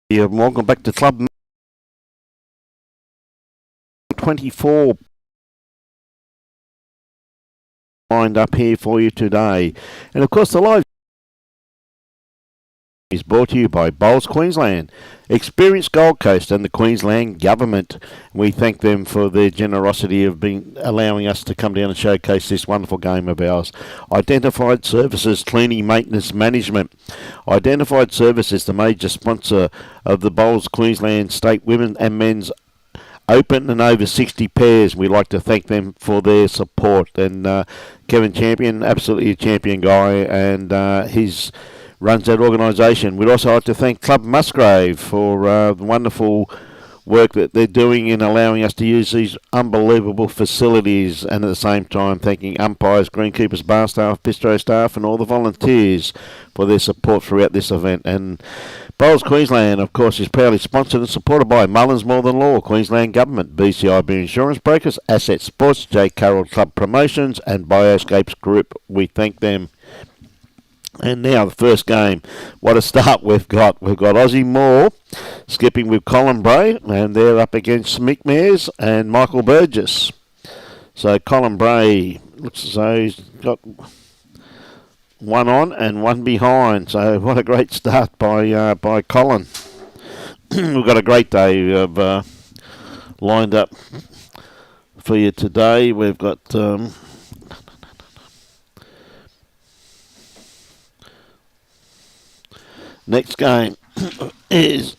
Yeah, welcome back to Club 24 lined up here for you today. And of course, the live is brought to you by Bowls Queensland, Experience Gold Coast and the Queensland Government. We thank them for their generosity of allowing us to come down and showcase this wonderful game of ours. Identified Services, Cleaning Maintenance Management. Identified Services, the major sponsor of the Bowls Queensland State Women and Men's Open and over 60 pairs. We'd like to thank them for their support. And Kevin Champion, absolutely a champion guy, and his runs that organisation. We'd also like to thank Club Musgrave for the wonderful work that they're doing in allowing us to use these unbelievable facilities, and at the same time thanking umpires, greenkeepers, bar staff, bistro staff and all the volunteers for their support throughout this event. And Bowls Queensland, of course, is proudly sponsored and supported by Mullins More Than Law, Queensland Government, BCIB Insurance Brokers, Asset Sports, J. Carroll Club Promotions and Bioscapes Group. We thank them. And now the first game. What a start we've got. We've got Ossie Moore skipping with Colin Bray, and they're up against Mick Myers and Michael Burgess. So Colin Bray looks as though he's got one on and one behind. So what a great start by Colin. We've got a great day of lined up for you today. We've got next game is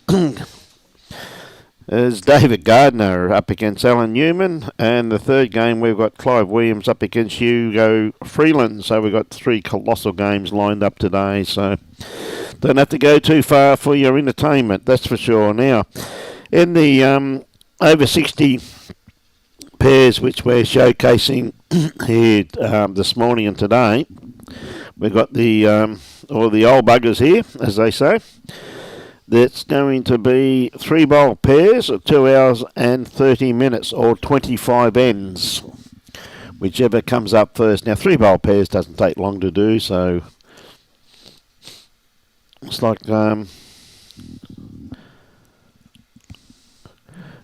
David Gardner up against Alan Newman, and the third game we've got Clive Williams up against Hugo Freeland. So we've got three colossal games lined up today, so don't have to go too far for your entertainment, that's for sure. Now, in the over 60 pairs which we're showcasing here this morning and today, we've got the old buggers here, as they say. That's going to be 3 bowl pairs of 2 hours and 30 minutes, or 25 ends, whichever comes up first. Now, 3 bowl pairs doesn't take long to do, so it's like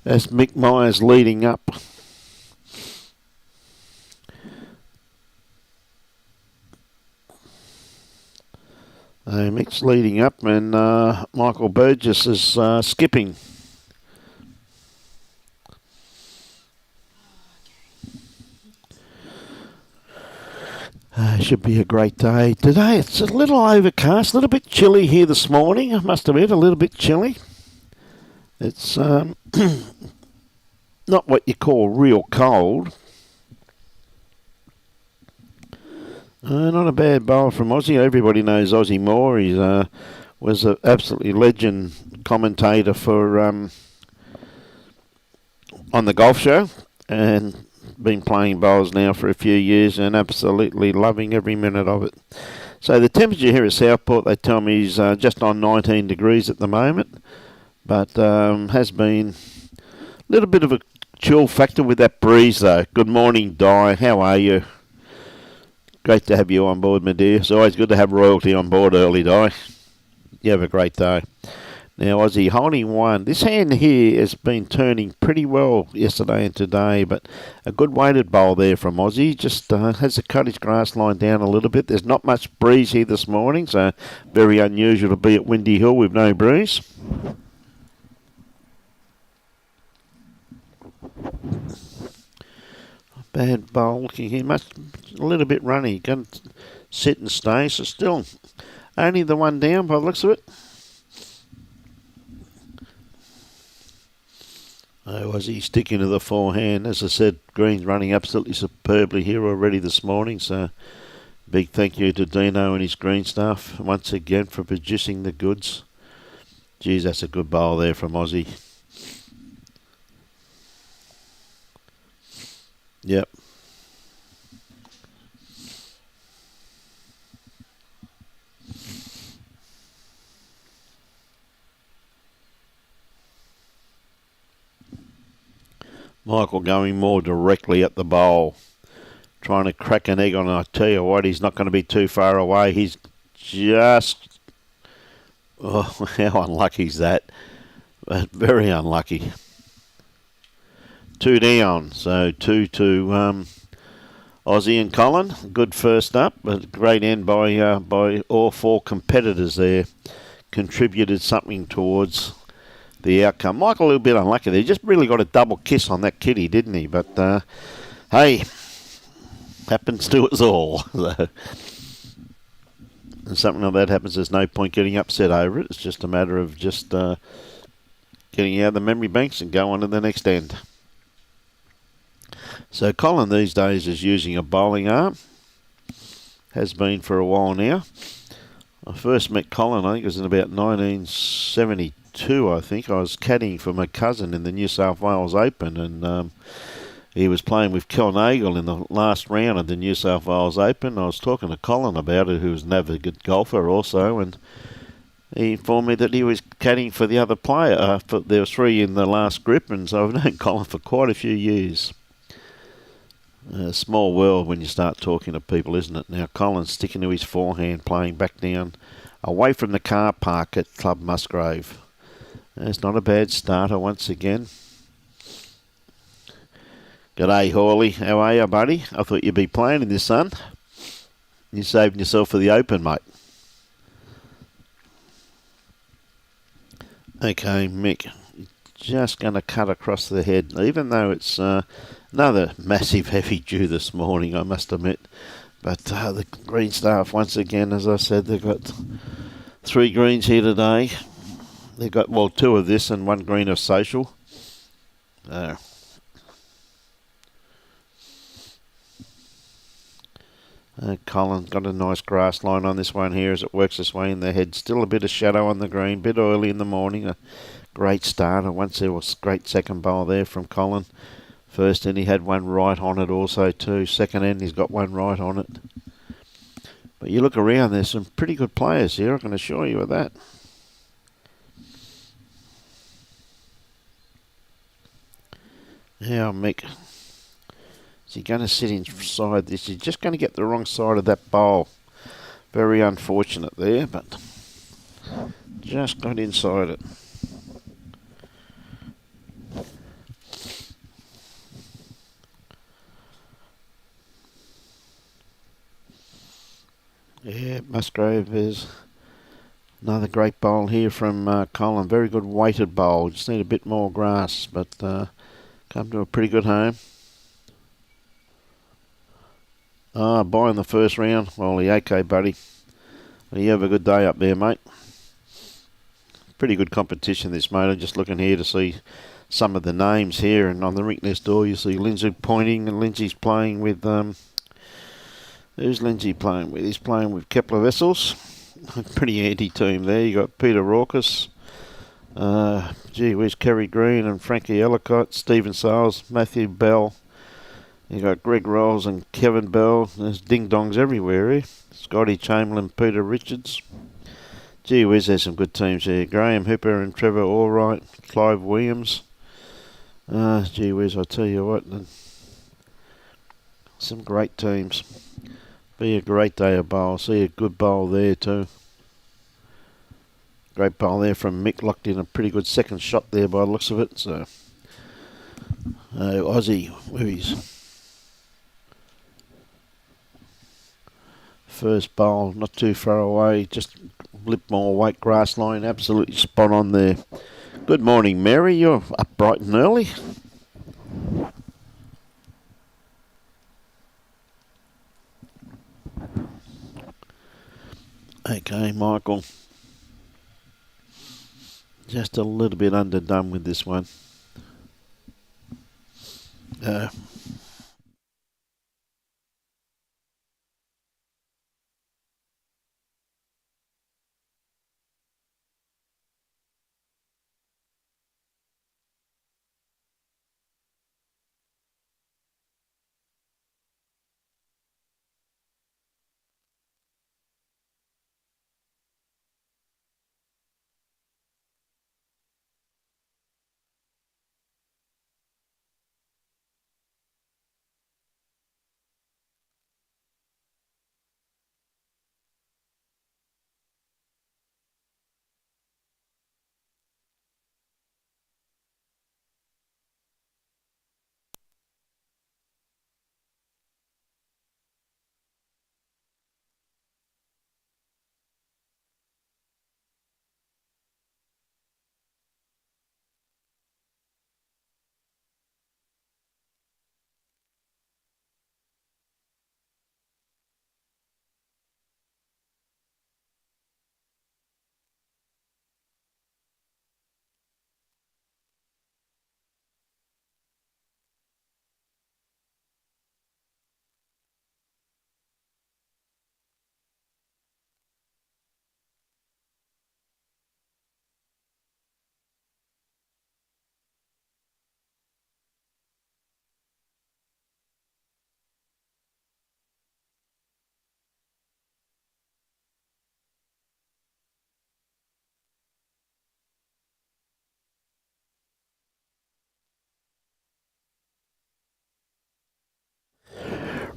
as Mick Myers leading up. Mick's leading up, and Michael Burgess is skipping. Should be a great day. Today it's a little overcast, a little bit chilly here this morning, I must admit, a little bit chilly. It's not what you call real cold. Not a bad bowl from Aussie. Everybody knows Ossie Moore. He was an absolutely legend commentator for on the golf show, and been playing bowls now for a few years and absolutely loving every minute of it. So the temperature here at Southport, they tell me, is just on 19 degrees at the moment, but has been a little bit of a chill factor with that breeze though. Good morning, Di. How are you? Great to have you on board, my dear. It's always good to have royalty on board early, Di. You have a great day. Now, Aussie holding one. This hand here has been turning pretty well yesterday and today, but a good weighted bowl there from Aussie. Just has the cottage grass line down a little bit. There's not much breeze here this morning, so very unusual to be at Windy Hill with no breeze. Bad bowl looking here, a little bit runny. Going to sit and stay, so still only the one down by the looks of it. Was he sticking to the forehand? As I said, Green's running absolutely superbly here already this morning, so big thank you to Dino and his green staff once again for producing the goods. Geez, that's a good bowl there from Aussie. Yep. Michael going more directly at the bowl, trying to crack an egg on. I tell you what, he's not going to be too far away. He's just, oh, how unlucky is that? but very unlucky. 2 down, so 2 to Aussie and Colin. Good first up, but great end by all four competitors there. Contributed something towards the outcome. Michael a little bit unlucky there. He just really got a double kiss on that kitty, didn't he? But hey, happens to us all. And something like that happens, there's no point getting upset over it. It's just a matter of just getting out of the memory banks and go on to the next end. So Colin these days is using a bowling arm. Has been for a while now. I first met Colin, I think it was in about 1972, I think. I was caddying for my cousin in the New South Wales Open, and he was playing with Kilnagle in the last round of the New South Wales Open. I was talking to Colin about it, who was an avid golfer also, and he informed me that he was caddying for the other player. There were three in the last group, and so I've known Colin for quite a few years. A small world when you start talking to people, isn't it? Now Colin's sticking to his forehand, playing back down away from the car park at Club Musgrave. It's not a bad starter once again. G'day, Hawley. How are you, buddy? I thought you'd be playing in this, son. You're saving yourself for the Open, mate. Okay, Mick. Just going to cut across the head, even though it's another massive heavy dew this morning, I must admit. But the green staff, once again, as I said, they've got 3 greens here today. They've got, well, 2 of this and 1 green of social. Colin's got a nice grass line on this one here as it works its way in the head. Still a bit of shadow on the green, bit early in the morning. A great starter. Once there was a great second bowl there from Colin. First end he had 1 right on it also too. Second end he's got 1 right on it. But you look around, there's some pretty good players here, I can assure you of that. Now Mick, is he going to sit inside this? He's just going to get the wrong side of that bowl. Very unfortunate there, but just got inside it. Yeah, Musgrave is another great bowl here from Colin. Very good weighted bowl. Just need a bit more grass, but come to a pretty good home. Bye in the first round. Well, okay, buddy. You have a good day up there, mate. Pretty good competition this, mate. I'm just looking here to see some of the names here, and on the rink next door you see Lindsay pointing, and Lindsay's playing with who's Lindsay playing with? He's playing with Kepler Vessels. Pretty anti-team there. You got Peter Raucus, where's Kerry Green and Frankie Ellicott, Stephen Sales, Matthew Bell. You got Greg Rolls and Kevin Bell. There's ding-dongs everywhere here. Scotty Chamberlain, Peter Richards. Gee whiz, there's some good teams here. Graham Hipper and Trevor Allwright, Clive Williams. Gee whiz, I tell you what, some great teams. Be a great day of bowl. See a good bowl there too. Great bowl there from Mick. Locked in a pretty good second shot there by the looks of it. So Aussie with his first bowl, not too far away. Just a blip more weight, grass line. Absolutely spot on there. Good morning, Mary. You're up bright and early. Okay, Michael. Just a little bit underdone with this one.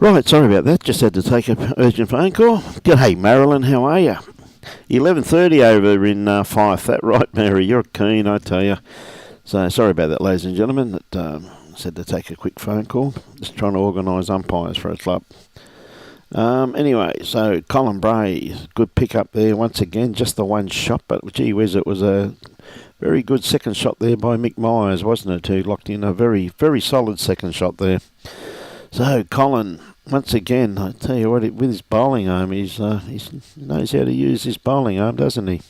Right, sorry about that. Just had to take an urgent phone call. G'day, Marilyn. How are you? 11:30 over in Fife. That right, Mary? You're keen, I tell you. So sorry about that, ladies and gentlemen. That said to take a quick phone call. Just trying to organise umpires for a club. Anyway, so Colin Bray, good pick up there once again. Just the one shot, but gee whiz, it was a very good second shot there by Mick Myers, wasn't it? Who locked in a very, very solid second shot there. So Colin, once again, I tell you what, with his bowling arm, he knows how to use his bowling arm, doesn't he?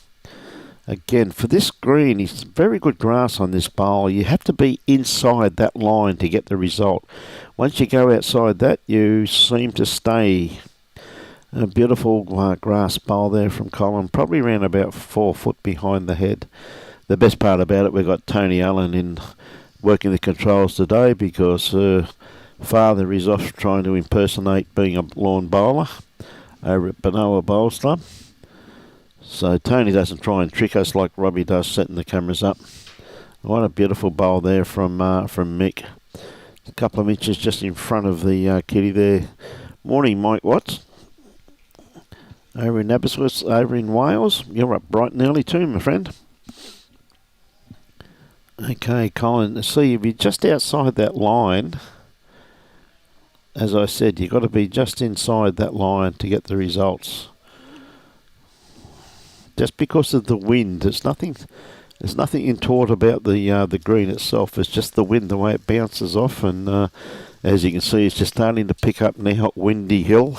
Again, for this green, he's very good grass on this bowl. You have to be inside that line to get the result. Once you go outside that, you seem to stay. A beautiful grass bowl there from Colin, probably around about 4 foot behind the head. The best part about it, we've got Tony Allen in working the controls today because her father is off trying to impersonate being a lawn bowler over at Benoa Bowls Club. So Tony doesn't try and trick us like Robbie does, setting the cameras up. What a beautiful bowl there from Mick. A couple of inches just in front of the kitty there. Morning, Mike Watts. Over in Aberystwyth, over in Wales. You're up bright and early too, my friend. Okay, Colin, see if you're just outside that line. As I said, you've got to be just inside that line to get the results. Just because of the wind, there's nothing untoward about the green itself. It's just the wind, the way it bounces off, and as you can see, it's just starting to pick up now at Windy Hill.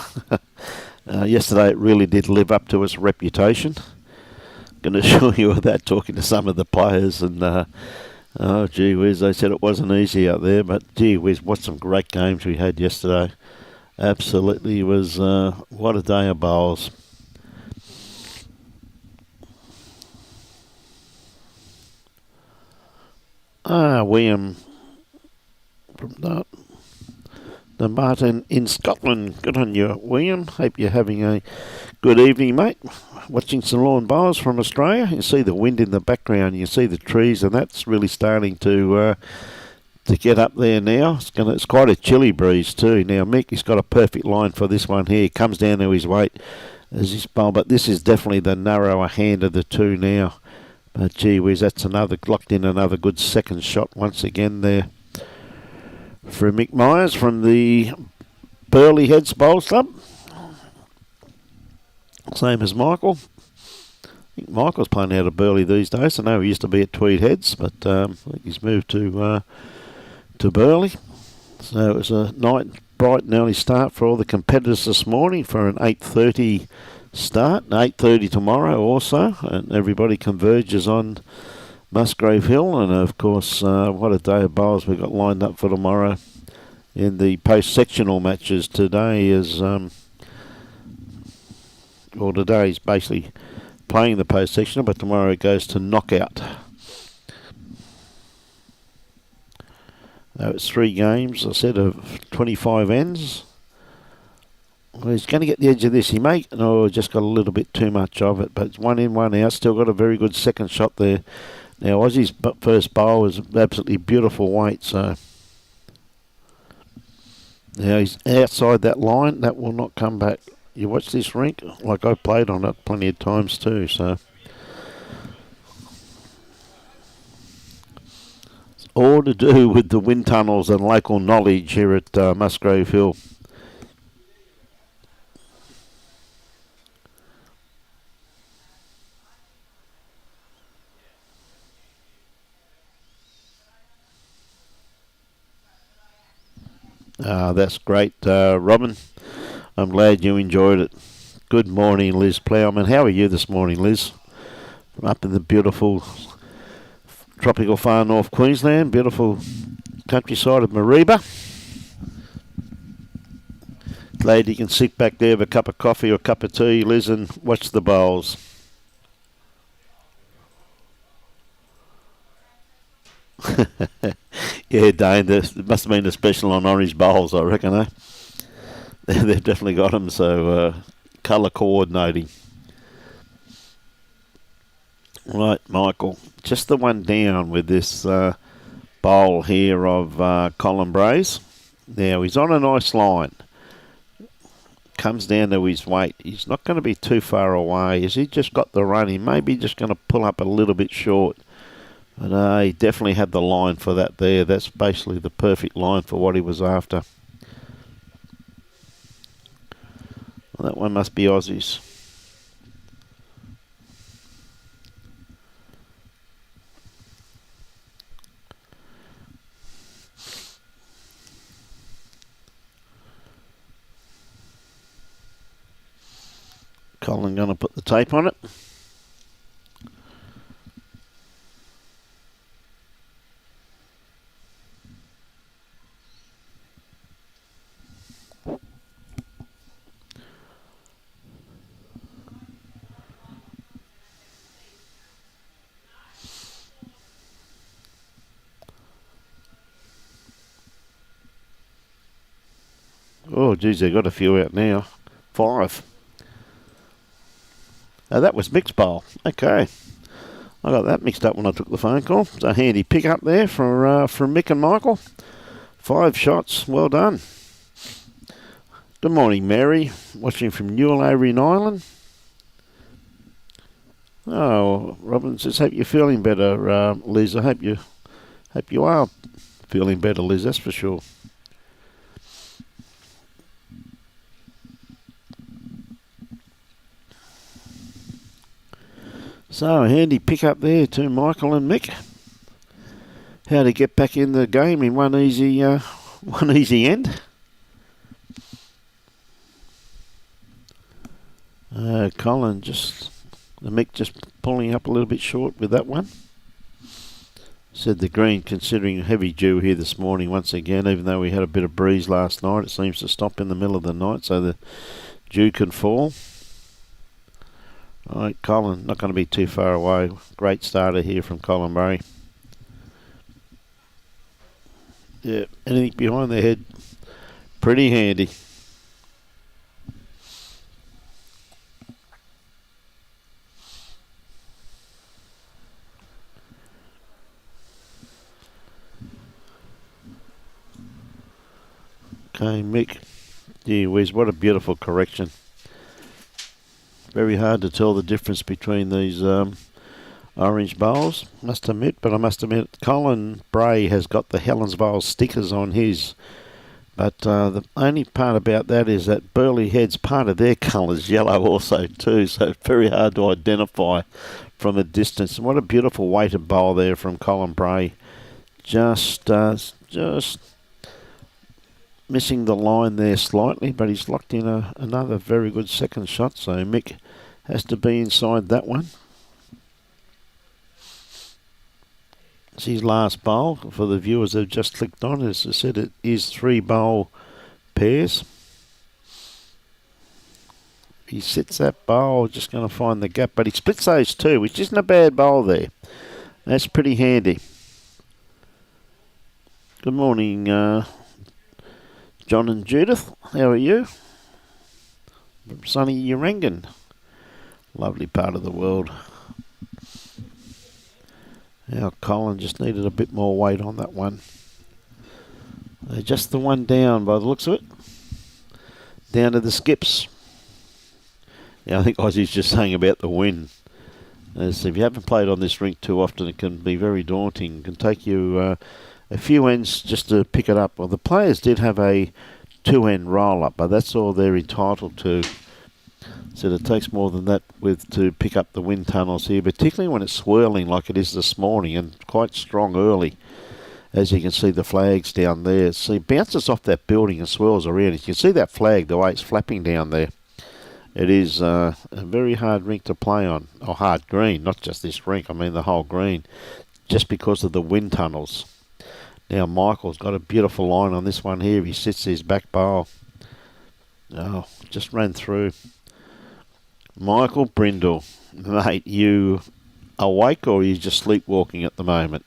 Yesterday, it really did live up to its reputation. Going to assure you of that, talking to some of the players, and oh gee whiz, they said it wasn't easy out there, but gee whiz, what some great games we had yesterday. Absolutely was what a day of bowls. William from the Martin in Scotland. Good on you, William. Hope you're having a good evening, mate. Watching some lawn bowls from Australia. You see the wind in the background. You see the trees, and that's really starting to get up there now. It's quite a chilly breeze too. Now Mick, he's got a perfect line for this one here. Comes down to his weight as this bowl, but this is definitely the narrower hand of the two now. But gee whiz, that's locked in another good second shot once again there for Mick Myers from the Burley Heads Bowls Club. Same as Michael. I think Michael's playing out of Burley these days. I know he used to be at Tweed Heads, but I think he's moved to Burley. So it was a bright and early start for all the competitors this morning for an 8:30 start, 8:30 tomorrow also, and everybody converges on Musgrave Hill. And of course, what a day of bowls we've got lined up for tomorrow in the post-sectional matches. Today is today's basically playing the post-sectional, but tomorrow it goes to knockout. It's 3 games, I said, of 25 ends. Well, he's going to get the edge of this. He may, just got a little bit too much of it, but it's 1 in, 1 out. Still got a very good second shot there. Now, Aussie's first bowl was absolutely beautiful weight, so now he's outside that line. That will not come back. You watch this rink, like I played on it plenty of times too, so it's all to do with the wind tunnels and local knowledge here at Musgrave Hill. That's great, Robin. I'm glad you enjoyed it. Good morning, Liz Plowman. How are you this morning, Liz? From up in the beautiful tropical far north Queensland, beautiful countryside of Mareeba. Glad you can sit back there with a cup of coffee or a cup of tea, Liz, and watch the bowls. Yeah, Dane, there must have been a special on orange bowls, I reckon, eh? They've definitely got them, so colour coordinating. Right, Michael, just the one down with this bowl here of Colin Bray's. Now, he's on a nice line. comes down to his weight, he's not going to be too far away. Has he just got the run? He may be just going to pull up a little bit short. But he definitely had the line for that there. That's basically the perfect line for what he was after. Well, that one must be Aussies. Colin going to put the tape on it. Oh, geez, they got a few out now. 5. Oh, that was Mick's bowl. Okay. I got that mixed up when I took the phone call. It's a handy pick up there from Mick and Michael. 5 shots. Well done. Good morning, Mary. Watching from Newell over in Ireland. Oh, Robin says, hope you're feeling better, Liz. I hope you are feeling better, Liz, that's for sure. So, a handy pick up there to Michael and Mick. How to get back in the game in one easy end. Colin Mick just pulling up a little bit short with that one. Said the green, considering heavy dew here this morning once again, even though we had a bit of breeze last night, it seems to stop in the middle of the night so the dew can fall. All right, Colin, not going to be too far away. Great starter here from Colin Bray. Yeah, anything behind the head, pretty handy. Okay, Mick. Gee whiz, what a beautiful correction. Very hard to tell the difference between these orange bowls, must admit. But I must admit, Colin Bray has got the Helensvale stickers on his. But the only part about that is that Burley Head's part of their colour's yellow also too. So it's very hard to identify from a distance. And what a beautiful weighted bowl there from Colin Bray. Just missing the line there slightly, but he's locked in another very good second shot, so Mick has to be inside that one. It's his last bowl for the viewers that have just clicked on. As I said, it is 3 bowl pairs. He sits that bowl, just going to find the gap, but he splits those 2, which isn't a bad bowl there. That's pretty handy. Good morning, John and Judith, how are you? From sunny Urangan. Lovely part of the world. Now Colin just needed a bit more weight on that one. Just the one down by the looks of it. Down to the skips. Yeah, I think Aussie's just saying about the wind. As if you haven't played on this rink too often, it can be very daunting. It can take you a few ends just to pick it up. Well, the players did have a 2-end roll-up, but that's all they're entitled to. So it takes more than that to pick up the wind tunnels here, particularly when it's swirling like it is this morning and quite strong early. As you can see, the flags down there. See, it bounces off that building and swirls around. You can see that flag, the way it's flapping down there. It is a very hard rink to play on, or hard green, not just this rink, I mean the whole green, just because of the wind tunnels. Now Michael's got a beautiful line on this one here. He sits his back bowl. Oh, just ran through. Michael Brindle, mate, you awake or are you just sleepwalking at the moment?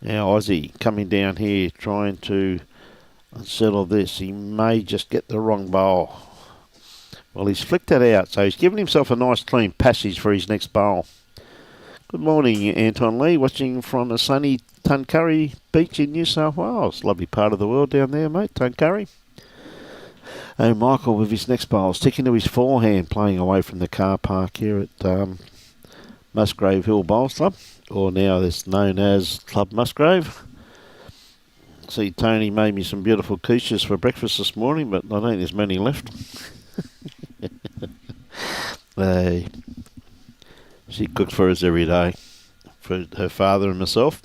Now Aussie coming down here trying to settle this. He may just get the wrong bowl. Well, he's flicked that out, so he's given himself a nice clean passage for his next bowl. Good morning, Anton Lee, watching from a sunny Tuncurry Beach in New South Wales. Lovely part of the world down there, mate, Tuncurry. Oh, Michael with his next bowl, sticking to his forehand, playing away from the car park here at Musgrave Hill Bowls Club, or now it's known as Club Musgrave. See, Tony made me some beautiful quiches for breakfast this morning, but I don't think there's many left. She cooks for us every day, for her father and myself.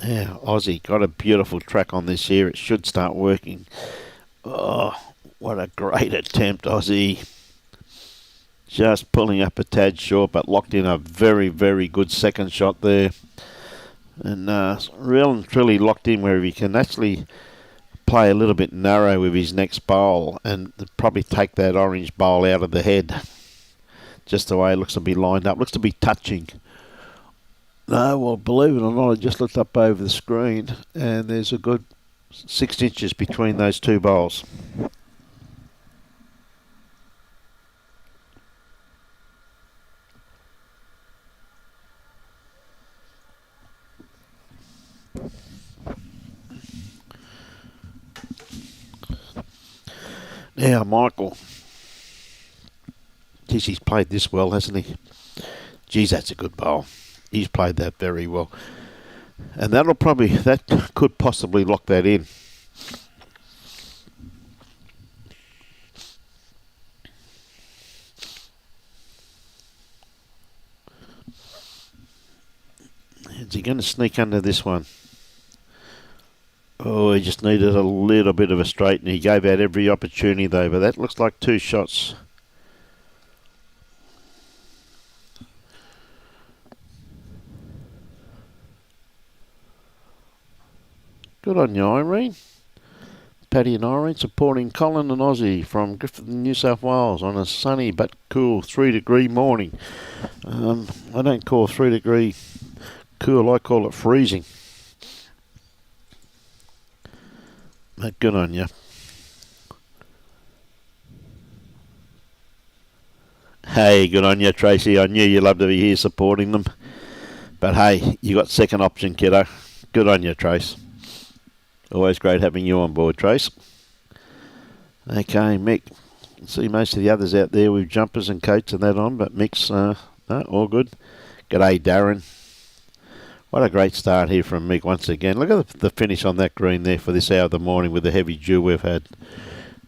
Yeah, Aussie got a beautiful track on this here. It should start working. Oh, what a great attempt, Aussie. Just pulling up a tad short, but locked in a very, very good second shot there. And real and truly locked in where he can actually play a little bit narrow with his next bowl and probably take that orange bowl out of the head. Just the way it looks to be lined up. Looks to be touching. No, well, believe it or not, I just looked up over the screen and there's a good 6 inches between those two bowls. Now, Michael. Geez, he's played this well, hasn't he? Geez, that's a good bowl. He's played that very well. And that could possibly lock that in. Is he going to sneak under this one? Oh, he just needed a little bit of a straight, and he gave out every opportunity though, but that looks like 2 shots. Good on you, Irene. Paddy and Irene supporting Colin and Aussie from Griffith, New South Wales on a sunny but cool 3-degree morning. I don't call 3-degree cool, I call it freezing. But good on you. Hey, good on you, Tracy. I knew you'd love to be here supporting them. But hey, you got second option, kiddo. Good on you, Trace. Always great having you on board, Trace. Okay, Mick. See most of the others out there with jumpers and coats and that on, but Mick's all good. G'day, Darren. What a great start here from Mick once again. Look at the finish on that green there for this hour of the morning with the heavy dew we've had.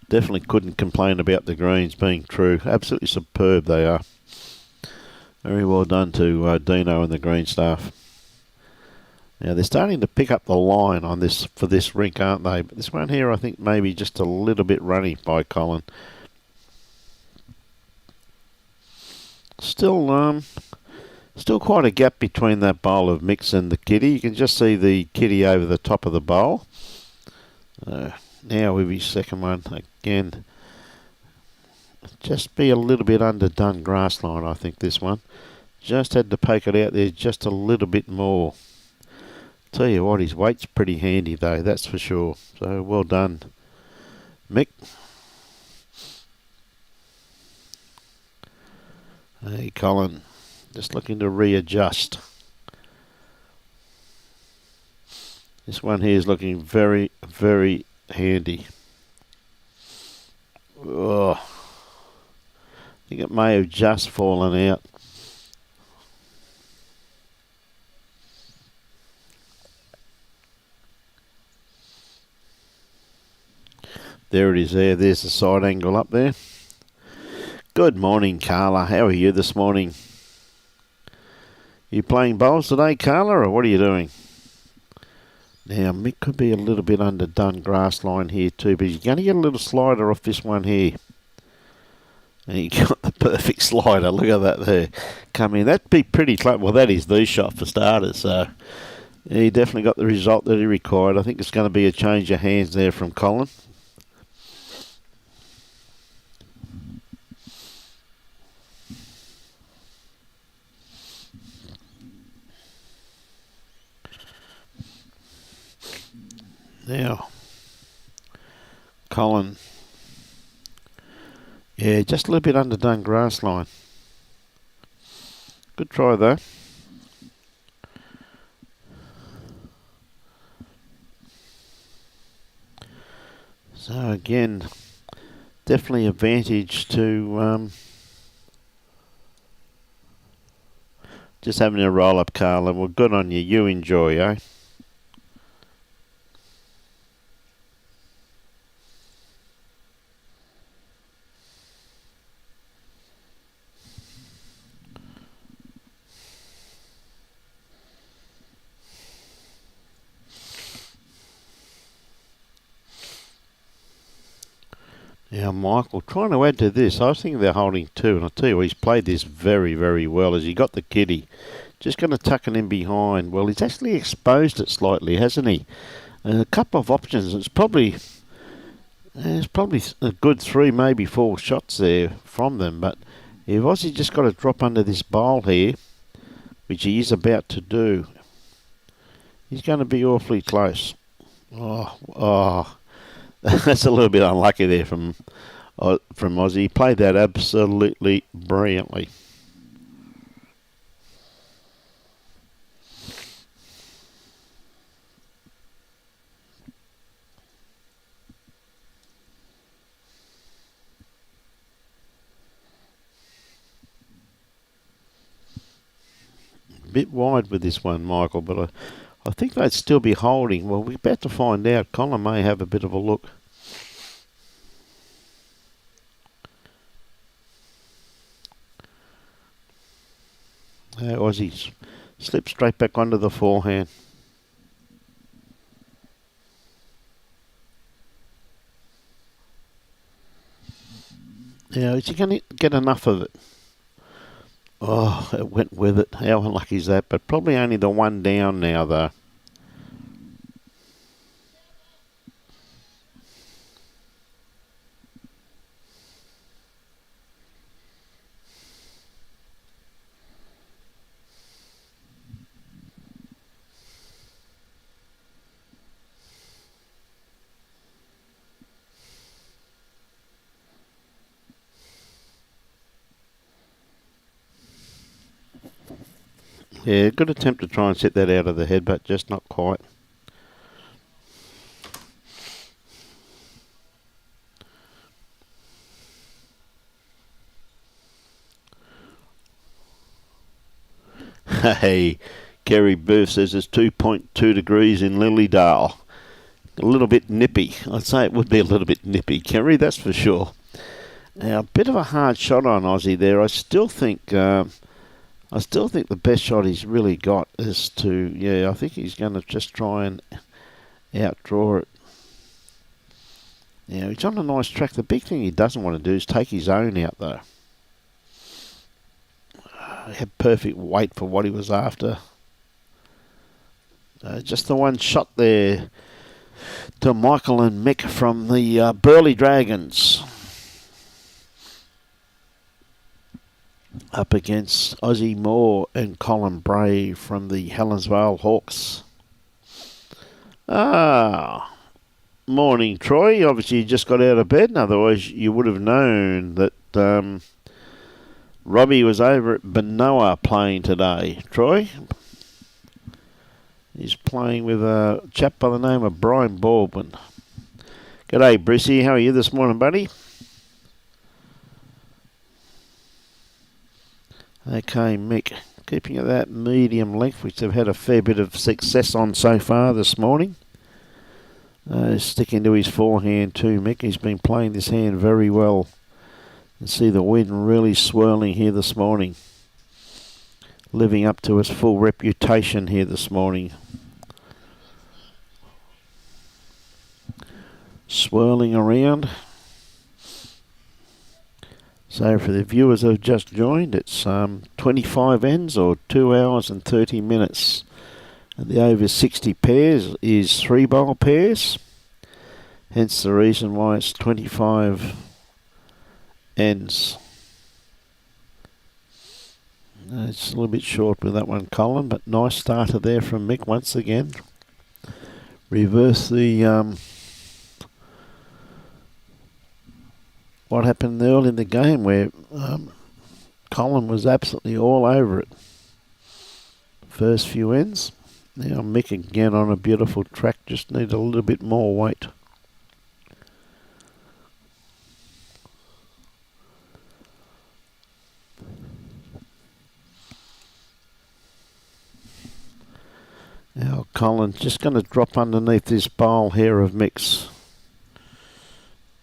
Definitely couldn't complain about the greens being true. Absolutely superb they are. Very well done to Dino and the green staff. Now they're starting to pick up the line on this for this rink, aren't they? But this one here I think maybe just a little bit runny by Colin. Still quite a gap between that bowl of Mix and the kitty. You can just see the kitty over the top of the bowl. Now with his second one again. Just be a little bit underdone grass line, I think, this one. Just had to poke it out there just a little bit more. Tell you what, his weight's pretty handy though, that's for sure. So well done, Mick. Hey, Colin. Just looking to readjust. This one here is looking very, very handy. Oh, I think it may have just fallen out. There it is there. There's the side angle up there. Good morning, Carla. How are you this morning? You playing bowls today, Carla, or what are you doing? Now, Mick could be a little bit underdone grass line here too, but he's going to get a little slider off this one here. And he got the perfect slider. Look at that there. Come in. That'd be pretty close. Well, that is the shot for starters. So he definitely got the result that he required. I think it's going to be a change of hands there from Colin. Now, Colin, yeah, just a little bit underdone grass line. Good try though. So again, definitely advantage to just having a roll up, Carla. Well, good on you. You enjoy, eh? Now, Michael, trying to add to this, I was thinking they're holding 2, and I'll tell you what, he's played this very, very well as he got the kitty. Just going to tuck it in behind. Well, he's actually exposed it slightly, hasn't he? A couple of options. It's probably a good 3, maybe 4 shots there from them, but if Aussie just got to drop under this bowl here, which he is about to do, he's going to be awfully close. Oh. That's a little bit unlucky there from Aussie. He played that absolutely brilliantly. A bit wide with this one, Michael, but I think they'd still be holding. Well, we're about to find out. Colin may have a bit of a look. Aussies slip straight back onto the forehand. Now, is he going to get enough of it? Oh, it went with it. How unlucky is that? But probably only the one down now, though. Yeah, good attempt to try and set that out of the head, but just not quite. Hey, Kerry Booth says it's 2.2 degrees in Lilydale. A little bit nippy. I'd say it would be a little bit nippy, Kerry, that's for sure. Now, a bit of a hard shot on Aussie there. I still think the best shot he's really got is I think he's going to just try and outdraw it. He's on a nice track. The big thing he doesn't want to do is take his own out, though. He had perfect weight for what he was after. Just the one shot there to Michael and Mick from the Burleigh Dragons. Up against Ossie Moore and Colin Bray from the Helensvale Hawks. Morning, Troy. Obviously, you just got out of bed, and otherwise you would have known that Robbie was over at Benoa playing today. Troy? He's playing with a chap by the name of Brian Baldwin. G'day, Brissy. How are you this morning, buddy? Okay, Mick, keeping at that medium length, which they've had a fair bit of success on so far this morning. Sticking to his forehand too, Mick. He's been playing this hand very well. You see the wind really swirling here this morning. Living up to his full reputation here this morning. Swirling around. So for the viewers who have just joined, it's 25 ends or 2 hours and 30 minutes. And the over 60 pairs is 3-bowl pairs. Hence the reason why it's 25 ends. It's a little bit short with that one, Colin, but nice starter there from Mick once again. Reverse the what happened early in the game where Colin was absolutely all over it. First few ends. Now Mick again on a beautiful track, just need a little bit more weight. Now Colin just going to drop underneath this bowl here of mix.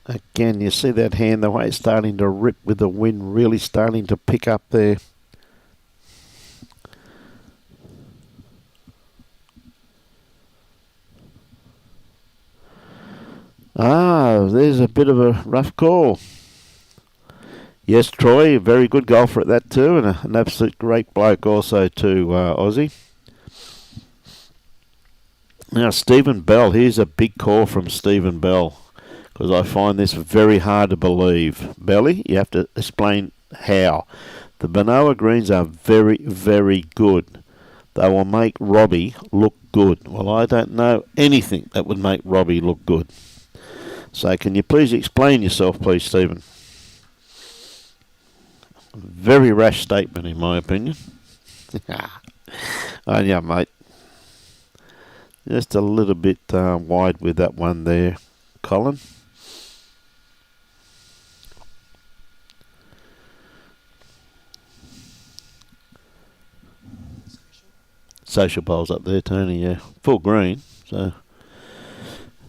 Again, you see that hand, the way it's starting to rip with the wind, really starting to pick up there. Ah, there's a bit of a rough call. Yes, Troy, a very good golfer at that too, and an absolute great bloke also too, Aussie. Now, Stephen Bell, here's a big call from Stephen Bell, because I find this very hard to believe. Belly, you have to explain how. The Benoa greens are very, very good. They will make Robbie look good. Well, I don't know anything that would make Robbie look good. So can you please explain yourself, please, Stephen? Very rash statement, in my opinion. Oh, yeah, mate. Just a little bit wide with that one there, Colin. Social bowls up there, Tony, yeah. Full green, so...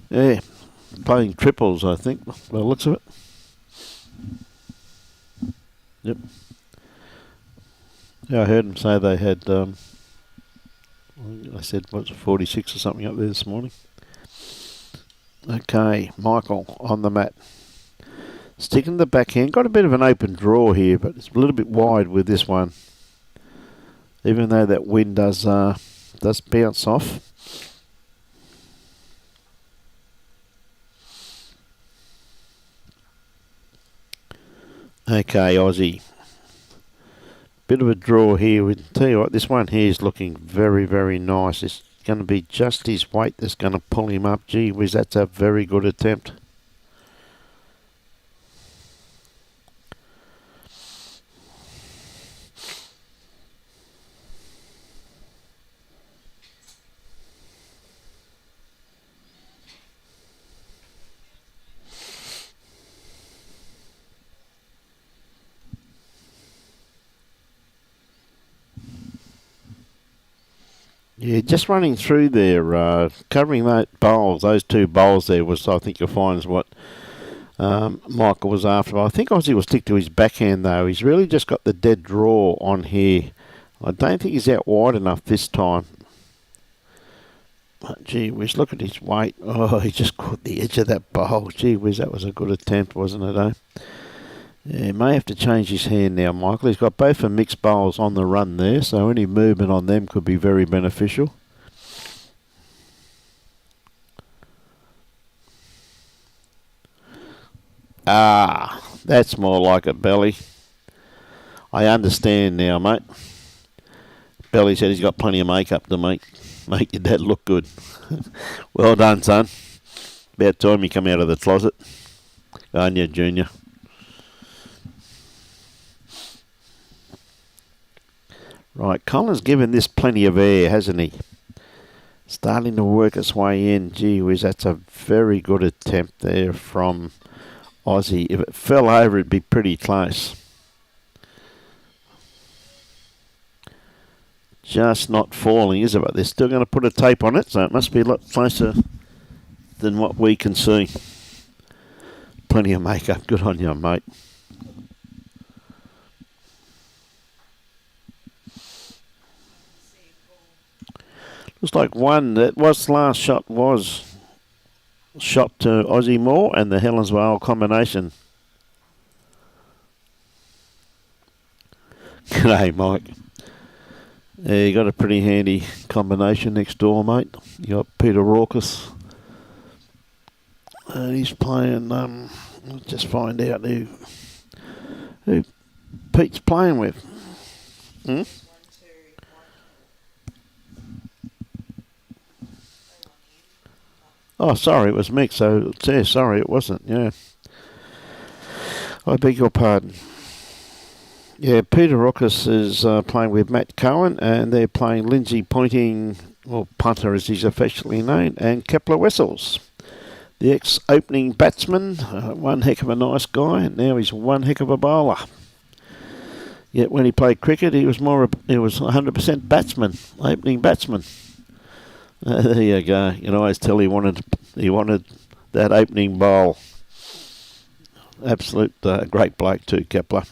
Yeah, playing triples, I think, by the looks of it. Yep. Yeah, I heard them say they had... I said, what's 46 or something up there this morning. Okay, Michael on the mat. Sticking the backhand. Got a bit of an open draw here, but it's a little bit wide with this one. Even though that wind does bounce off. Okay, Aussie. Bit of a draw here. We'll tell you what, this one here is looking very, very nice. It's going to be just his weight that's going to pull him up. Gee whiz, that's a very good attempt. Yeah, just running through there, covering that bowls, those two bowls there was, I think you'll find, is what Michael was after. I think Aussie will stick to his backhand though. He's really just got the dead draw on here. I don't think he's out wide enough this time. But gee whiz, look at his weight. Oh, he just caught the edge of that bowl. Gee whiz, that was a good attempt, wasn't it, eh? Yeah, he may have to change his hand now, Michael. He's got both the mixed bowls on the run there, so any movement on them could be very beneficial. Ah, that's more like it, Belly. I understand now, mate. Belly said he's got plenty of makeup to make your dad look good. Well done, son. About time you come out of the closet. Go on, you Junior. Right, Colin's given this plenty of air, hasn't he? Starting to work its way in. Gee whiz, that's a very good attempt there from Aussie. If it fell over, it'd be pretty close. Just not falling, is it? But they're still going to put a tape on it, so it must be a lot closer than what we can see. Plenty of makeup. Good on you, mate. Looks like one that was last shot was shot to Ossie Moore and the Helensvale combination. G'day, Mike. Yeah, you got a pretty handy combination next door, mate. You got Peter Raucus. He's playing, let's just find out who Pete's playing with. Hmm? Oh, sorry, it was Mick, so yeah, sorry, it wasn't, yeah. I beg your pardon. Yeah, Peter Raucus is playing with Matt Cohen, and they're playing Lindsay Pointing, or Punter as he's affectionately known, and Kepler Wessels. The ex-opening batsman, one heck of a nice guy, and now he's one heck of a bowler. Yet when he played cricket, he was 100% batsman, opening batsman. There you go. You can always tell he wanted that opening bowl. Absolute great bloke too, Kepler.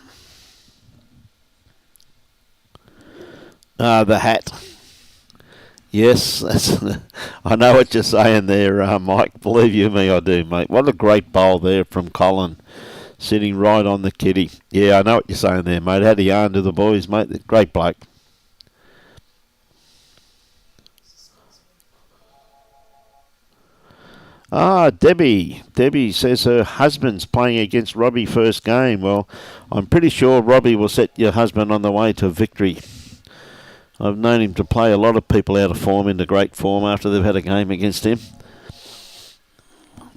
The hat. Yes, I know what you're saying there, Mike. Believe you me, I do, mate. What a great bowl there from Colin, sitting right on the kitty. Yeah, I know what you're saying there, mate. Had a yarn to the boys, mate. Great bloke. Debbie. Debbie says her husband's playing against Robbie first game. Well, I'm pretty sure Robbie will set your husband on the way to victory. I've known him to play a lot of people out of form into great form after they've had a game against him.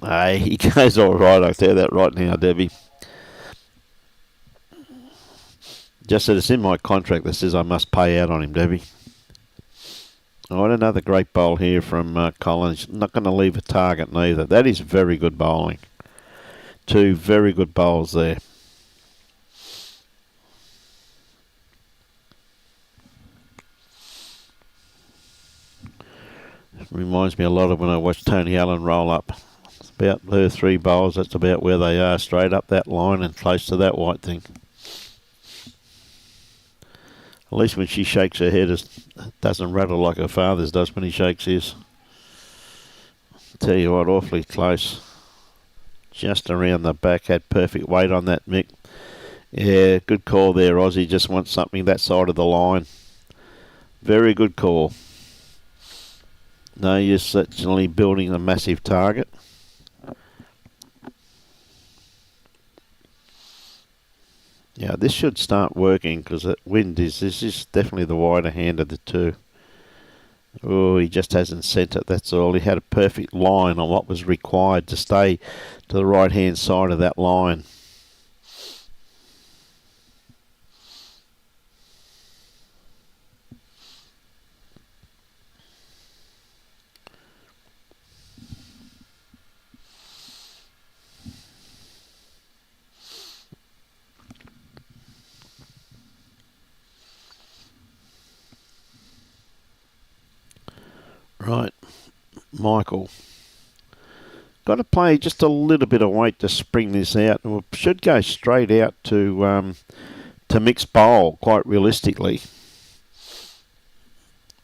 He goes all right. I'll tell you that right now, Debbie. Just that it's in my contract that says I must pay out on him, Debbie. Oh, and another great bowl here from Collins. Not going to leave a target neither. That is very good bowling. Two very good bowls there. Reminds me a lot of when I watched Tony Allen roll up. It's about her three bowls. That's about where they are, straight up that line and close to that white thing. At least when she shakes her head, it doesn't rattle like her father's does when he shakes his. Tell you what, awfully close. Just around the back, had perfect weight on that, Mick. Yeah, good call there, Aussie. Just wants something that side of the line. Very good call. No use actually building a massive target. Yeah, this should start working because that wind this is definitely the wider hand of the two. Oh, he just hasn't sent it, that's all. He had a perfect line on what was required to stay to the right-hand side of that line. Right, Michael. Got to play just a little bit of weight to spring this out. We should go straight out to mixed bowl, quite realistically.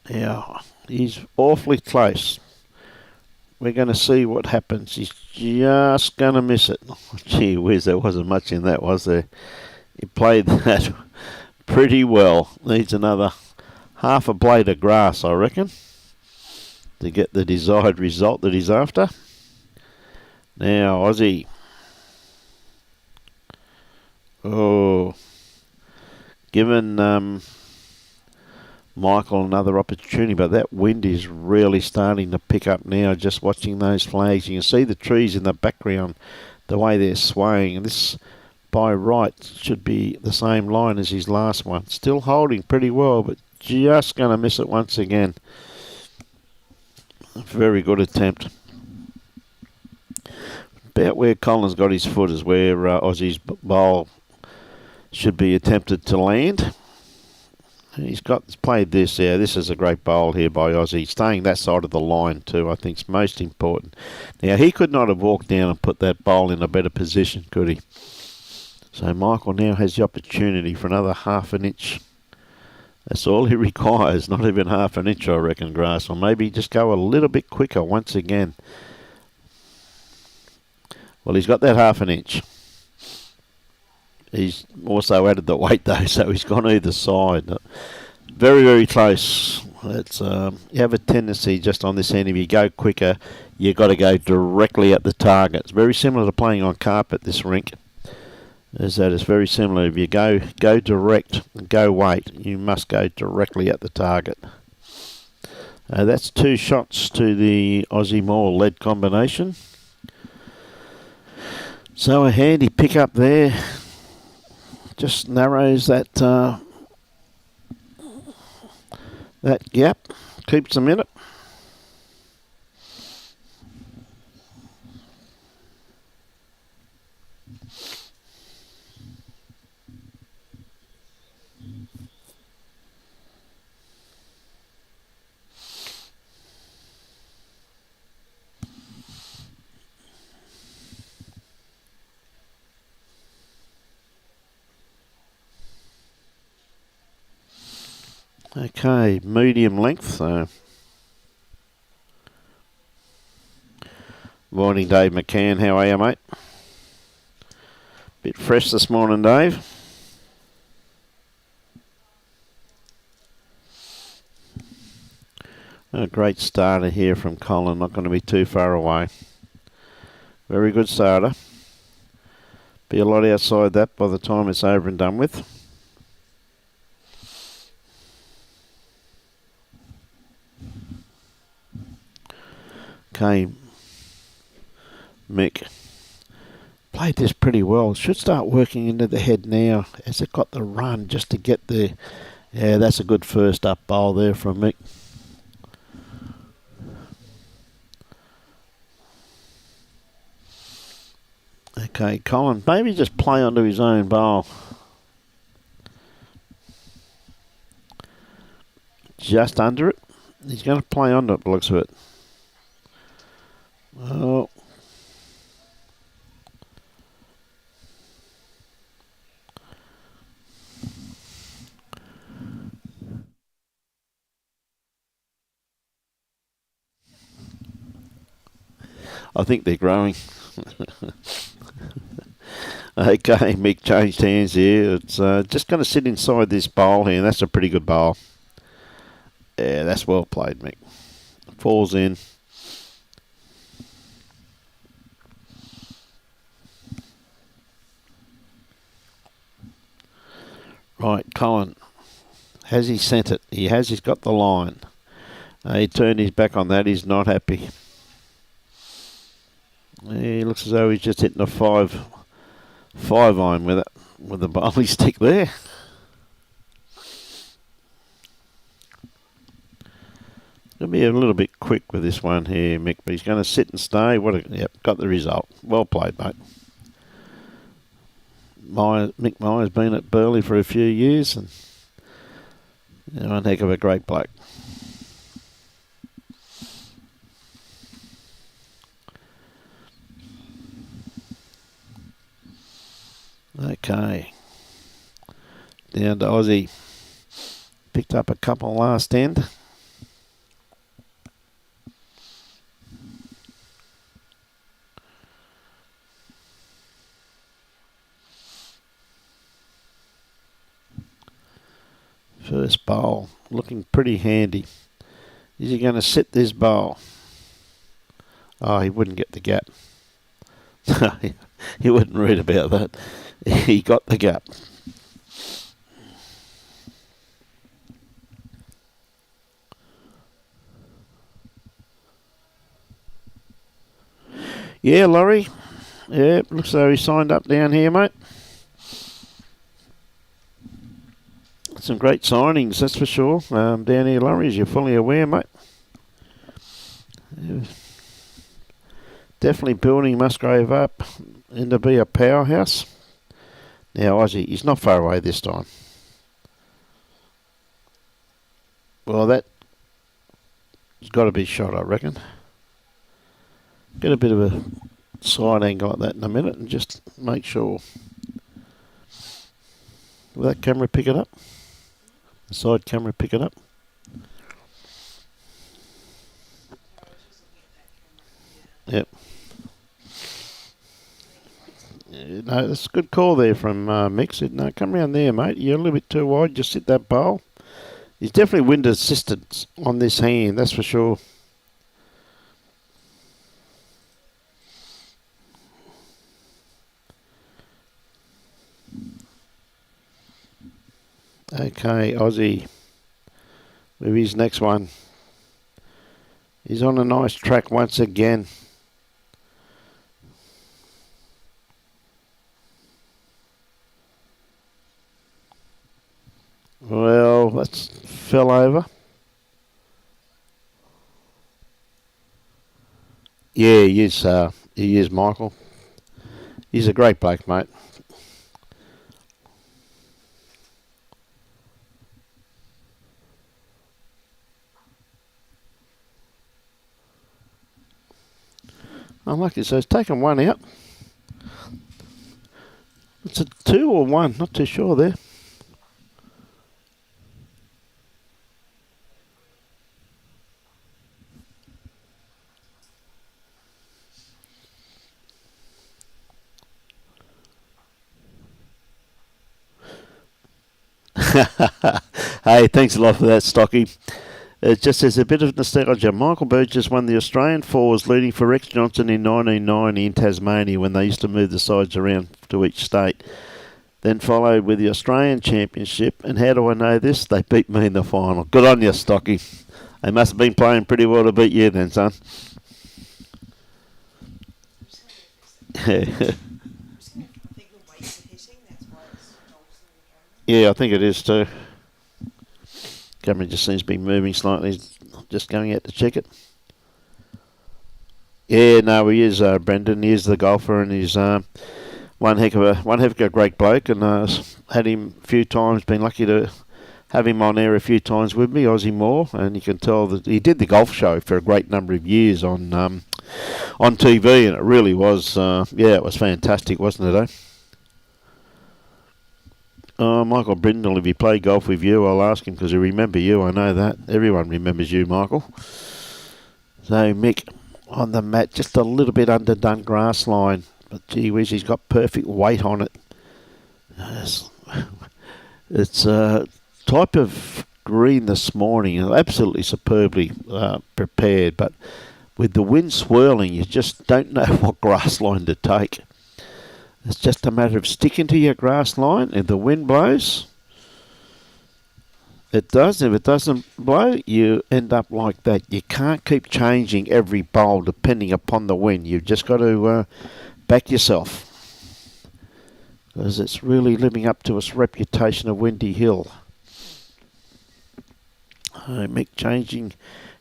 Yeah, he's awfully close. We're going to see what happens. He's just going to miss it. Gee whiz, there wasn't much in that, was there? He played that pretty well. Needs another half a blade of grass, I reckon, to get the desired result that he's after. Now, Aussie. Oh, given Michael another opportunity, but that wind is really starting to pick up now. Just watching those flags, you can see the trees in the background, the way they're swaying. And this, by right, should be the same line as his last one. Still holding pretty well, but just going to miss it once again. Very good attempt. About where Colin's got his foot is where Aussie's bowl should be attempted to land. He's played this. Yeah, this is a great bowl here by Aussie. Staying that side of the line too, I think, is most important. Now, he could not have walked down and put that bowl in a better position, could he? So Michael now has the opportunity for another half an inch. That's all he requires, not even half an inch, I reckon, grass. Or maybe just go a little bit quicker once again. Well, he's got that half an inch. He's also added the weight, though, so he's gone either side. Very, very close. It's you have a tendency just on this end, if you go quicker, you've got to go directly at the target. It's very similar to playing on carpet, this rink. Is that it's very similar. If you go direct, go weight, you must go directly at the target. That's two shots to the Ossie Moore lead combination. So a handy pick up there. Just narrows that that gap, keeps them in it. Okay, medium length. So, morning, Dave McCann. How are you, mate? Bit fresh this morning, Dave. A great starter here from Colin. Not going to be too far away. Very good starter. Be a lot outside that by the time it's over and done with. Okay, Mick played this pretty well. Should start working into the head now. Has it got the run just to get there? Yeah, that's a good first up bowl there from Mick. Okay, Colin, maybe just play onto his own bowl. Just under it. He's going to play onto it, looks of it. Oh. I think they're growing. Okay, Mick changed hands here. It's just going to sit inside this bowl here. That's a pretty good bowl. Yeah, that's well played, Mick. Falls in. Right, Colin. Has he sent it? He has. He's got the line. He turned his back on that. He's not happy. He looks as though he's just hitting a five iron with it, with the bowling stick there. Going to be a little bit quick with this one here, Mick, but he's going to sit and stay. Yep, got the result. Well played, mate. Mick Myers been at Burleigh for a few years, and one heck of a great bloke. Okay. Down to Aussie. Picked up a couple last end. First bowl looking pretty handy. Is he going to sit this bowl? Oh, he wouldn't get the gap. He wouldn't read about that. He got the gap. Yeah, Laurie. Yeah, looks though he signed up down here, mate. Some great signings, that's for sure. Down here, Laurie, as you're fully aware, mate. Yeah. Definitely building Musgrave up into be a powerhouse. Now, Aussie, he's not far away this time. Well, that's got to be shot, I reckon. Get a bit of a side angle like that in a minute and just make sure. Will that camera pick it up? The side camera pick it up? Yep. No, that's a good call there from Mick. Said, no, come around there, mate. You're a little bit too wide. Just hit that bowl. He's definitely wind assistance on this hand, that's for sure. Okay, Aussie with his next one. He's on a nice track once again. Well, that's fell over. Yeah, he is, Michael. He's a great bloke, mate. Unlucky, so he's taken one out. It's a 2 or 1, not too sure there. Hey, thanks a lot for that, Stocky. It just as a bit of nostalgia. Michael Burgess won the Australian Fours, leading for Rex Johnson in 1990 in Tasmania when they used to move the sides around to each state. Then followed with the Australian Championship. And how do I know this? They beat me in the final. Good on you, Stocky. They must have been playing pretty well to beat you then, son. Yeah, I think it is too. Camera just seems to be moving slightly. Just going out to check it. Yeah, no, he is Brendan. He is the golfer, and he's one heck of a great bloke. And had him a few times. Been lucky to have him on air a few times with me, Ossie Moore, and you can tell that he did the golf show for a great number of years on TV, and it really was it was fantastic, wasn't it? Eh? Michael Brindle, if he played golf with you, I'll ask him because he'll remember you. I know that. Everyone remembers you, Michael. So, Mick, on the mat, just a little bit underdone grass line. But, gee whiz, he's got perfect weight on it. It's a type of green this morning. Absolutely superbly prepared. But with the wind swirling, you just don't know what grass line to take. It's just a matter of sticking to your grass line. If the wind blows, it does. If it doesn't blow, you end up like that. You can't keep changing every bowl depending upon the wind. You've just got to back yourself, because it's really living up to its reputation of Windy Hill. Mick changing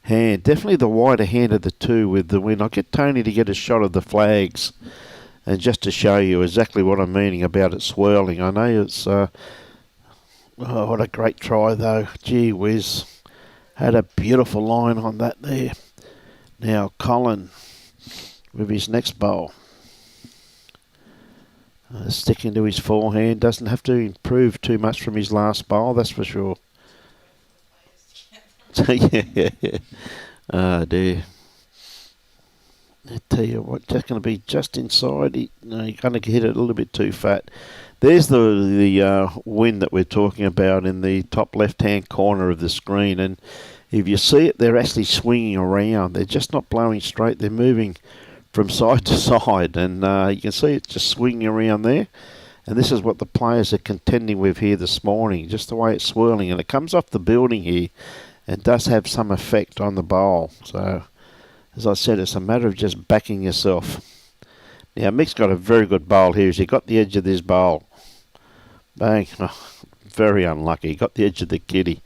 hand. Definitely the wider hand of the two with the wind. I'll get Tony to get a shot of the flags. And just to show you exactly what I'm meaning about it swirling. I know it's... what a great try, though. Gee whiz. Had a beautiful line on that there. Now, Colin, with his next bowl. Sticking to his forehand. Doesn't have to improve too much from his last bowl, that's for sure. Yeah. Oh, dear. I tell you what, just going to be just inside. You're going to hit it a little bit too fat. There's the wind that we're talking about in the top left-hand corner of the screen. And if you see it, they're actually swinging around. They're just not blowing straight. They're moving from side to side. And you can see it just swinging around there. And this is what the players are contending with here this morning, just the way it's swirling. And it comes off the building here and does have some effect on the bowl. So... as I said, it's a matter of just backing yourself. Now, Mick's got a very good bowl here. He got the edge of this bowl. Bang. Oh, very unlucky. He got the edge of the kitty.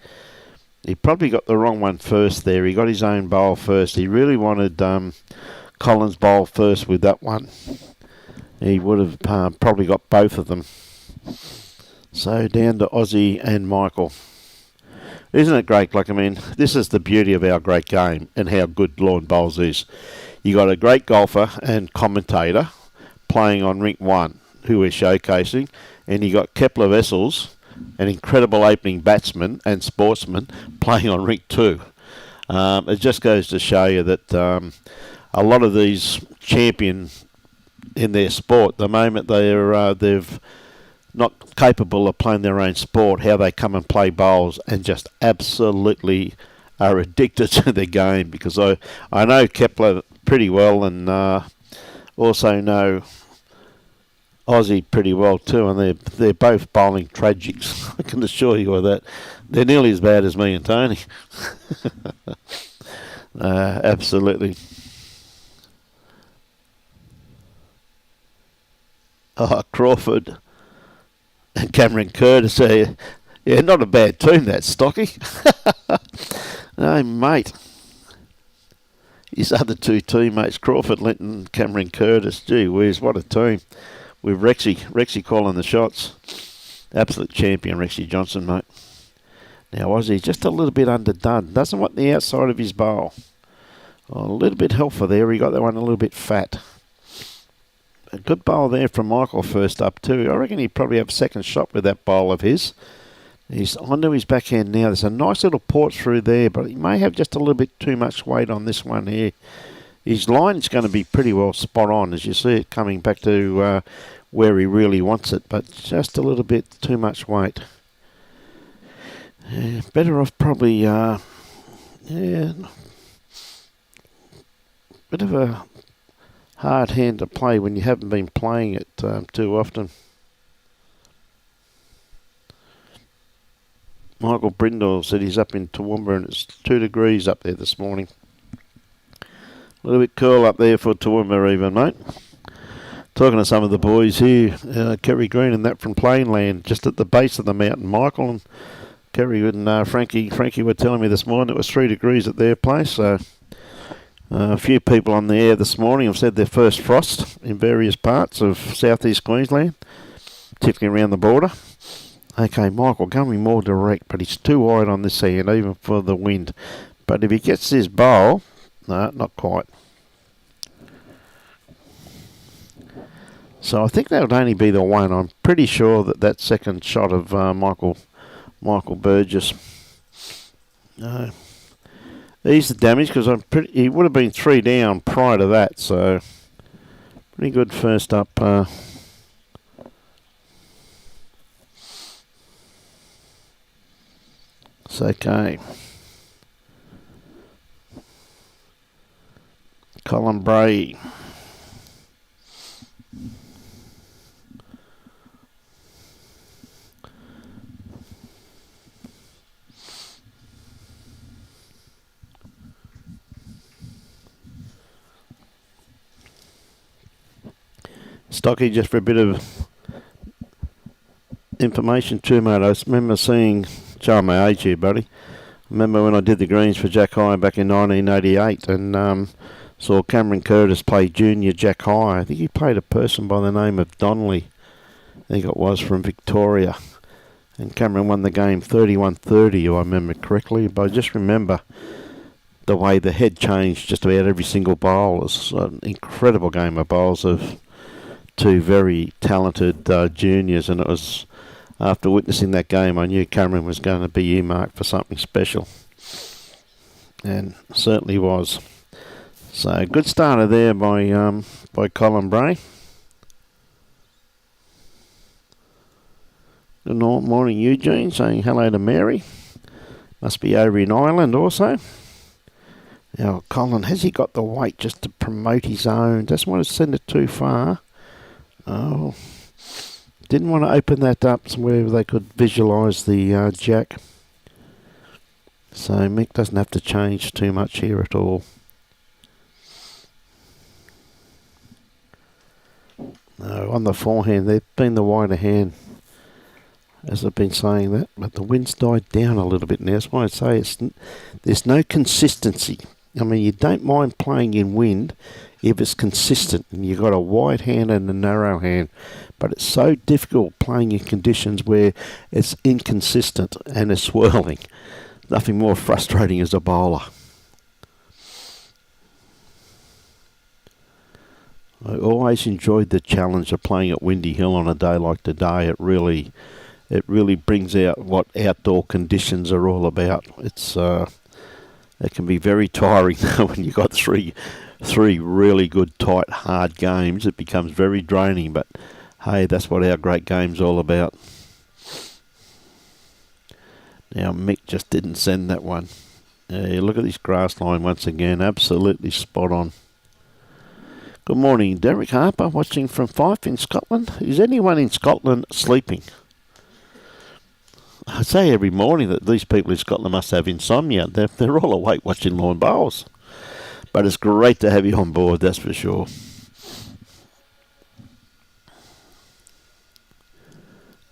He probably got the wrong one first there. He got his own bowl first. He really wanted Colin's bowl first with that one. He would have probably got both of them. So, down to Ossie and Michael. Isn't it great? Like, I mean, this is the beauty of our great game and how good Lawn Bowls is. You got a great golfer and commentator playing on rink 1, who we're showcasing, and you got Kepler Vessels, an incredible opening batsman and sportsman, playing on rink 2. It just goes to show you that a lot of these champion in their sport, the moment they've not capable of playing their own sport, how they come and play bowls and just absolutely are addicted to the game. Because I know Kepler pretty well, and also know Ossie pretty well too, and they're both bowling tragics. I can assure you of that. They're nearly as bad as me and Tony. Absolutely. Oh, Crawford and Cameron Curtis. Yeah, not a bad team, that, Stocky. No, mate. His other two teammates, Crawford Linton, Cameron Curtis. Gee whiz, what a team. With Rexy calling the shots. Absolute champion, Rexy Johnson, mate. Now, Ossie just a little bit underdone. Doesn't want the outside of his bowl. Oh, a little bit helpful there. He got that one a little bit fat. A good bowl there from Michael first up too. I reckon he'd probably have a second shot with that bowl of his. He's onto his backhand now. There's a nice little port through there, but he may have just a little bit too much weight on this one here. His line's going to be pretty well spot on, as you see it coming back to where he really wants it, but just a little bit too much weight. Yeah, better off probably, bit of a hard hand to play when you haven't been playing it too often. Michael Brindle said he's up in Toowoomba and it's 2 degrees up there this morning. A little bit cool up there for Toowoomba even, mate. Talking to some of the boys here, Kerry Green and that from Plainland, just at the base of the mountain. Michael and Kerry and Frankie were telling me this morning it was 3 degrees at their place. So a few people on the air this morning have said their first frost in various parts of southeast Queensland, particularly around the border. Okay, Michael, going more direct, but he's too wide on this hand, even for the wind. But if he gets this bowl, no, not quite. So I think that would only be the one. I'm pretty sure that second shot of Michael Burgess. Ease the damage because he would have been 3 down prior to that. So pretty good first up. It's okay. Colin Bray. Stocky, just for a bit of information too, mate. I remember seeing, show my age here, buddy. I remember when I did the greens for Jack High back in 1988 and saw Cameron Curtis play junior Jack High. I think he played a person by the name of Donnelly. I think it was from Victoria. And Cameron won the game 31-30, if I remember correctly. But I just remember the way the head changed just about every single bowl. It was an incredible game of bowls of 2 very talented juniors, and it was after witnessing that game I knew Cameron was going to be earmarked for something special, and certainly was. So good starter there by Colin Bray. Good morning, Eugene, saying hello to Mary. Must be over in Ireland also. Now Colin, has he got the weight just to promote his own? Doesn't want to send it too far. Oh, didn't want to open that up where they could visualise the jack. So Mick doesn't have to change too much here at all. No, on the forehand, they've been the wider hand, as I've been saying that, but the wind's died down a little bit now. That's why I say there's no consistency. I mean, you don't mind playing in wind if it's consistent and you've got a wide hand and a narrow hand, but it's so difficult playing in conditions where it's inconsistent and it's swirling. Nothing more frustrating as a bowler. I always enjoyed the challenge of playing at Windy Hill on a day like today. It really brings out what outdoor conditions are all about. It can be very tiring though when you've got three really good, tight, hard games. It becomes very draining, but hey, that's what our great game's all about. Now, Mick just didn't send that one. Look at this grass line once again, absolutely spot on. Good morning, Derek Harper, watching from Fife in Scotland. Is anyone in Scotland sleeping? I say every morning that these people in Scotland must have insomnia. They're all awake watching lawn bowls. But it's great to have you on board, that's for sure.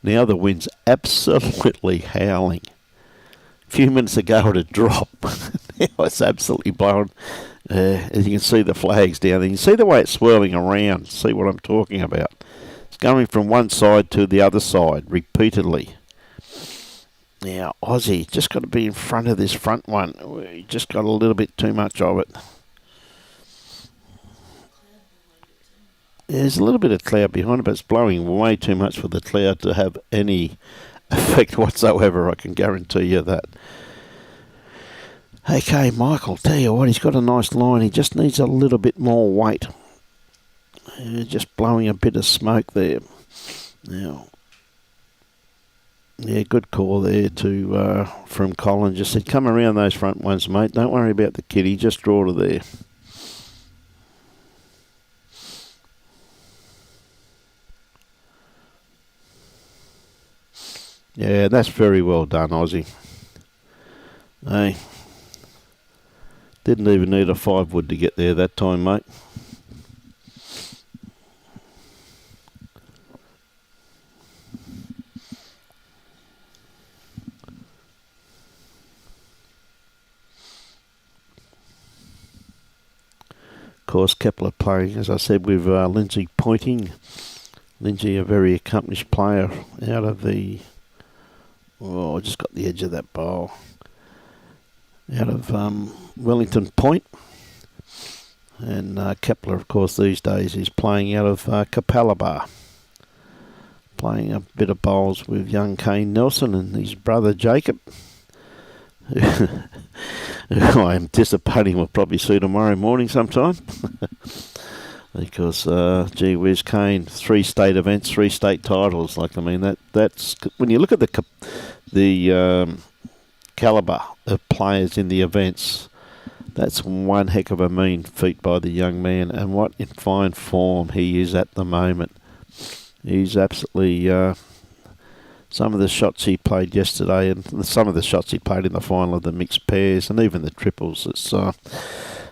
Now the wind's absolutely howling. A few minutes ago it had dropped. Now it's absolutely blowing. As you can see the flags down there. You can see the way it's swirling around. See what I'm talking about. It's going from one side to the other side repeatedly. Now, Aussie, just got to be in front of this front one. We just got a little bit too much of it. There's a little bit of cloud behind it, but it's blowing way too much for the cloud to have any effect whatsoever. I can guarantee you that. Okay, Michael, tell you what, he's got a nice line. He just needs a little bit more weight. Just blowing a bit of smoke there. Now, Yeah, good call there from Colin. Just said, come around those front ones, mate. Don't worry about the kitty. Just draw to there. Yeah, that's very well done, Aussie. Hey, didn't even need a 5-wood to get there that time, mate. Of course, Kepler playing, as I said, with Lindsay pointing. Lindsay, a very accomplished player out of the... Oh, I just got the edge of that bowl. Out of Wellington Point. And Kepler, of course, these days is playing out of Capalaba. Playing a bit of bowls with young Kane Nelson and his brother Jacob. Who I am anticipating will probably see tomorrow morning sometime. Because, gee whiz, Kane, 3 state events, 3 state titles. Like, I mean, that's when you look at the calibre of players in the events, that's one heck of a mean feat by the young man, and what in fine form he is at the moment. He's absolutely... some of the shots he played yesterday and some of the shots he played in the final of the mixed pairs and even the triples. It's, as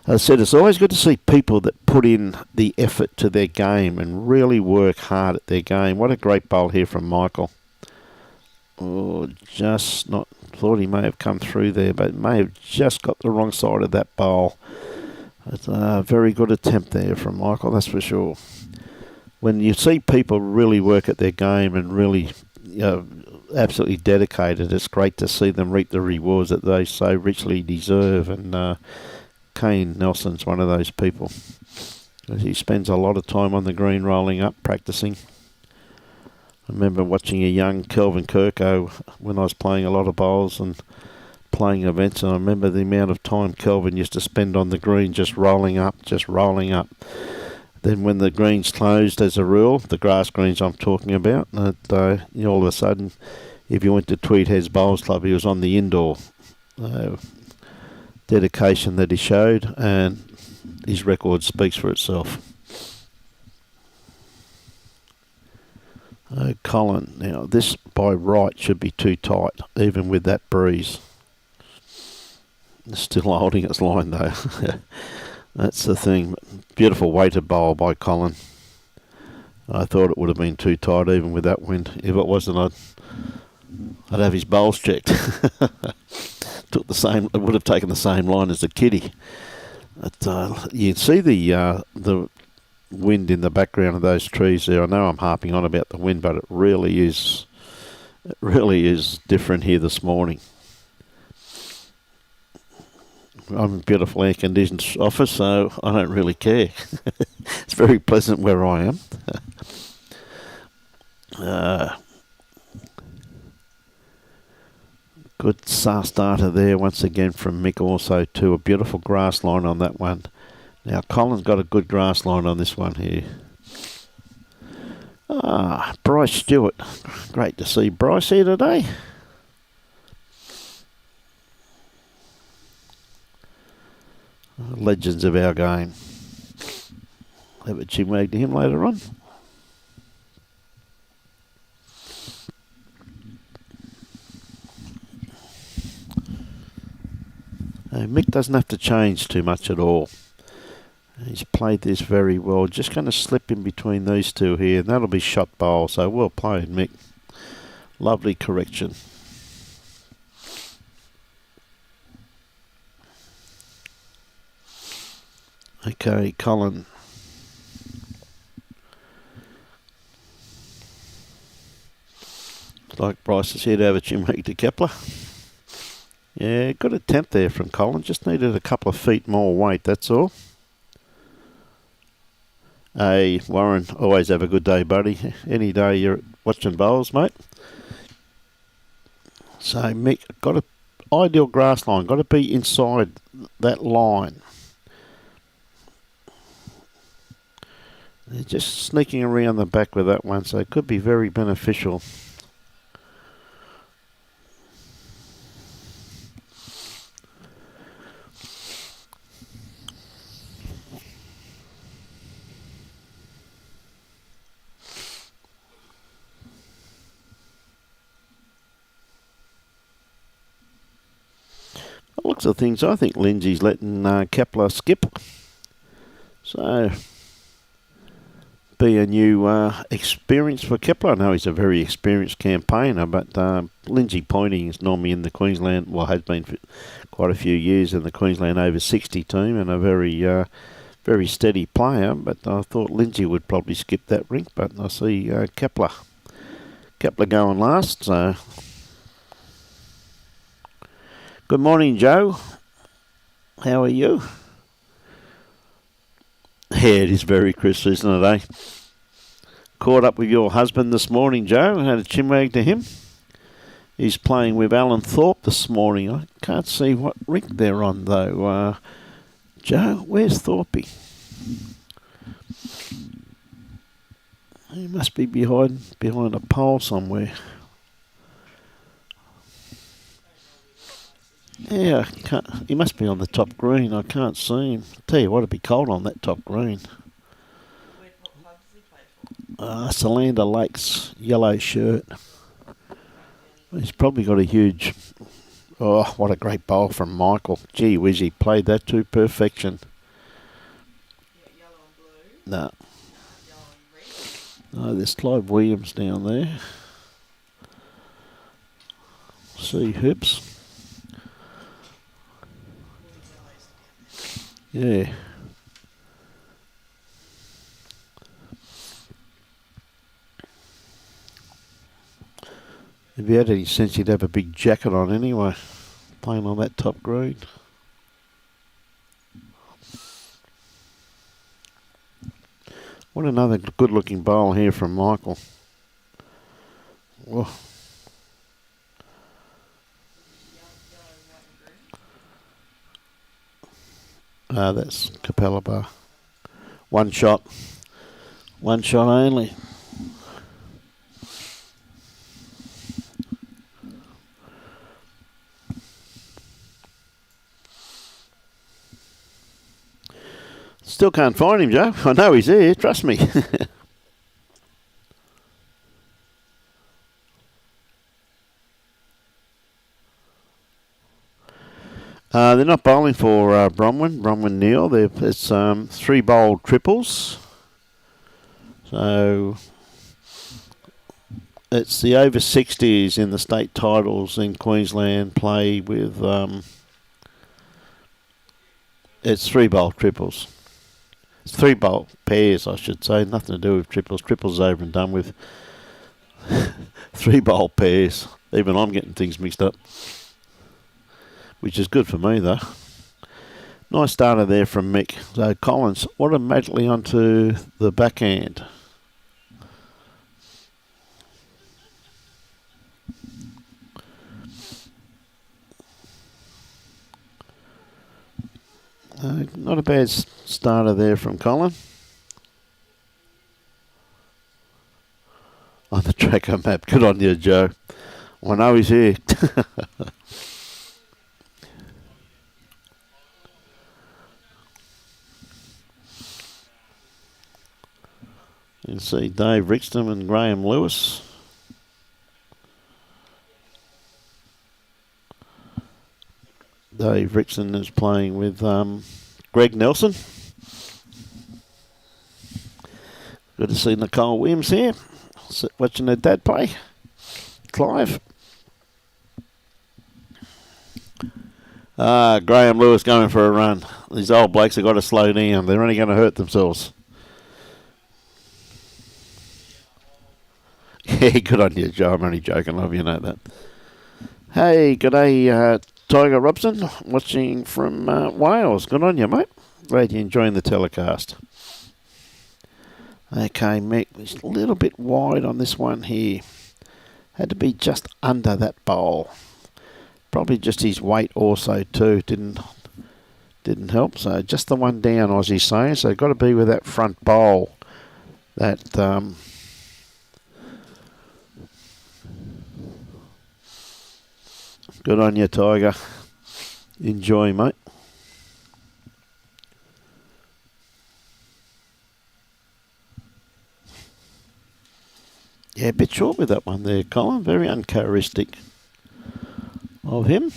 I said, it's always good to see people that put in the effort to their game and really work hard at their game. What a great bowl here from Michael. Oh, just not... Thought he may have come through there, but may have just got the wrong side of that bowl. It's a very good attempt there from Michael, that's for sure. When you see people really work at their game and really... absolutely dedicated. It's great to see them reap the rewards that they so richly deserve, and Kane Nelson's one of those people. He spends a lot of time on the green rolling up, practicing. I remember watching a young Kelvin Kirko when I was playing a lot of bowls and playing events, and I remember the amount of time Kelvin used to spend on the green just rolling up. Then when the greens closed, as a rule, the grass greens I'm talking about, all of a sudden, if you went to Tweed Heads Bowls Club, he was on the indoor. Dedication that he showed, and his record speaks for itself. Colin, now this by right should be too tight, even with that breeze. It's still holding its line though. That's the thing. Beautiful weighted bowl by Colin. I thought it would have been too tight even with that wind. If it wasn't, I'd have his bowls checked. It would have taken the same line as the kitty. But, you can see the wind in the background of those trees there. I know I'm harping on about the wind, but it really is different here this morning. I'm in a beautiful air-conditioned office, so I don't really care. It's very pleasant where I am. Good starter there once again from Mick also too. A beautiful grass line on that one. Now Colin's got a good grass line on this one here. Bryce Stewart. Great to see Bryce here today. Legends of our game. Have a chinwag to him later on. Mick doesn't have to change too much at all. He's played this very well. Just going to slip in between these two here, and that'll be shot bowl. So well played, Mick. Lovely correction. Okay, Colin. Like Bryce is here to have a chinwag to Kepler. Yeah, good attempt there from Colin. Just needed a couple of feet more weight, that's all. Hey, Warren, always have a good day, buddy. Any day you're watching bowls, mate. So, Mick, got an ideal grass line. Got to be inside that line. They're just sneaking around the back with that one, so it could be very beneficial. looks of things, I think Lindsay's letting Kepler skip. So, be a new experience for Kepler. I know he's a very experienced campaigner, but Lindsay Pointing is normally in the Queensland, well, has been for quite a few years in the Queensland over 60 team, and a very steady player. But I thought Lindsay would probably skip that rink, but I see Kepler going last. So, good morning, Joe. How are you? Yeah, it is very crisp, isn't it, eh? Caught up with your husband this morning, Joe. Had a chinwag to him. He's playing with Alan Thorpe this morning. I can't see what rink they're on, though. Joe, where's Thorpe? He must be behind a pole somewhere. Yeah, he must be on the top green. I can't see him. Tell you what, it'd be cold on that top green. Solander Lakes, yellow shirt. He's probably got a huge... Oh, what a great bowl from Michael. Gee whiz, he played that to perfection. No. No, there's Clive Williams down there. See Hoops. Yeah. If he had any sense, he'd have a big jacket on anyway, playing on that top green. What another good-looking bowl here from Michael. Whoa. That's Capella Bar. One shot only. Still can't find him, Joe. I know he's here, trust me. They're not bowling for Bronwyn Neil. It's 3 bowl triples. So it's the over 60s in the state titles in Queensland play with... it's 3 bowl triples. It's 3 bowl pairs, I should say. Nothing to do with triples. Triples over and done with. 3 bowl pairs. Even I'm getting things mixed up. Which is good for me, though. Nice starter there from Mick. So Collins automatically onto the backhand. Not a bad starter there from Colin. On the tracker map. Good on you, Joe. I know he's here. You can see Dave Rixton and Graham Lewis. Dave Rixton is playing with Greg Nelson. Good to see Nicole Williams here. Watching her dad play. Clive. Graham Lewis going for a run. These old blokes have got to slow down. They're only going to hurt themselves. Yeah, good on you, Joe. I'm only joking. Love you know that. Hey, g'day, Tiger Robson, watching from Wales. Good on you, mate. Glad you're enjoying the telecast. Okay, Mick, it's a little bit wide on this one here. Had to be just under that bowl. Probably just his weight also too didn't help. So just the one down, Aussie's saying. So got to be with that front bowl. That good on you, Tiger. Enjoy, mate. Yeah, a bit short with that one there, Colin. Very uncharacteristic of him.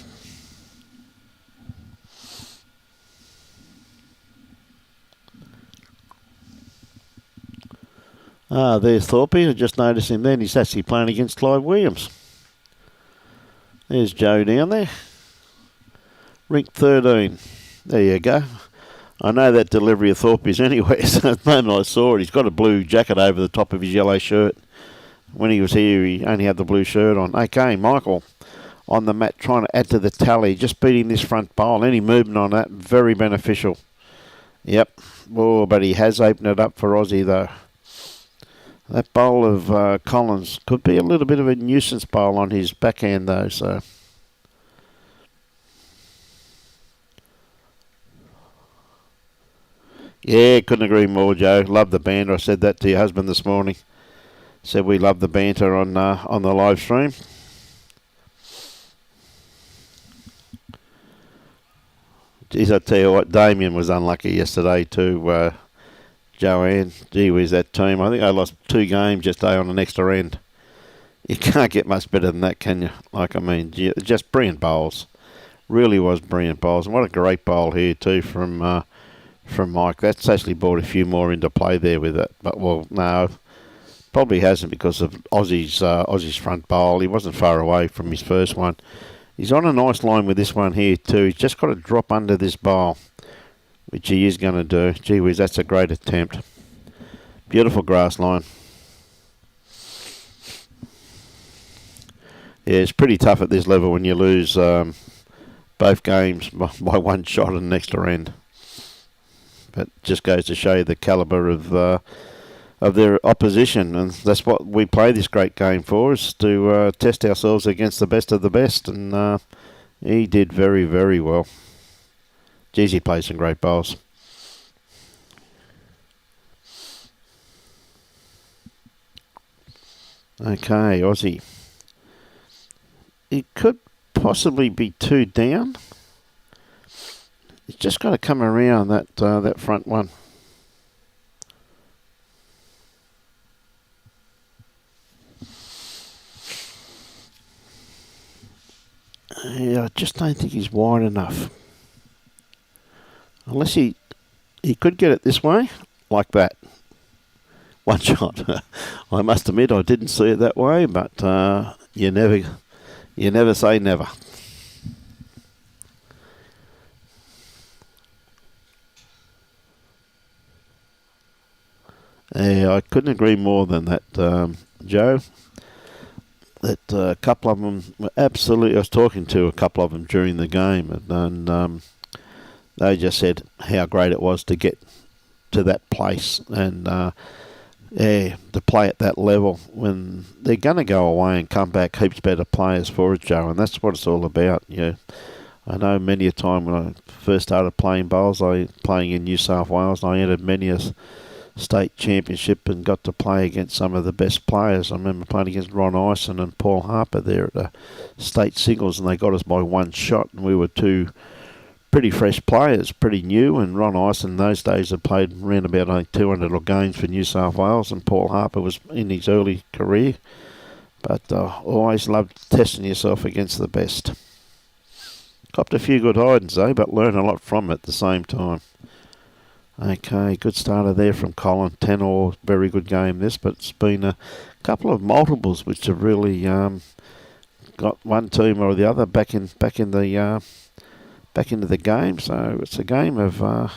There's Thorpe. I just noticed him then. He's actually playing against Clive Williams. There's Joe down there. Rink 13. There you go. I know that delivery of Thorpe's anyway, so the moment I saw it, he's got a blue jacket over the top of his yellow shirt. When he was here, he only had the blue shirt on. Okay, Michael on the mat trying to add to the tally, just beating this front bowl. Any movement on that, very beneficial. Yep. Oh, but he has opened it up for Aussie, though. That bowl of Collins could be a little bit of a nuisance bowl on his backhand, though, so... Yeah, couldn't agree more, Joe. Love the banter. I said that to your husband this morning. Said we love the banter on the live stream. Geez, I tell you what, Damien was unlucky yesterday too, Joanne. Gee whiz, that team. I think they lost 2 games yesterday on an extra end. You can't get much better than that, can you? Just brilliant bowls. Really was brilliant bowls. And what a great bowl here too from Mike. That's actually brought a few more into play there with it. But, well, no, probably hasn't because of Aussie's front bowl. He wasn't far away from his first one. He's on a nice line with this one here too. He's just got to drop under this bowl, which he is going to do. Gee whiz, that's a great attempt. Beautiful grass line. Yeah, it's pretty tough at this level when you lose both games by 1 shot and an extra end. But just goes to show you the calibre of their opposition, and that's what we play this great game for, is to test ourselves against the best of the best, and he did very, very well. Geez, he plays some great bowls. Okay, Aussie. He could possibly be 2 down. He's just got to come around that front one. Yeah, I just don't think he's wide enough. Unless he could get it this way, like that. 1 shot. I must admit I didn't see it that way, but you never say never. Yeah, I couldn't agree more than that, Joe. That a couple of them were absolutely... I was talking to a couple of them during the game, and they just said how great it was to get to that place and to play at that level when they're going to go away and come back heaps better players for us, Joe, and that's what it's all about. Yeah, I know many a time when I first started playing bowls, playing in New South Wales, and I entered many a state championship and got to play against some of the best players. I remember playing against Ron Ison and Paul Harper there at the state singles, and they got us by 1 shot, and we were 2 pretty fresh players, pretty new, and Ron Ison in those days had played around about 200 odd games for New South Wales, and Paul Harper was in his early career. But always loved testing yourself against the best. Copped a few good hidings though, but learned a lot from it at the same time. Okay, good starter there from Colin. 10-all, very good game this, but it's been a couple of multiples which have really got one team or the other back into the game. So it's a game of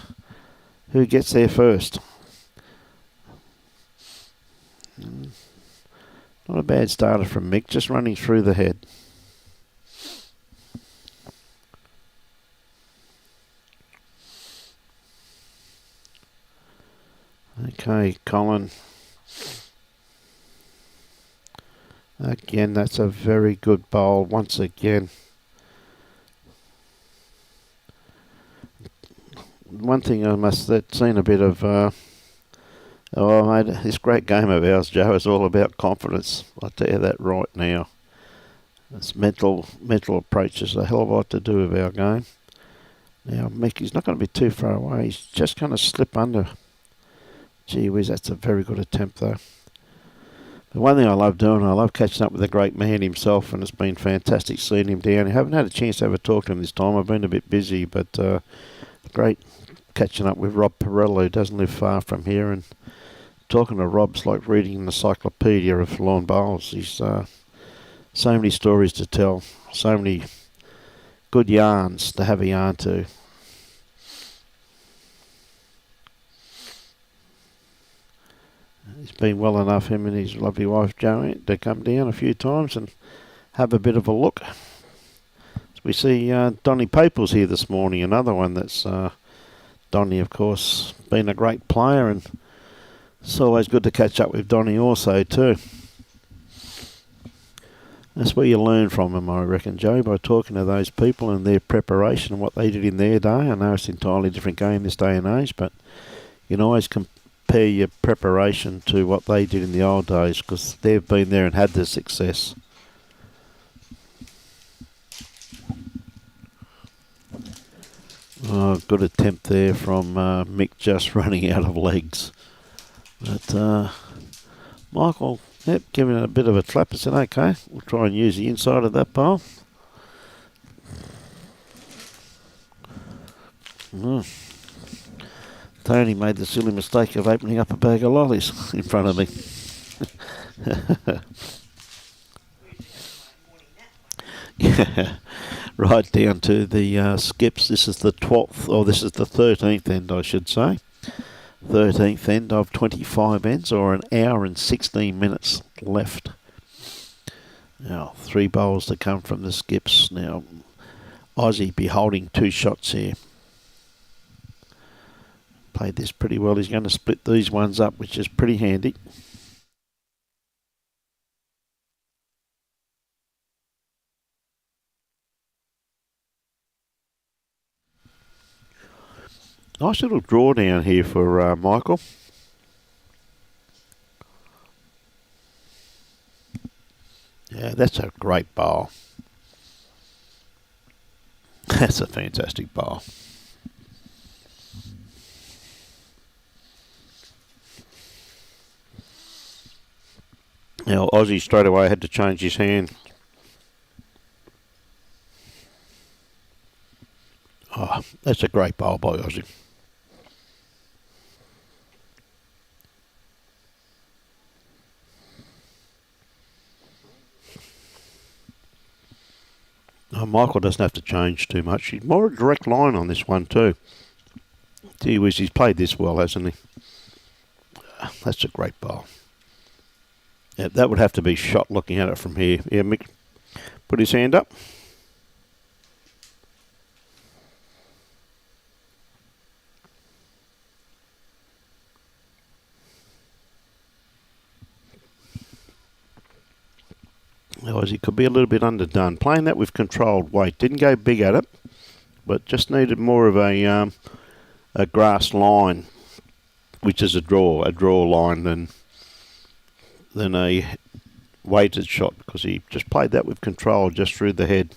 who gets there first. Not a bad starter from Mick, just running through the head. Okay, Colin. Again, that's a very good bowl once again. One thing I must have seen a bit of, mate, this great game of ours, Joe, is all about confidence. I'll tell you that right now. This mental approach is a hell of a lot to do with our game. Now, Mick, he's not going to be too far away. He's just going to slip under. Gee whiz, that's a very good attempt though. The one thing I love doing, I love catching up with the great man himself, and it's been fantastic seeing him down. I haven't had a chance to ever talk to him this time. I've been a bit busy, but great catching up with Rob Perella, who doesn't live far from here, and talking to Rob's like reading an encyclopedia of lawn bowls. He's so many stories to tell, so many good yarns to have a yarn to. He's been well enough, him and his lovely wife Joanne, to come down a few times and have a bit of a look. We see Donny Paples here this morning, another one that's Donny, of course, been a great player, and it's always good to catch up with Donny also too. That's where you learn from him, I reckon, Joe, by talking to those people and their preparation and what they did in their day. I know it's an entirely different game this day and age, but you can always compare your preparation to what they did in the old days, because they've been there and had the success. Oh, good attempt there from Mick, just running out of legs. But Michael, yep, giving it a bit of a clap. I said, okay, we'll try and use the inside of that bowl. Tony made the silly mistake of opening up a bag of lollies in front of me. Yeah. Right down to the skips. This is the 12th, or this is the 13th end, I should say. 13th end of 25 ends, or an hour and 16 minutes left. Now, 3 bowls to come from the skips. Now, Aussie be holding 2 shots here. Played this pretty well. He's going to split these ones up, which is pretty handy. Nice little draw down here for Michael. Yeah, that's a great bowl. That's a fantastic bowl. Now, Aussie straight away had to change his hand. Oh, that's a great bowl by Aussie. Oh, Michael doesn't have to change too much. He's more a direct line on this one too. Gee whiz, he's played this well, hasn't he? That's a great bowl. Yeah, that would have to be shot looking at it from here. Yeah, Mick, put his hand up. Otherwise, he could be a little bit underdone. Playing that with controlled weight. Didn't go big at it, but just needed more of a grass line, which is a draw line than a weighted shot, because he just played that with control just through the head.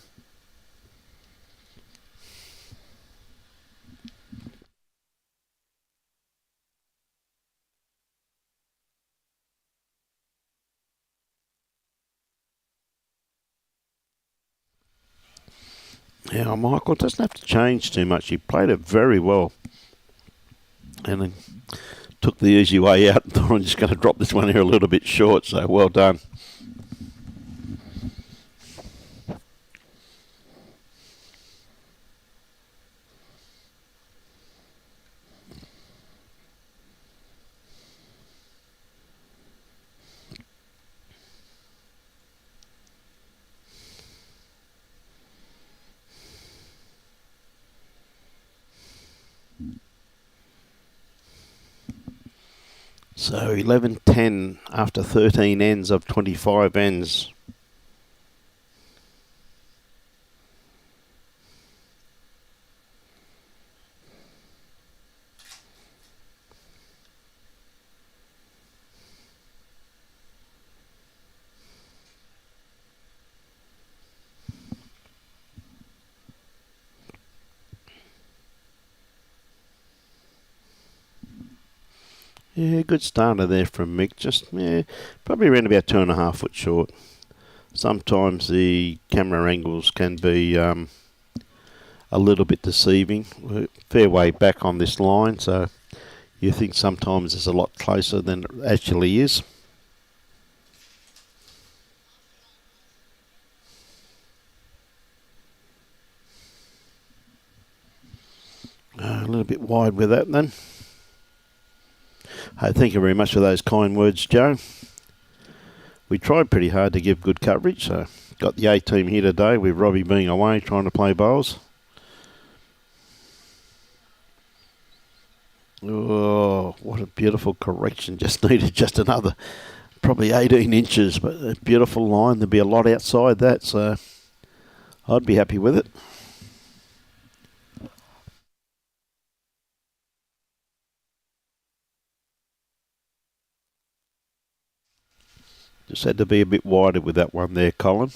Yeah, Michael doesn't have to change too much. He played it very well. And then took the easy way out and thought, I'm just going to drop this one here a little bit short, so well done. So 11-10 after 13 ends of 25 ends. Yeah, good starter there from Mick. Just probably around about 2.5 foot short. Sometimes the camera angles can be a little bit deceiving. Fair way back on this line, so you think sometimes it's a lot closer than it actually is. A little bit wide with that then. Hey, thank you very much for those kind words, Joe. We tried pretty hard to give good coverage, so got the A-team here today with Robbie being away trying to play bowls. Oh, what a beautiful correction. Just needed just another probably 18 inches, but a beautiful line. There'd be a lot outside that, so I'd be happy with it. Just had to be a bit wider with that one there, Colin.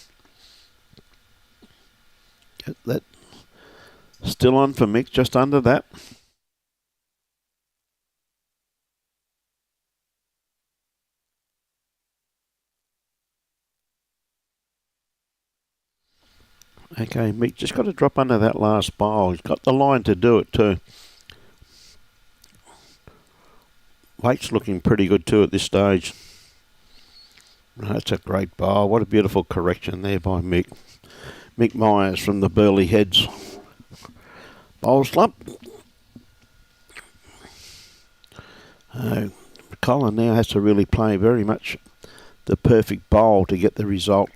Get that still on for Mick, just under that. Okay, Mick just got to drop under that last bowl. He's got the line to do it too. Weight's looking pretty good too at this stage. That's a great bowl. What a beautiful correction there by Mick. Mick Myers from the Burleigh Heads Bowls Club. Colin now has to really play very much the perfect bowl to get the result.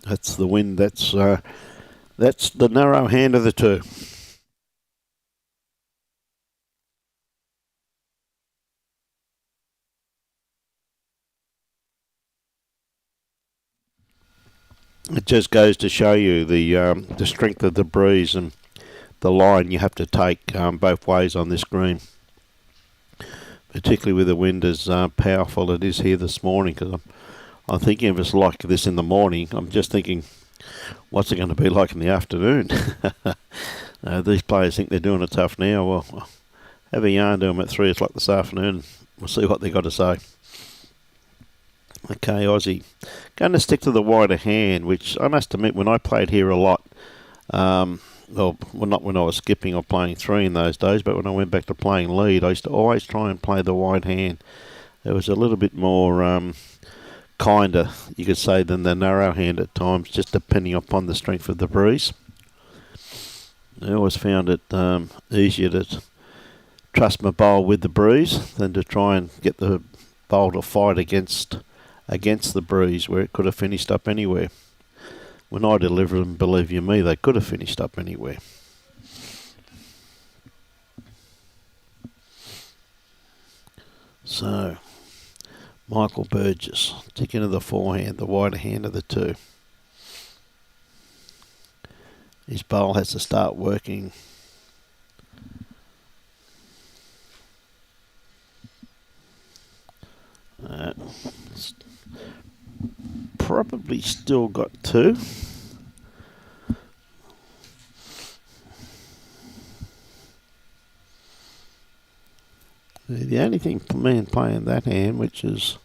That's the wind. That's the narrow hand of the two. It just goes to show you the strength of the breeze and the line you have to take both ways on this green. Particularly with the wind as powerful it is here this morning, because I'm thinking if it's like this in the morning, I'm just thinking, what's it going to be like in the afternoon? These players think they're doing it tough now. Well, have a yarn to them at 3 o'clock this afternoon. We'll see what they've got to say. Okay, Aussie. Going to stick to the wider hand, which I must admit, when I played here a lot, well, not when I was skipping or playing 3 in those days, but when I went back to playing lead, I used to always try and play the wide hand. It was a little bit more kinder, you could say, than the narrow hand at times, just depending upon the strength of the breeze. I always found it easier to trust my bowl with the breeze than to try and get the bowl to fight against the breeze, where it could have finished up anywhere. When I delivered them, believe you me, they could have finished up anywhere. So, Michael Burgess, tick into the forehand, the wider hand of the two. His bowl has to start working. Probably still got 2. The only thing for me in playing that hand, which is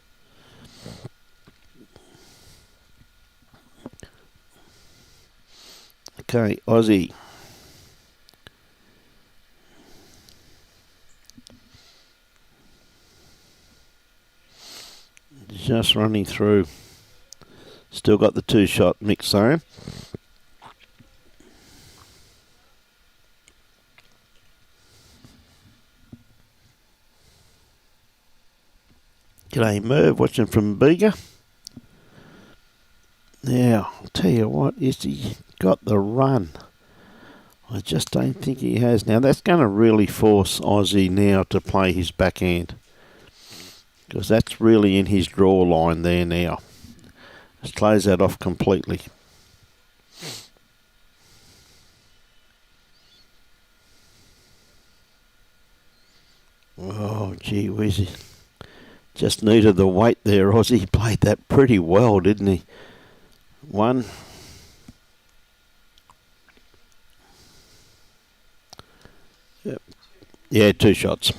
okay, Aussie. Just running through. Still got the 2-shot mix zone. G'day Merv, watching from Bega. Now, I'll tell you what, is he got the run? I just don't think he has. Now, that's going to really force Aussie now to play his backhand, because that's really in his draw line there now. Let's close that off completely. Oh, gee whiz. Just needed the weight there, Aussie. He played that pretty well, didn't he? 1. Yep. Yeah, 2 shots.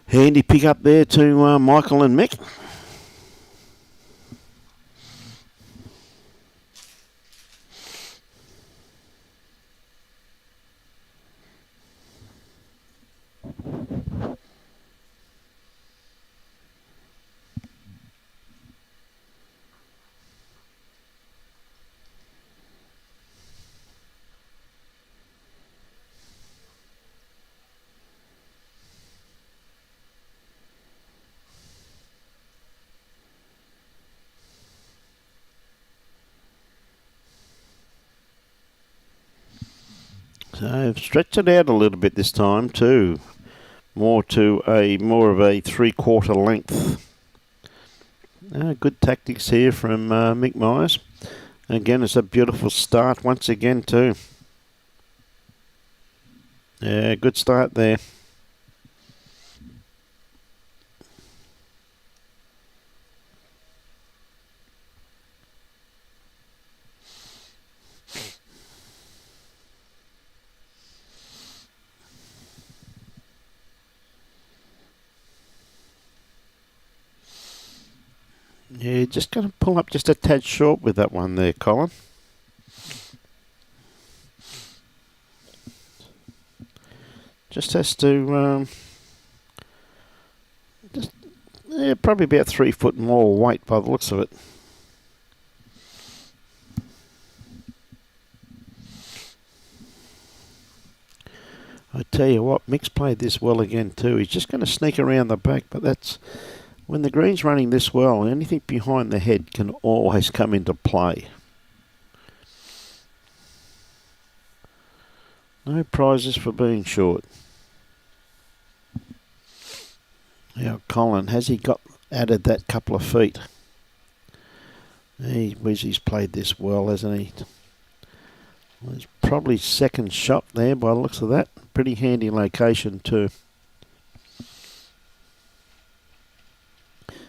Handy pick up there to Michael and Mick. I've stretched it out a little bit this time too. More of a 3/4 length. Good tactics here from Mick Myers. Again, it's a beautiful start once again too. Yeah, good start there. Yeah, just going to pull up just a tad short with that one there, Colin. Just has to, probably about 3 foot more weight by the looks of it. I tell you what, Mick's played this well again too. He's just going to sneak around the back, but that's when the green's running this well, anything behind the head can always come into play. No prizes for being short. Now, Colin, has he added that couple of feet? He's played this well, hasn't he? Well, it's probably second shot there by the looks of that. Pretty handy location too.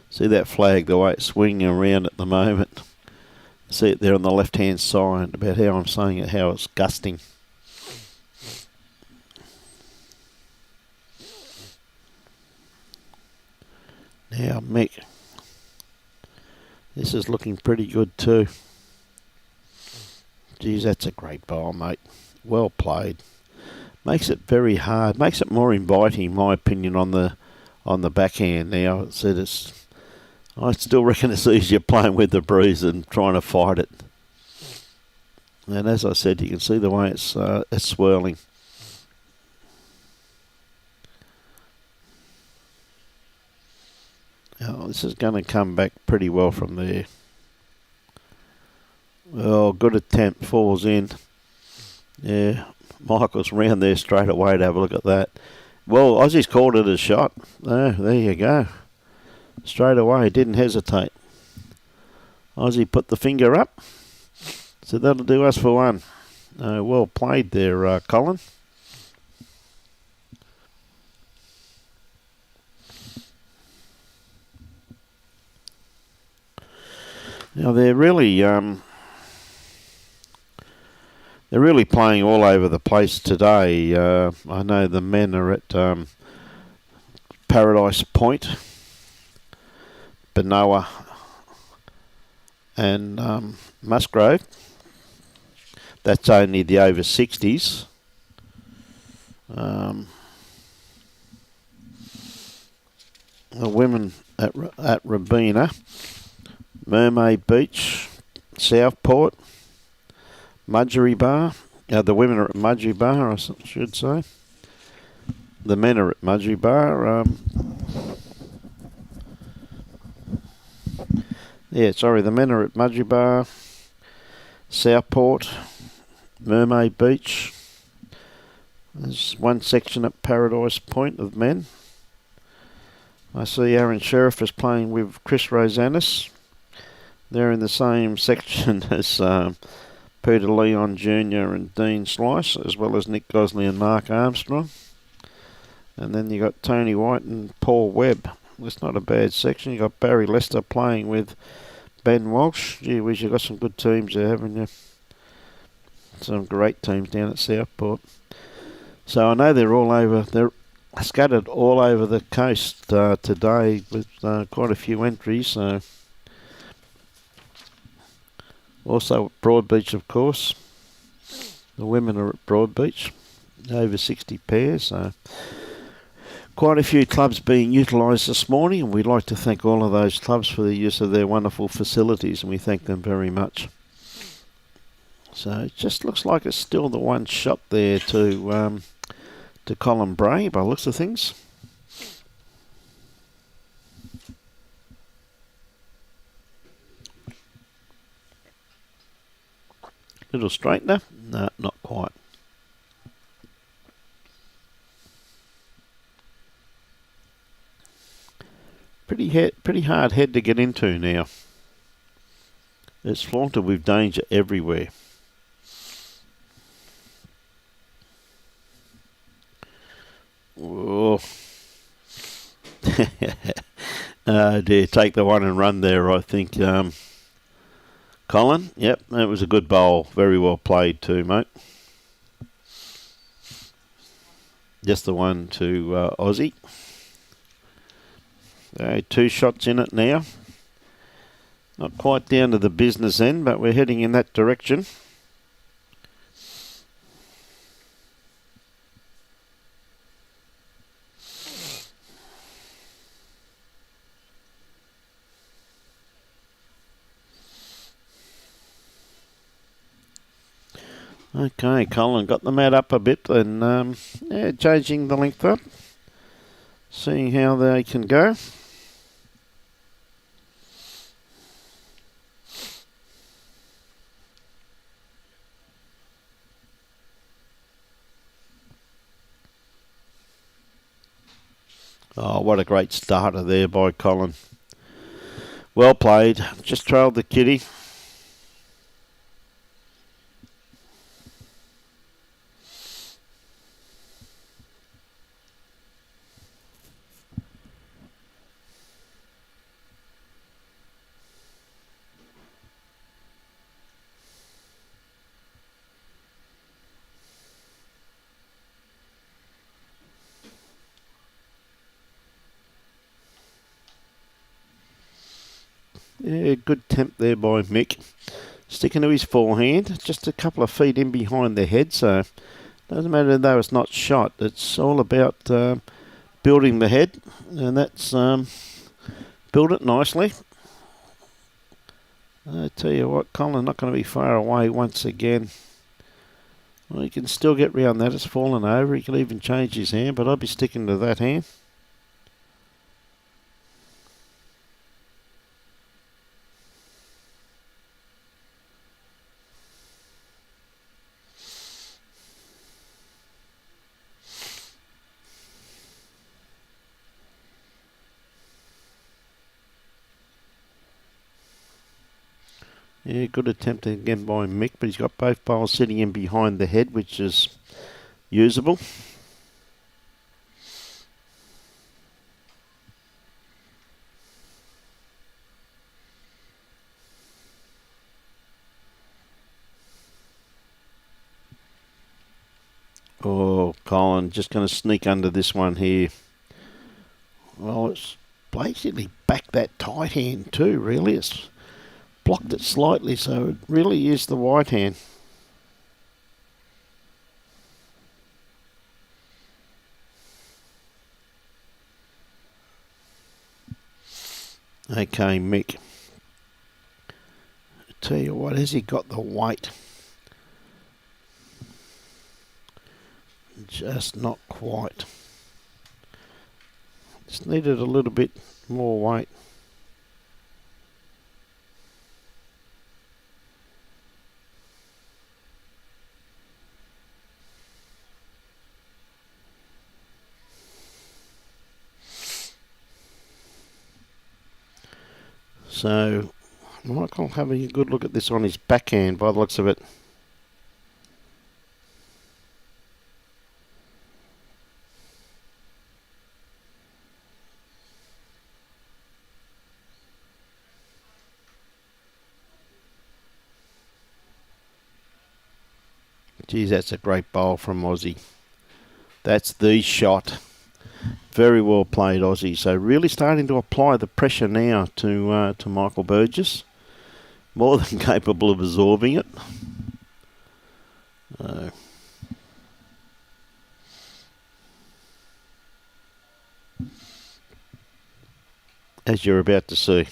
See that flag, the way it's swinging around at the moment. See it there on the left-hand side, about how I'm saying it, how it's gusting. Now, Mick, this is looking pretty good too. Geez, that's a great bowl, mate. Well played. Makes it very hard. Makes it more inviting, in my opinion, on the backhand. Now, I still reckon it's easier playing with the breeze than trying to fight it. And as I said, you can see the way it's swirling. Oh, this is going to come back pretty well from there. Oh, good attempt. Falls in. Yeah, Michael's round there straight away to have a look at that. Well, Aussie's called it a shot. Oh, there you go. Straight away, didn't hesitate. Aussie put the finger up. So that'll do us for one. Well played there, Colin. Now they're really playing all over the place today. I know the men are at Paradise Point, Benoa and Musgrave. That's only the over 60s. The women at Rabina, Mermaid Beach, Southport, Mudgee Bar. The women are at Mudgee Bar, I should say. The men are at Mudgee Bar. The men are at Mudgee Bar, Southport, Mermaid Beach. There's one section at Paradise Point of men. I see Aaron Sheriff is playing with Chris Rosanis. They're in the same section as Peter Leon Jr. and Dean Slice, as well as Nick Gosley and Mark Armstrong. And then you got Tony White and Paul Webb. That's not a bad section. You got Barry Lester playing with Ben Walsh. Gee whiz, you've got some good teams there, haven't you? Some great teams down at Southport. So I know they're all over. They're scattered all over the coast today with quite a few entries. So also at Broadbeach, of course. The women are at Broadbeach, over 60 pairs. So quite a few clubs being utilised this morning, and we'd like to thank all of those clubs for the use of their wonderful facilities, and we thank them very much. So it just looks like it's still the one shot there to Colin Bray by the looks of things. Little straightener? No, not quite. pretty hard head to get into now. It's flaunted with danger everywhere. Oh. Dear, take the one and run there, I think. Colin, yep, that was a good bowl. Very well played too, mate. Just the one to Aussie. 2 shots in it now. Not quite down to the business end, but we're heading in that direction. Okay, Colin got the mat up a bit and changing the length up. Seeing how they can go. Oh, what a great starter there by Colin. Well played. Just trailed the kitty. Yeah, good temp there by Mick. Sticking to his forehand, just a couple of feet in behind the head, so doesn't matter though it's not shot. It's all about building the head, and that's build it nicely. I tell you what, Colin not going to be far away once again. Well, he can still get round that. It's fallen over. He can even change his hand, but I'd be sticking to that hand. Yeah, good attempt again by Mick, but he's got both bowls sitting in behind the head, which is usable. Oh, Colin, just going to sneak under this one here. Well, it's basically back that tight hand too, really. It's blocked it slightly, so it really is the white hand. Okay, Mick. I tell you what, has he got the weight? Just not quite. Just needed a little bit more weight. So, Michael having a good look at this on his backhand by the looks of it. Geez, that's a great bowl from Aussie. That's the shot. Very well played, Aussie. So really starting to apply the pressure now to Michael Burgess. More than capable of absorbing it. As you're about to see.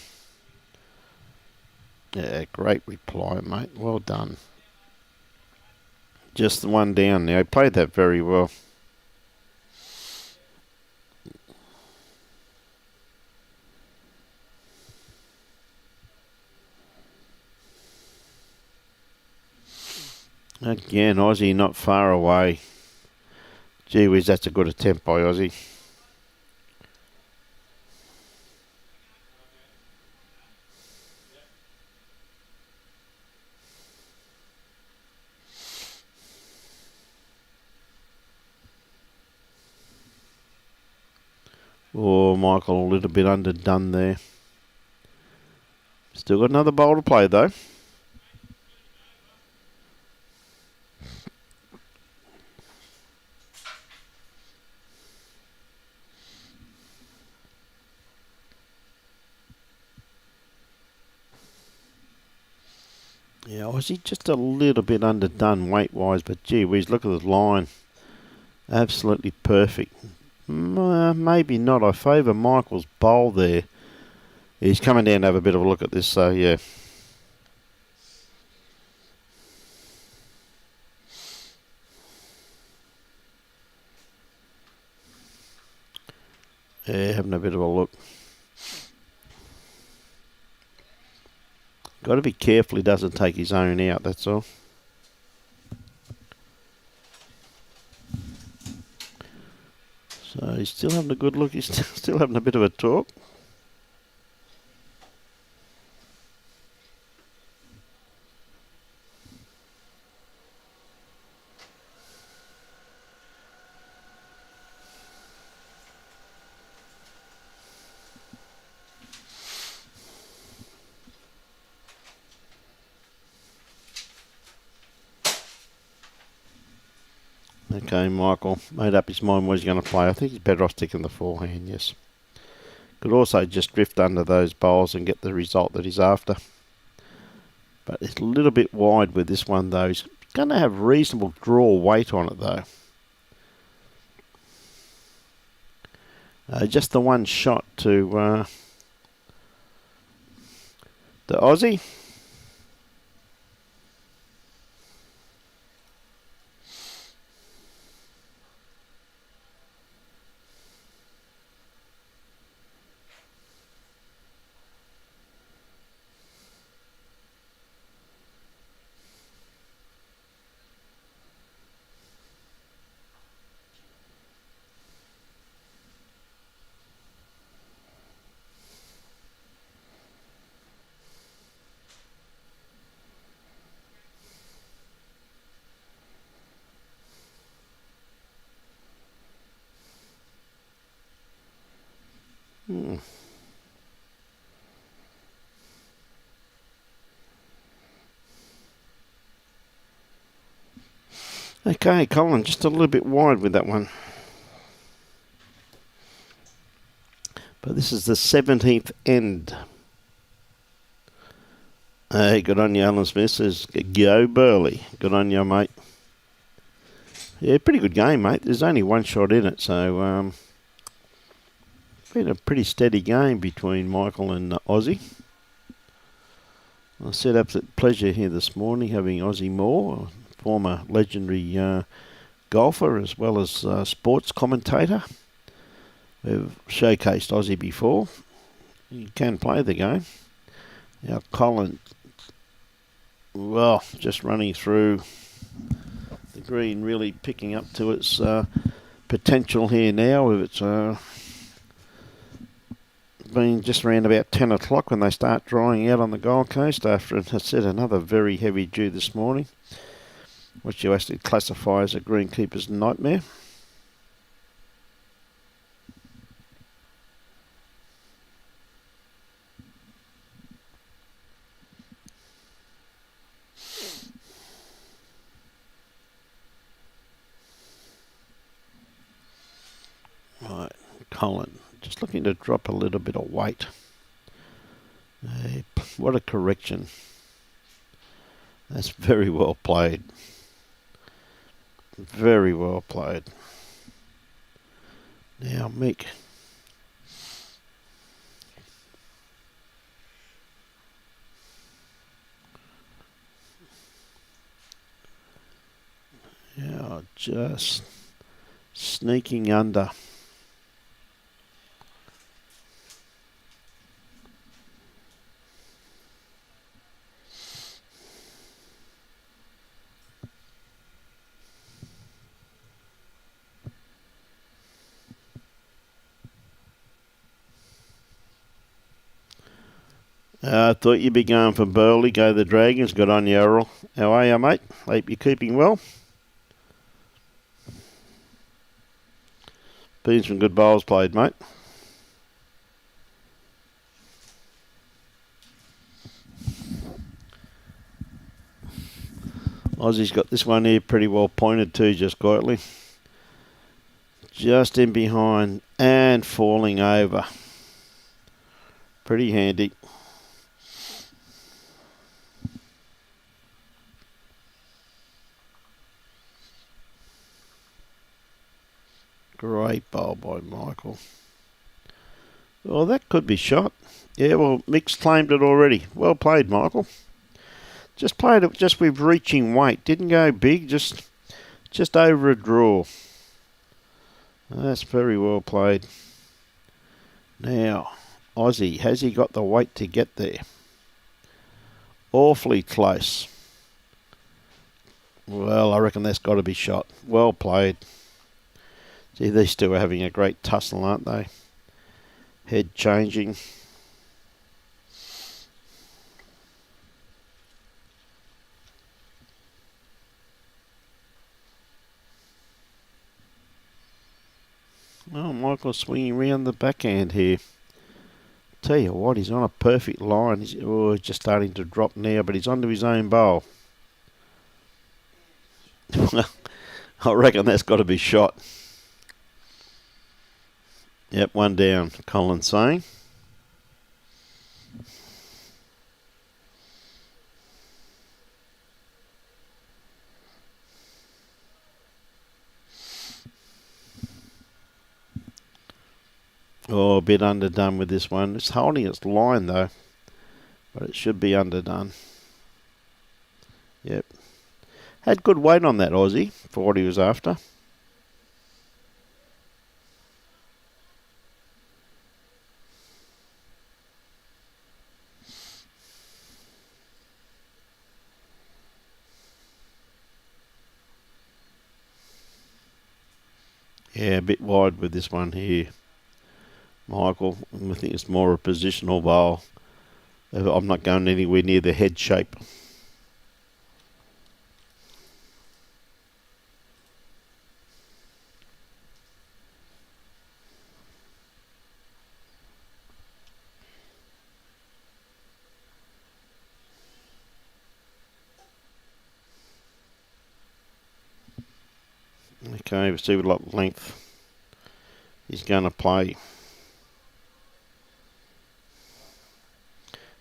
Yeah, great reply, mate. Well done. Just the one down now. He played that very well. Again, Aussie not far away. Gee whiz, that's a good attempt by Aussie. Oh, Michael, a little bit underdone there. Still got another bowl to play, though. Yeah, Aussie just a little bit underdone weight-wise, but gee whiz, look at the line. Absolutely perfect. Maybe not. I favour Michael's bowl there. He's coming down to have a bit of a look at this, so yeah. Yeah, having a bit of a look. Got to be careful he doesn't take his own out, that's all. So he's still having a good look. He's still having a bit of a talk. Okay, Michael made up his mind what he's going to play. I think he's better off sticking the forehand, yes. Could also just drift under those bowls and get the result that he's after. But it's a little bit wide with this one, though. He's going to have reasonable draw weight on it, though. Just the one shot to the Aussie. Okay, Colin, just a little bit wide with that one. But this is the 17th end. Hey, good on you, Alan Smith. Says, go Burley. Good on you, mate. Yeah, pretty good game, mate. There's only one shot in it, so been a pretty steady game between Michael and Aussie. I said absolute pleasure here this morning having Ossie Moore, a former legendary golfer as well as sports commentator. We've showcased Aussie before. You can play the game. Now Colin, well, just running through the green, really picking up to its potential here now. It's been just around about 10 o'clock when they start drying out on the Gold Coast after, as I said, another very heavy dew this morning, which you actually classify as a greenkeeper's nightmare. Right, Colin, just looking to drop a little bit of weight. What a correction. That's very well played. Very well played. Now, Mick. Yeah, just sneaking under. I thought you'd be going for Burley. Go the Dragons. Good on you, Errol. How are you, mate? Hope you're keeping well. Been some good bowls played, mate. Aussie's got this one here pretty well pointed too, just quietly. Just in behind and falling over. Pretty handy. Great bowl by Michael. Well, that could be shot. Yeah, well, Mick's claimed it already. Well played, Michael. Just played it just with reaching weight. Didn't go big, just over a draw. That's very well played. Now, Aussie, has he got the weight to get there? Awfully close. Well, I reckon that's got to be shot. Well played. See, these two are having a great tussle, aren't they? Head changing. Oh, Michael's swinging round the backhand here. Tell you what, he's on a perfect line. He's just starting to drop now, but he's onto his own bowl. I reckon that's got to be shot. Yep, one down, Colin's saying. Oh, a bit underdone with this one. It's holding its line though, but it should be underdone. Yep. Had good weight on that Aussie for what he was after. Yeah, a bit wide with this one here, Michael. I think it's more a positional bowl. I'm not going anywhere near the head shape. Okay, let's see what length he's going to play.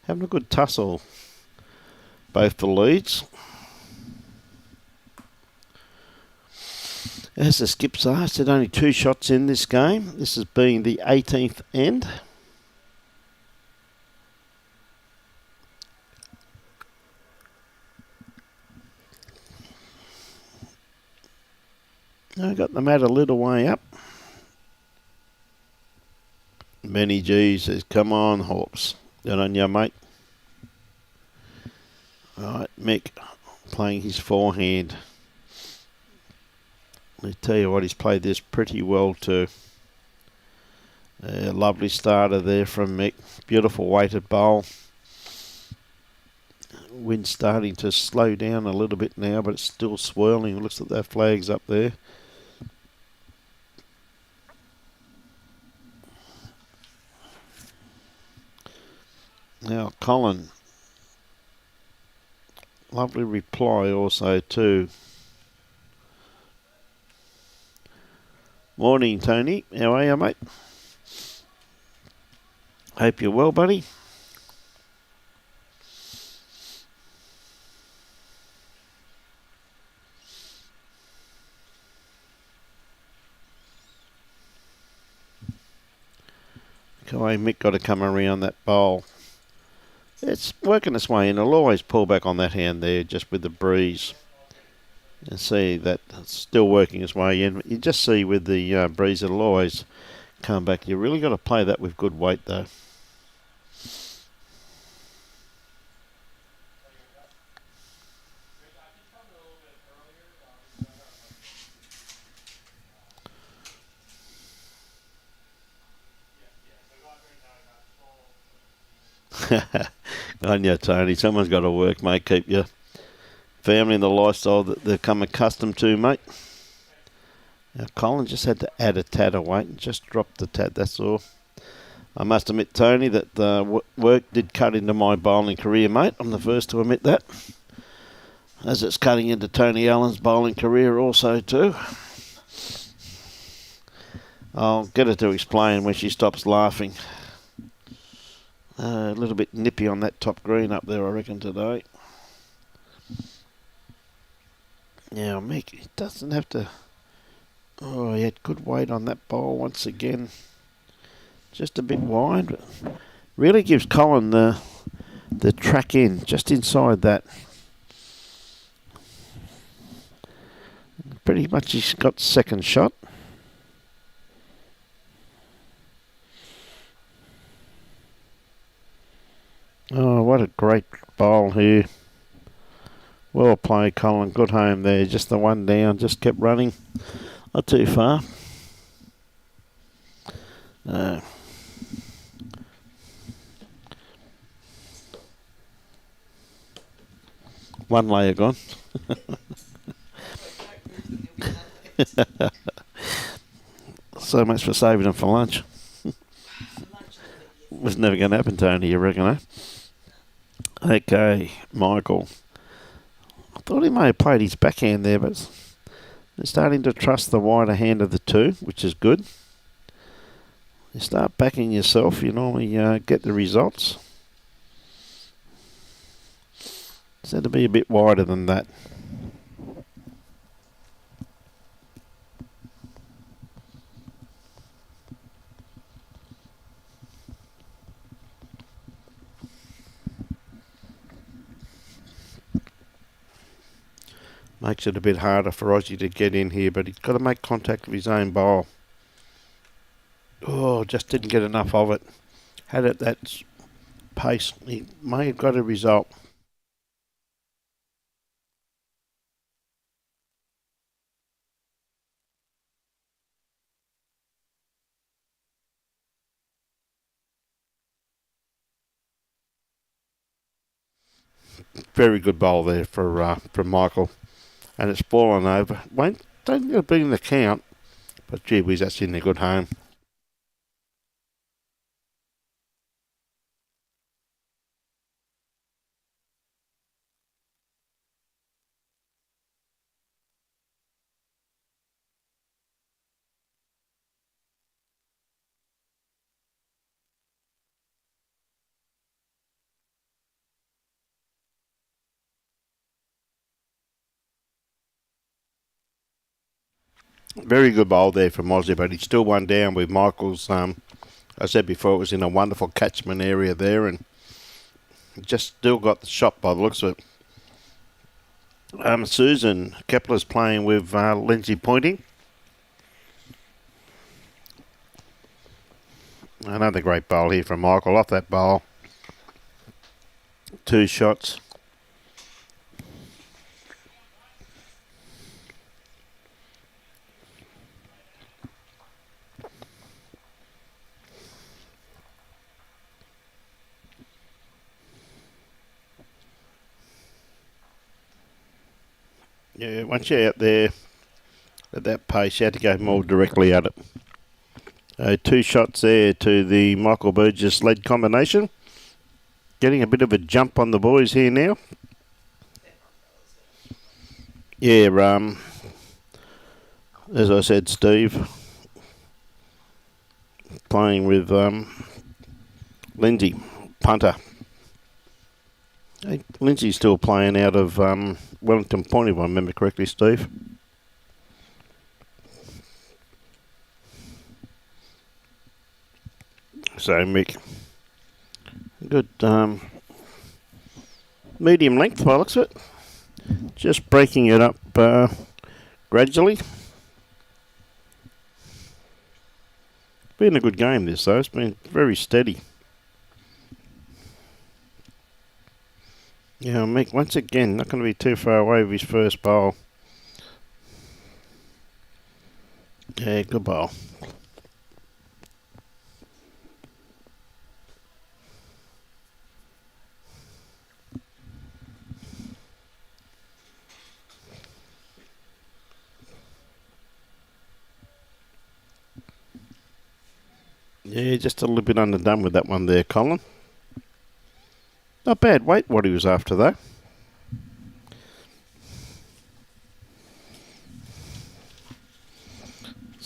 Having a good tussle, both the leads. As the skips are, said only 2 shots in this game. This has been the 18th end. I got the mat a little way up. Benny G says, come on, Hawks. Good on you, mate. Right, Mick playing his forehand. I tell you what, he's played this pretty well too. Lovely starter there from Mick. Beautiful weighted bowl. Wind's starting to slow down a little bit now, but it's still swirling. It looks like that flag's up there. Now, Colin, lovely reply also too. Morning, Tony. How are you, mate? Hope you're well, buddy. Okay, Mick got to come around that bowl. It's working its way in. It'll always pull back on that hand there just with the breeze. And see that it's still working its way in. You just see with the breeze it'll always come back. You really got to play that with good weight though. On you, Tony. Someone's got to work, mate. Keep your family in the lifestyle that they've come accustomed to, mate. Now, Colin just had to add a tad of weight and just dropped the tad, that's all. I must admit, Tony, that work did cut into my bowling career, mate. I'm the first to admit that. as it's cutting into Tony Allen's bowling career also too. I'll get her to explain when she stops laughing. A little bit nippy on that top green up there, I reckon, today. Now, Mick, he doesn't have to... Oh, he had good weight on that bowl once again. Just a bit wide, but really gives Colin the track in, just inside that. Pretty much he's got second shot. Oh, what a great bowl here. Well played, Colin. Good home there. Just the one down. Just kept running. Not too far. One layer gone. So much for saving them for lunch. Was never going to happen, Tony, you reckon, eh? Okay, Michael. I thought he may have played his backhand there, but they're starting to trust the wider hand of the two, which is good. You start backing yourself, you normally get the results. So to be a bit wider than that. Makes it a bit harder for Ossie to get in here, but he's got to make contact with his own bowl. Oh, just didn't get enough of it. Had it that pace, he may have got a result. Very good bowl there from Michael. And it's fallen over. Don't get a beat in the count, but gee whiz, that's in a good home. Very good bowl there from Aussie, but he's still one down with Michael's. I said before, it was in a wonderful catchment area there, and just still got the shot by the looks of it. Susan Kepler's playing with Lindsay Pointing. Another great bowl here from Michael. Off that bowl, 2 shots. Yeah, once you're out there at that pace, you had to go more directly at it. 2 shots there to the Michael Burgess lead combination. Getting a bit of a jump on the boys here now. Yeah, as I said, Steve, playing with Lindsay, punter. Hey, Lindsay's still playing out of Wellington Point, if I remember correctly, Steve. So, Mick, good medium length by the looks of it. Just breaking it up gradually. Been a good game this, though. It's been very steady. Yeah, Mick, once again, not going to be too far away with his first bowl. Yeah, good bowl. Yeah, just a little bit underdone with that one there, Colin. Not bad weight what he was after, though.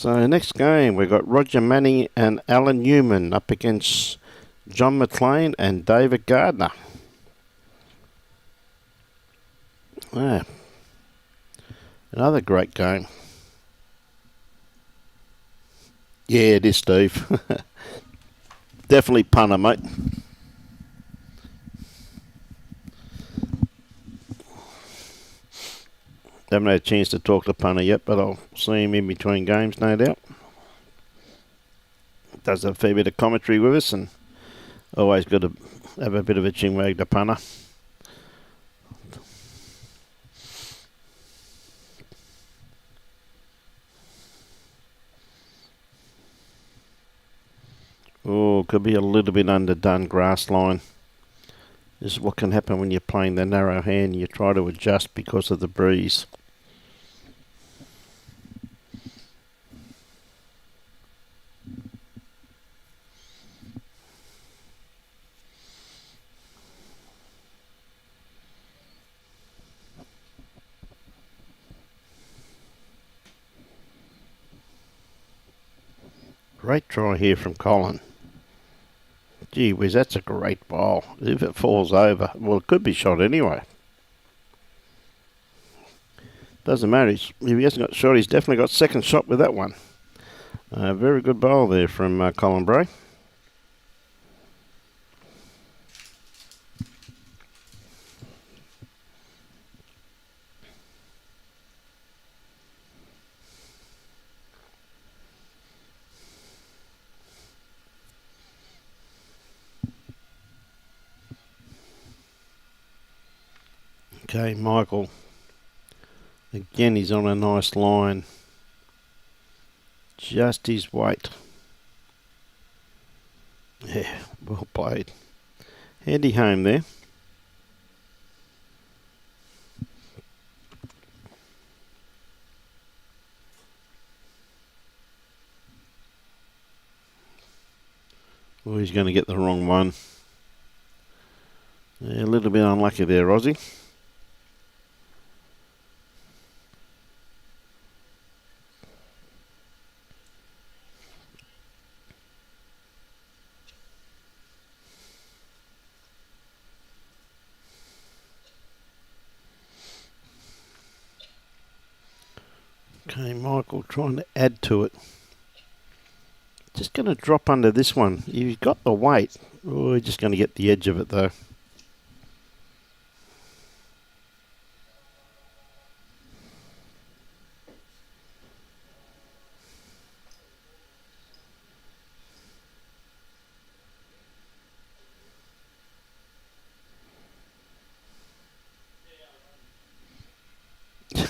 So next game, we've got Roger Manning and Alan Newman up against John McLean and David Gardner. Yeah. Another great game. Yeah, it is, Steve. Definitely punter, mate. Haven't had a chance to talk to punter yet, but I'll see him in between games, no doubt. Does a fair bit of commentary with us, and always got to have a bit of a chinwag to punter. Oh, could be a little bit underdone grass line. This is what can happen when you're playing the narrow hand. You try to adjust because of the breeze. Great try here from Colin. Gee whiz, that's a great ball. If it falls over, well, it could be shot anyway. Doesn't matter. If he hasn't got shot, he's definitely got second shot with that one. Very good ball there from Colin Bray. Okay, Michael. Again, he's on a nice line. Just his weight. Yeah, well played. Handy home there. Oh, he's going to get the wrong one. Yeah, a little bit unlucky there, Aussie. Okay, Michael trying to add to it. Just going to drop under this one. You've got the weight. Oh, we're just going to get the edge of it though.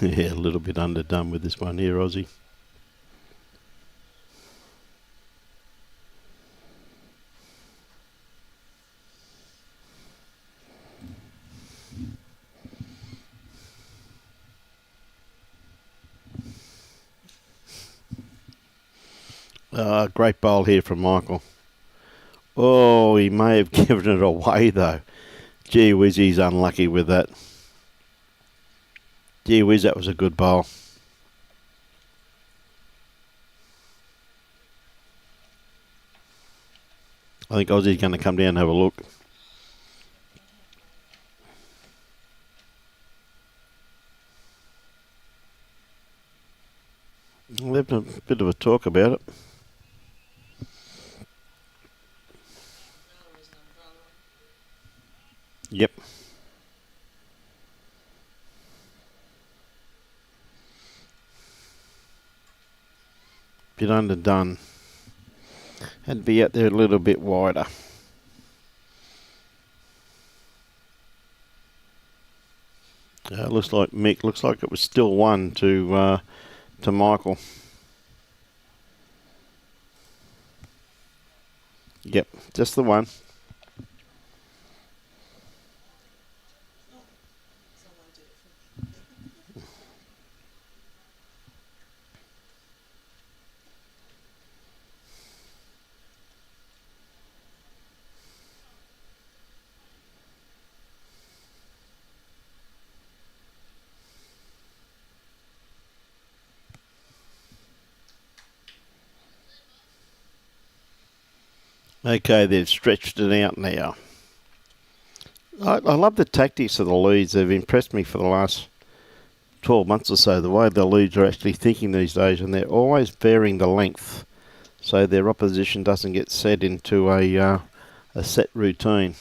Yeah, a little bit underdone with this one here, Aussie. Great bowl here from Michael. Oh, he may have given it away though. Gee whiz, he's unlucky with that. Gee whiz, that was a good bowl. I think Aussie's going to come down and have a look. We'll have a bit of a talk about it. Yep. Bit underdone. Had to be out there a little bit wider. Looks like Mick. Looks like it was still one to Michael. Yep, just the one. Okay, they've stretched it out now. I love the tactics of the leads. They've impressed me for the last 12 months or so, the way the leads are actually thinking these days, and they're always varying the length so their opposition doesn't get set into a set routine.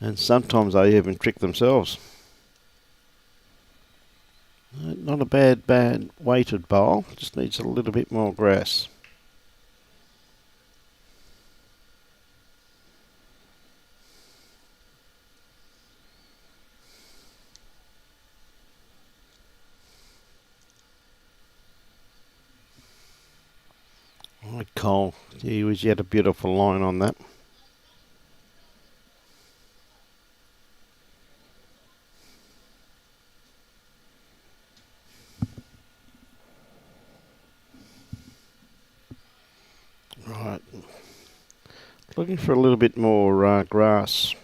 And sometimes they even trick themselves. Not a bad weighted bowl, just needs a little bit more grass. Right, Cole, he was yet a beautiful line on that. Right, looking for a little bit more grass.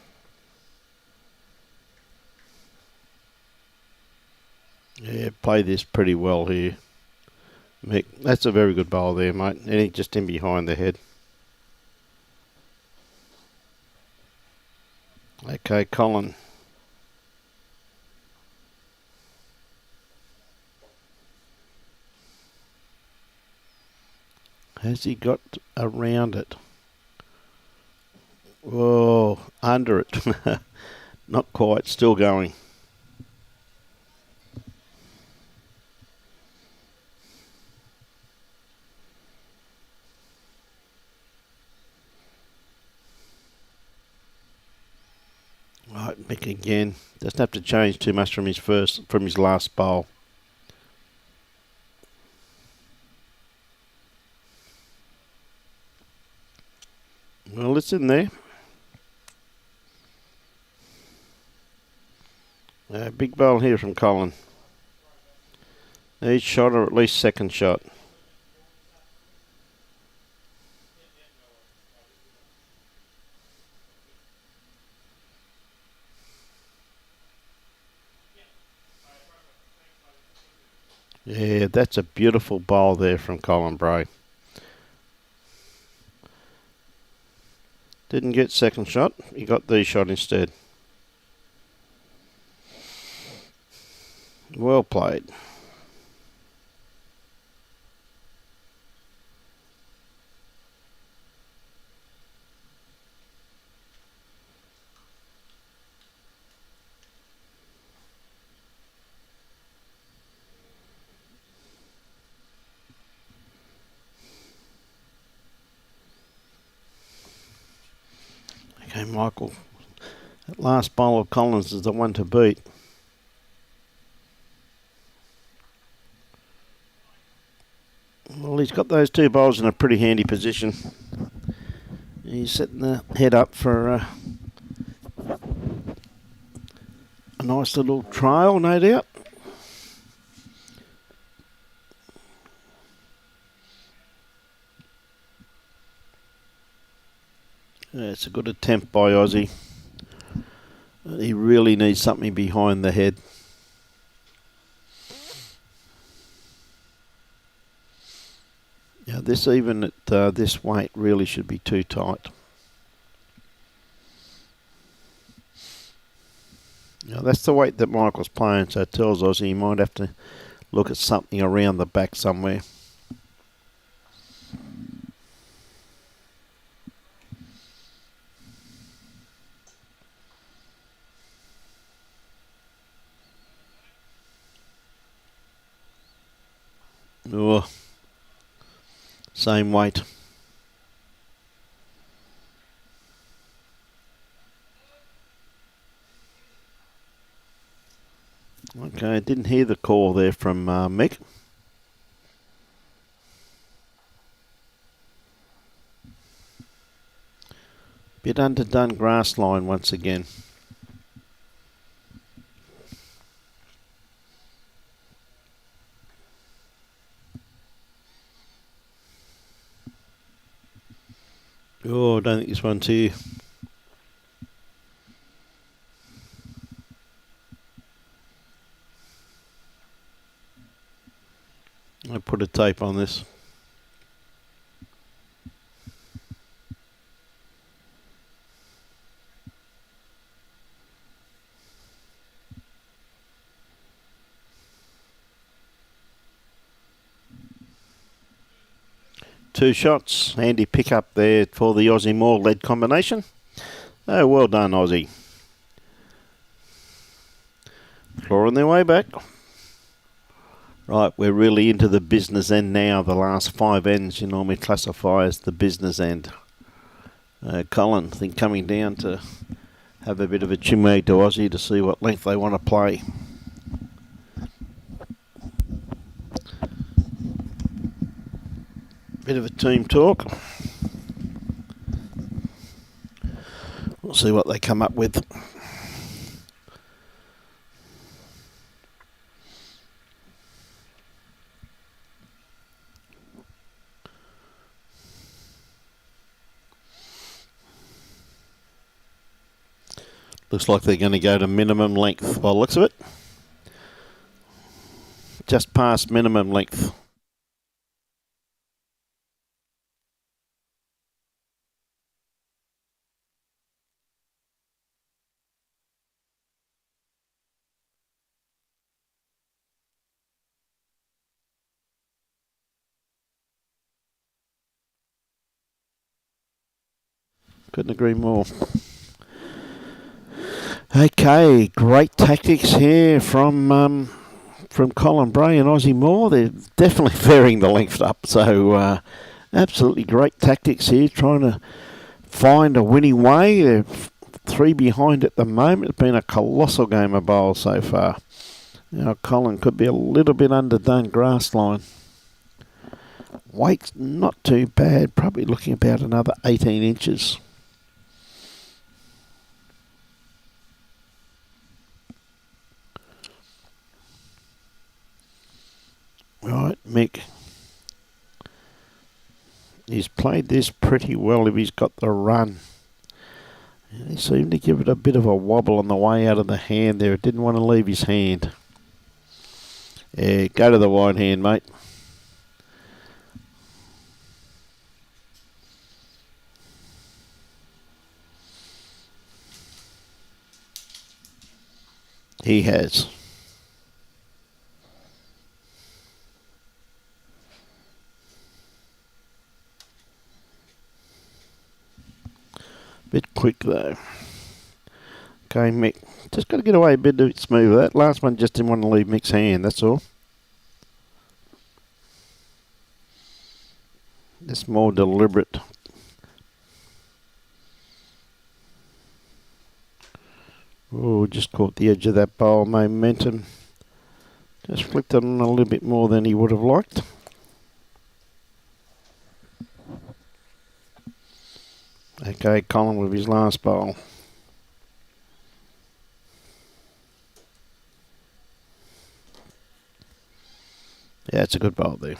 Yeah, play this pretty well here, Mick. That's a very good bowl there, mate. Anything just in behind the head. Okay, Colin. Has he got around it? Oh, under it. Not quite, still going. Right, Mick again. Doesn't have to change too much from his last bowl. Well, it's in there. Big bowl here from Colin. Each shot or at least second shot. Yeah, that's a beautiful bowl there from Colin Bray. Didn't get second shot, he got the shot instead. Well played. Okay, Michael. That last bowl of Collins is the one to beat. Well, he's got those two bowls in a pretty handy position. He's setting the head up for a nice little trial, no doubt. Yeah, it's a good attempt by Aussie. He really needs something behind the head. Yeah, this even at this weight really should be too tight. Now that's the weight that Michael's playing, so it tells Aussie he might have to look at something around the back somewhere. Oh, same weight. Okay, didn't hear the call there from Mick. Bit underdone grass line once again. Oh, I don't think this one's here. I put a tape on this. 2 shots. Handy pick up there for the Ossie Moore lead combination. Oh, well done, Aussie. Clawing their way back. Right, we're really into the business end now. The last 5 ends you normally classify as the business end. Colin, I think, coming down to have a bit of a chinwag to Aussie to see what length they want to play. Bit of a team talk. We'll see what they come up with. Looks like they're going to go to minimum length by the looks of it. Just past minimum length. Couldn't agree more. Okay, great tactics here from Colin Bray and Ossie Moore. They're definitely varying the length up, so absolutely great tactics here, trying to find a winning way. They're 3 behind at the moment. It's been a colossal game of bowls so far. Now Colin could be a little bit underdone grass line. Weight's not too bad, probably looking about another 18 inches. Right, Mick. He's played this pretty well if he's got the run. And he seemed to give it a bit of a wobble on the way out of the hand there. It didn't want to leave his hand. Yeah, go to the wide hand, mate. He has. Bit quick though. Okay, Mick. Just got to get away a bit smoother. That last one just didn't want to leave Mick's hand, that's all. Just more deliberate. Oh, just caught the edge of that bowl. Momentum. Just flicked it on a little bit more than he would have liked. Okay, Colin with his last bowl. Yeah, it's a good bowl there.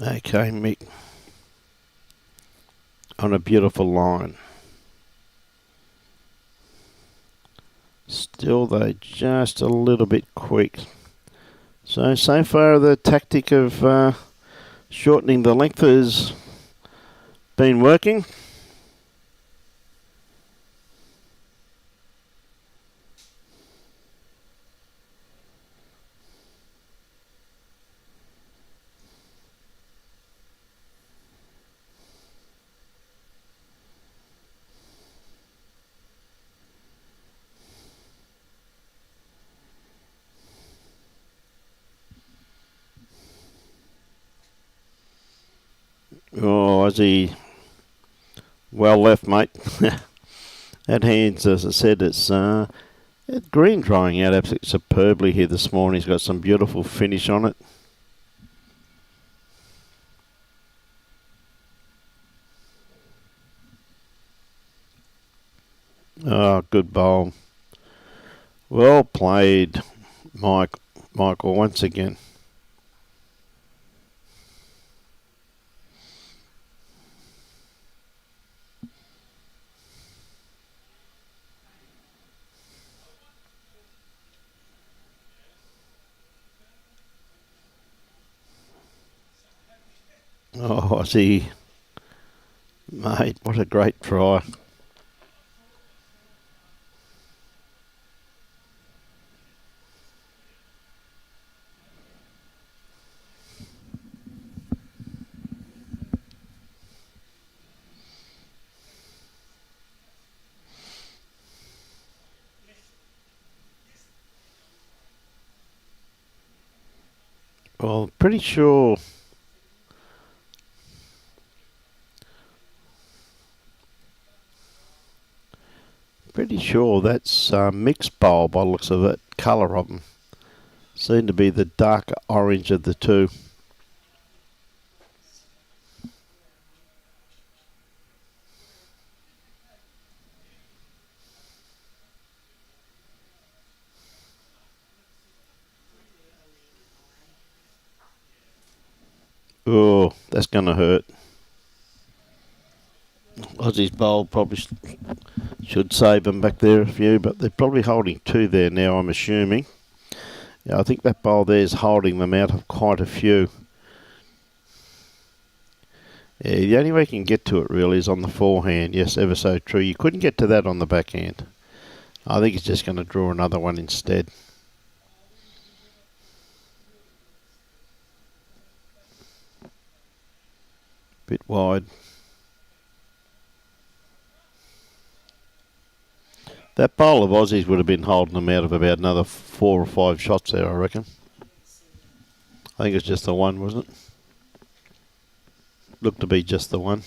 Okay, Mick. On a beautiful line. Still, though, just a little bit quick. So far the tactic of shortening the length has been working. Oh, Aussie, well left, mate. That hand's, as I said, it's green drying out absolutely superbly here this morning. He's got some beautiful finish on it. Oh, good bowl. Well played, Michael, once again. Oh, Aussie, mate, what a great try. Well, pretty sure. Pretty sure that's mixed bowl by the looks of it. Colour of them seem to be the darker orange of the two. Oh, that's going to hurt. Aussie's bowl probably should save them back there a few, but they're probably holding two there now, I'm assuming. Yeah, I think that bowl there is holding them out of quite a few. Yeah, the only way you can get to it really is on the forehand. Yes, ever so true. You couldn't get to that on the backhand. I think he's just going to draw another one instead. Bit wide. That bowl of Aussies would have been holding them out of about another 4 or 5 shots there, I reckon. I think it's just the one, wasn't it? Looked to be just the one.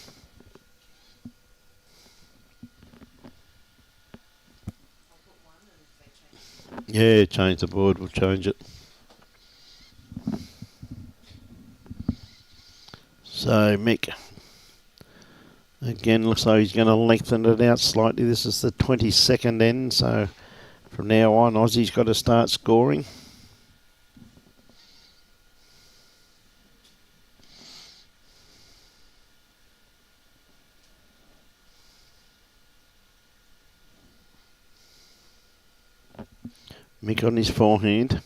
Yeah, change the board. We'll change it. So Mick, again, looks like he's going to lengthen it out slightly. This is the 22nd end, so from now on, Aussie's got to start scoring. Mick on his forehand.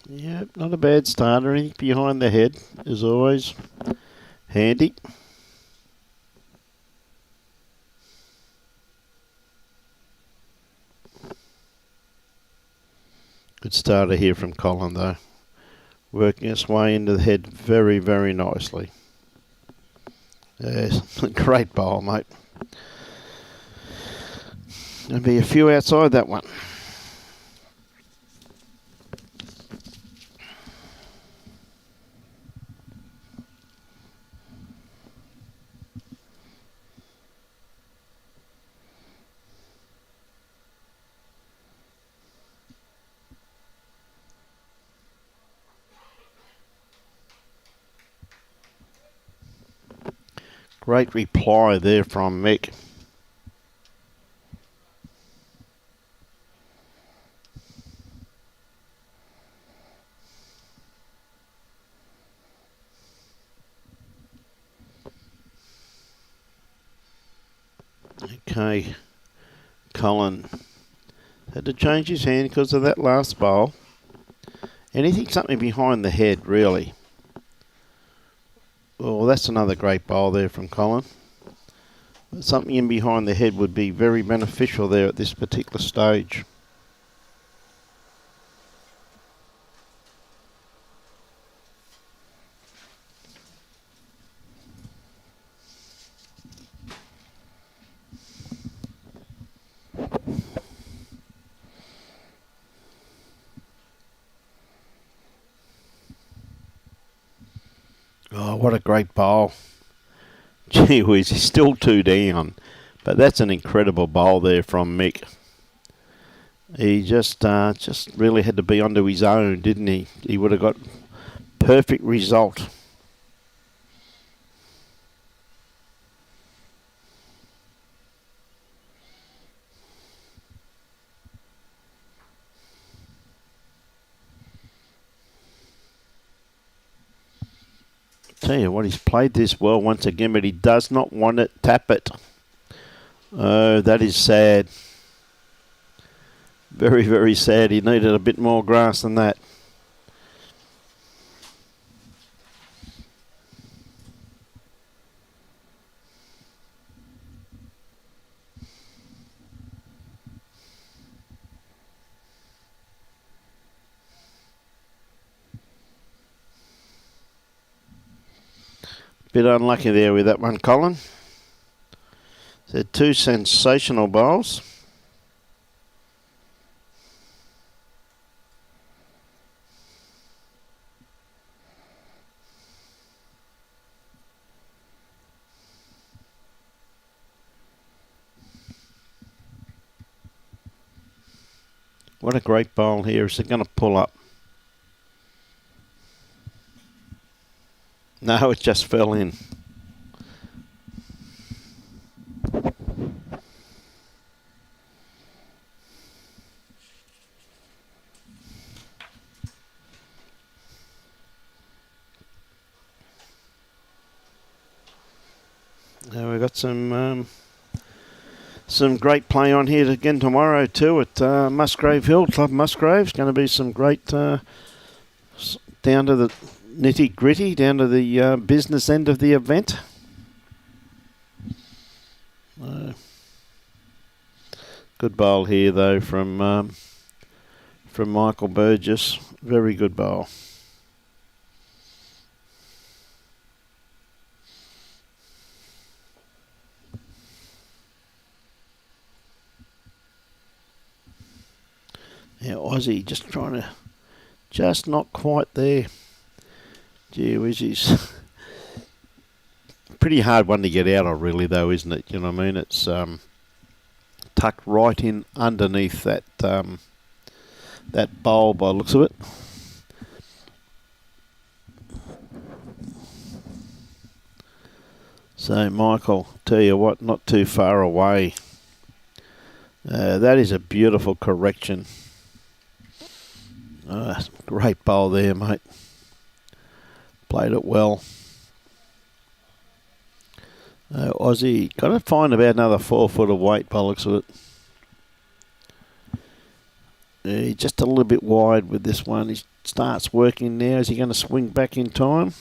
Yep, not a bad starter. Anything behind the head is always handy. Good starter here from Colin though. Working its way into the head very, very nicely. Yes, great bowl, mate. There'll be a few outside that one. Great reply there from Mick. Okay, Colin had to change his hand because of that last bowl. Anything something behind the head, really. Well, that's another great bowl there from Colin. Something in behind the head would be very beneficial there at this particular stage. Oh, what a great bowl. Gee whiz, he's still 2 down. But that's an incredible bowl there from Mick. He just really had to be onto his own, didn't he? He would have got perfect result. Tell you what, he's played this well once again, but he does not want to tap it. Oh, that is sad. Very, very sad. He needed a bit more grass than that. Bit unlucky there with that one, Colin. So 2 sensational bowls. What a great bowl here. Is it going to pull up? No, it just fell in. Now we've got some great play on here again tomorrow too at Musgrave Hill, Club Musgrave. It's going to be some great down to the nitty gritty, down to the business end of the event. Good bowl here though from Michael Burgess. Very good bowl. Yeah, Aussie just trying to, just not quite there. Gee whiz, he's pretty hard one to get out of really though, isn't it? You know what I mean? It's tucked right in underneath that that bowl by the looks of it. So Michael, tell you what, not too far away. That is a beautiful correction. Great bowl there, mate. Played it well. Aussie got to find about another 4 foot of weight by the looks of it. Just a little bit wide with this one. He starts working now. Is he going to swing back in time?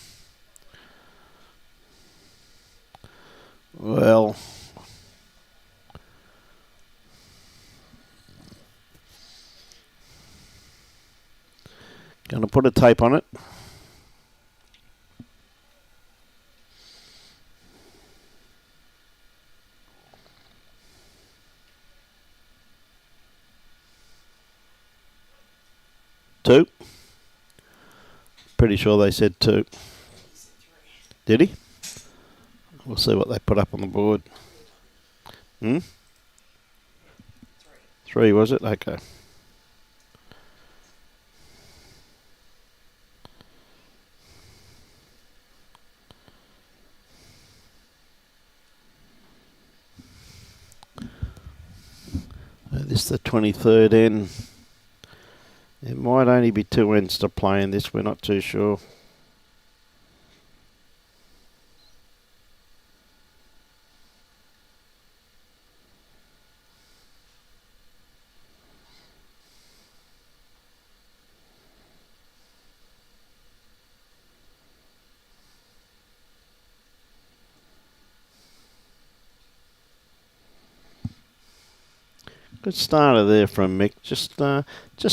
Well, going to put a tape on it. Two. Pretty sure they said 2. Did he? We'll see what they put up on the board. 3, was it? Okay. This is the 23rd end. It might only be 2 ends to play in this. We're not too sure. Good starter there from Mick. Just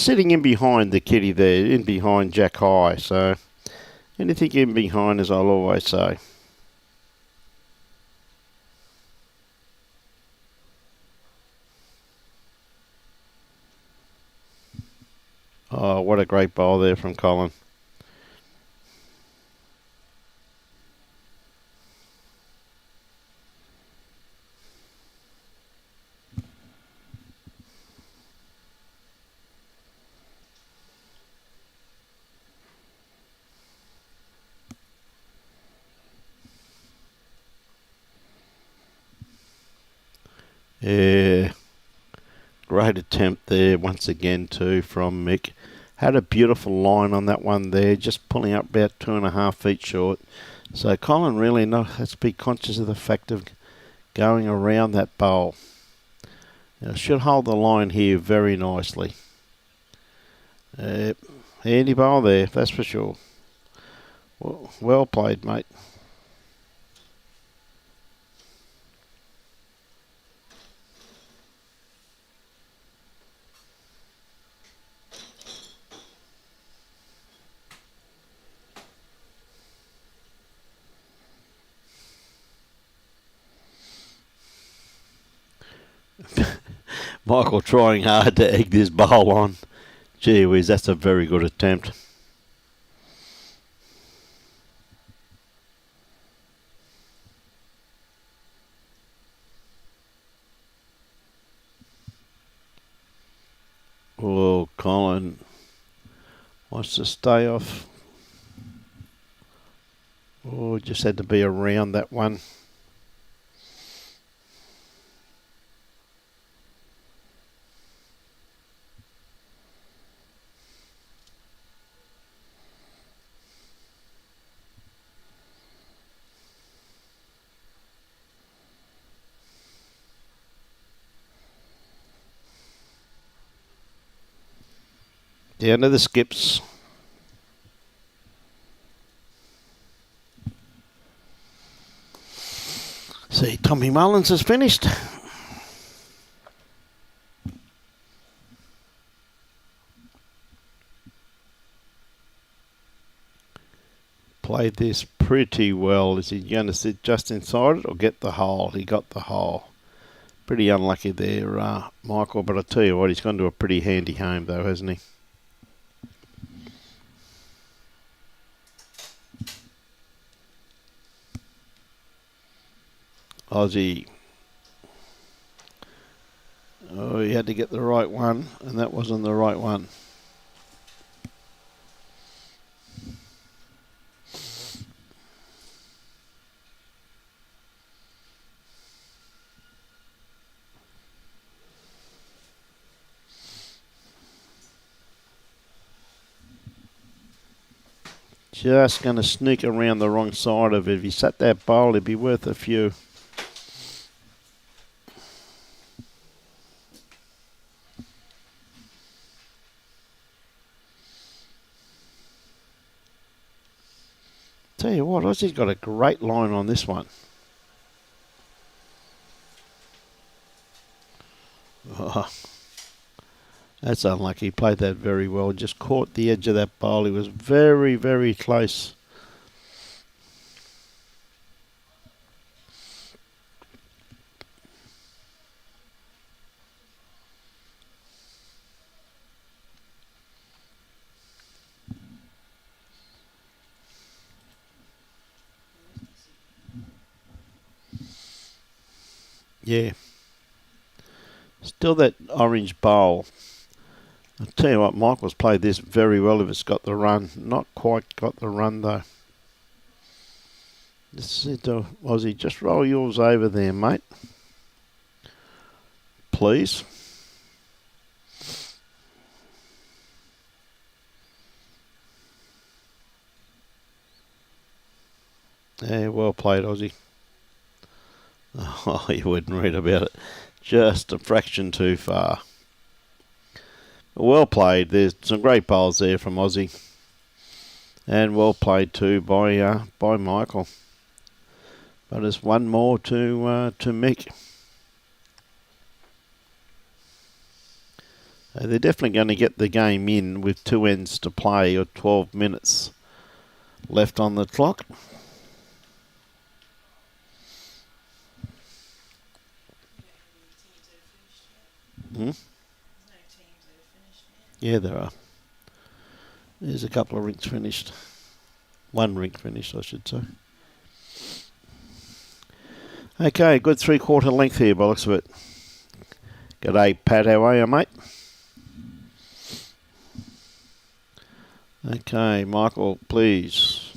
sitting in behind the kitty there, in behind Jack High. So anything in behind, as I'll always say. Oh, what a great bowl there from Colin. Yeah, great attempt there once again too from Mick. Had a beautiful line on that one there, just pulling up about 2.5 feet short. So Colin really has to be conscious of the fact of going around that bowl. Should hold the line here very nicely. Handy bowl there, that's for sure. Well played, mate. Michael trying hard to egg this bowl on. Gee whiz, that's a very good attempt. Oh, Colin wants to stay off. Oh, just had to be around that one. Down to the skips. See, Tommy Mullins has finished. Played this pretty well. Is he going to sit just inside it or get the hole? He got the hole. Pretty unlucky there, Michael, but I tell you what, he's gone to a pretty handy home though, hasn't he? Aussie. Oh, he had to get the right one, and that wasn't the right one. Just going to sneak around the wrong side of it. If he sat that bowl, it'd be worth a few. Tell you what, Aussie's got a great line on this one. Oh, that's unlucky. He played that very well. Just caught the edge of that bowl. He was very, very close. Yeah. Still that orange bowl. I'll tell you what, Michael's played this very well if it's got the run. Not quite got the run though. This is to Aussie, just roll yours over there, mate. Please. Yeah, well played, Aussie. Oh, you wouldn't read about it. Just a fraction too far. Well played. There's some great bowls there from Aussie. And well played too by Michael. But there's one more to Mick. They're definitely going to get the game in with 2 ends to play or 12 minutes left on the clock. Yeah, there are. There's a couple of rinks finished. One rink finished, I should say. Okay, good 3/4 length here by the looks of it. G'day, Pat. How are you, mate? Okay, Michael, please.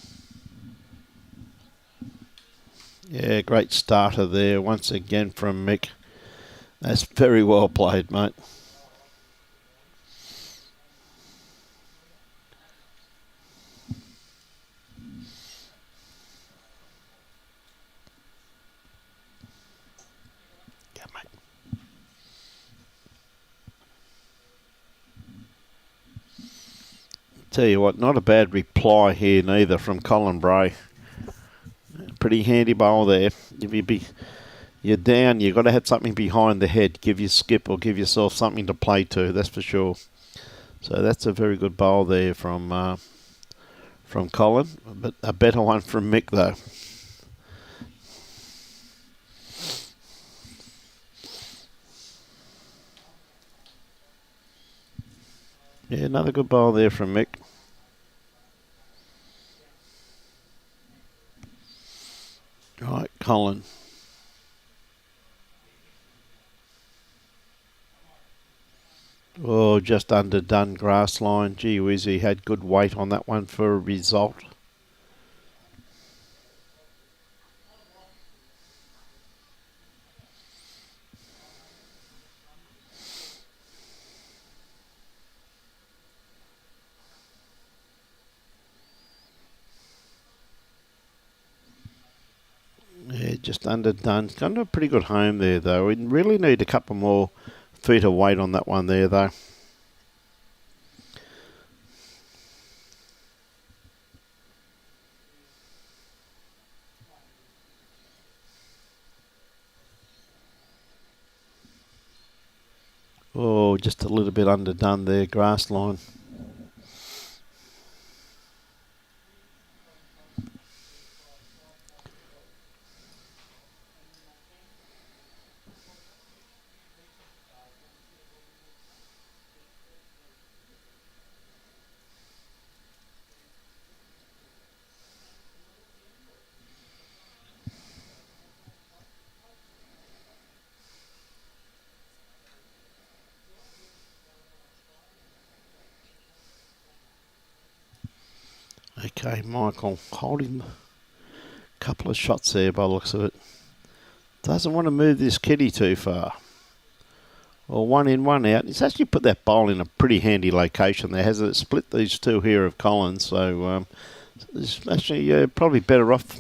Yeah, great starter there once again from Mick. That's very well played, mate. Yeah, mate. Tell you what, not a bad reply here neither from Colin Bray. Pretty handy bowl there. If you're down, you've got to have something behind the head. Give your skip or give yourself something to play to, that's for sure. So that's a very good bowl there from Colin, but a better one from Mick though. Yeah, another good bowl there from Mick. Right, Colin. Oh, just underdone grass line. Gee whiz, he had good weight on that one for a result. Yeah, just underdone. Got a pretty good home there, though. We really need a couple more feet of weight on that one there, though. Oh, just a little bit underdone there, grass line. Okay, Michael holding a couple of shots there by the looks of it. Doesn't want to move this kitty too far. Well, one in, one out. He's actually put that bowl in a pretty handy location there, hasn't it? Split these two here of Collins, so it's actually probably better off.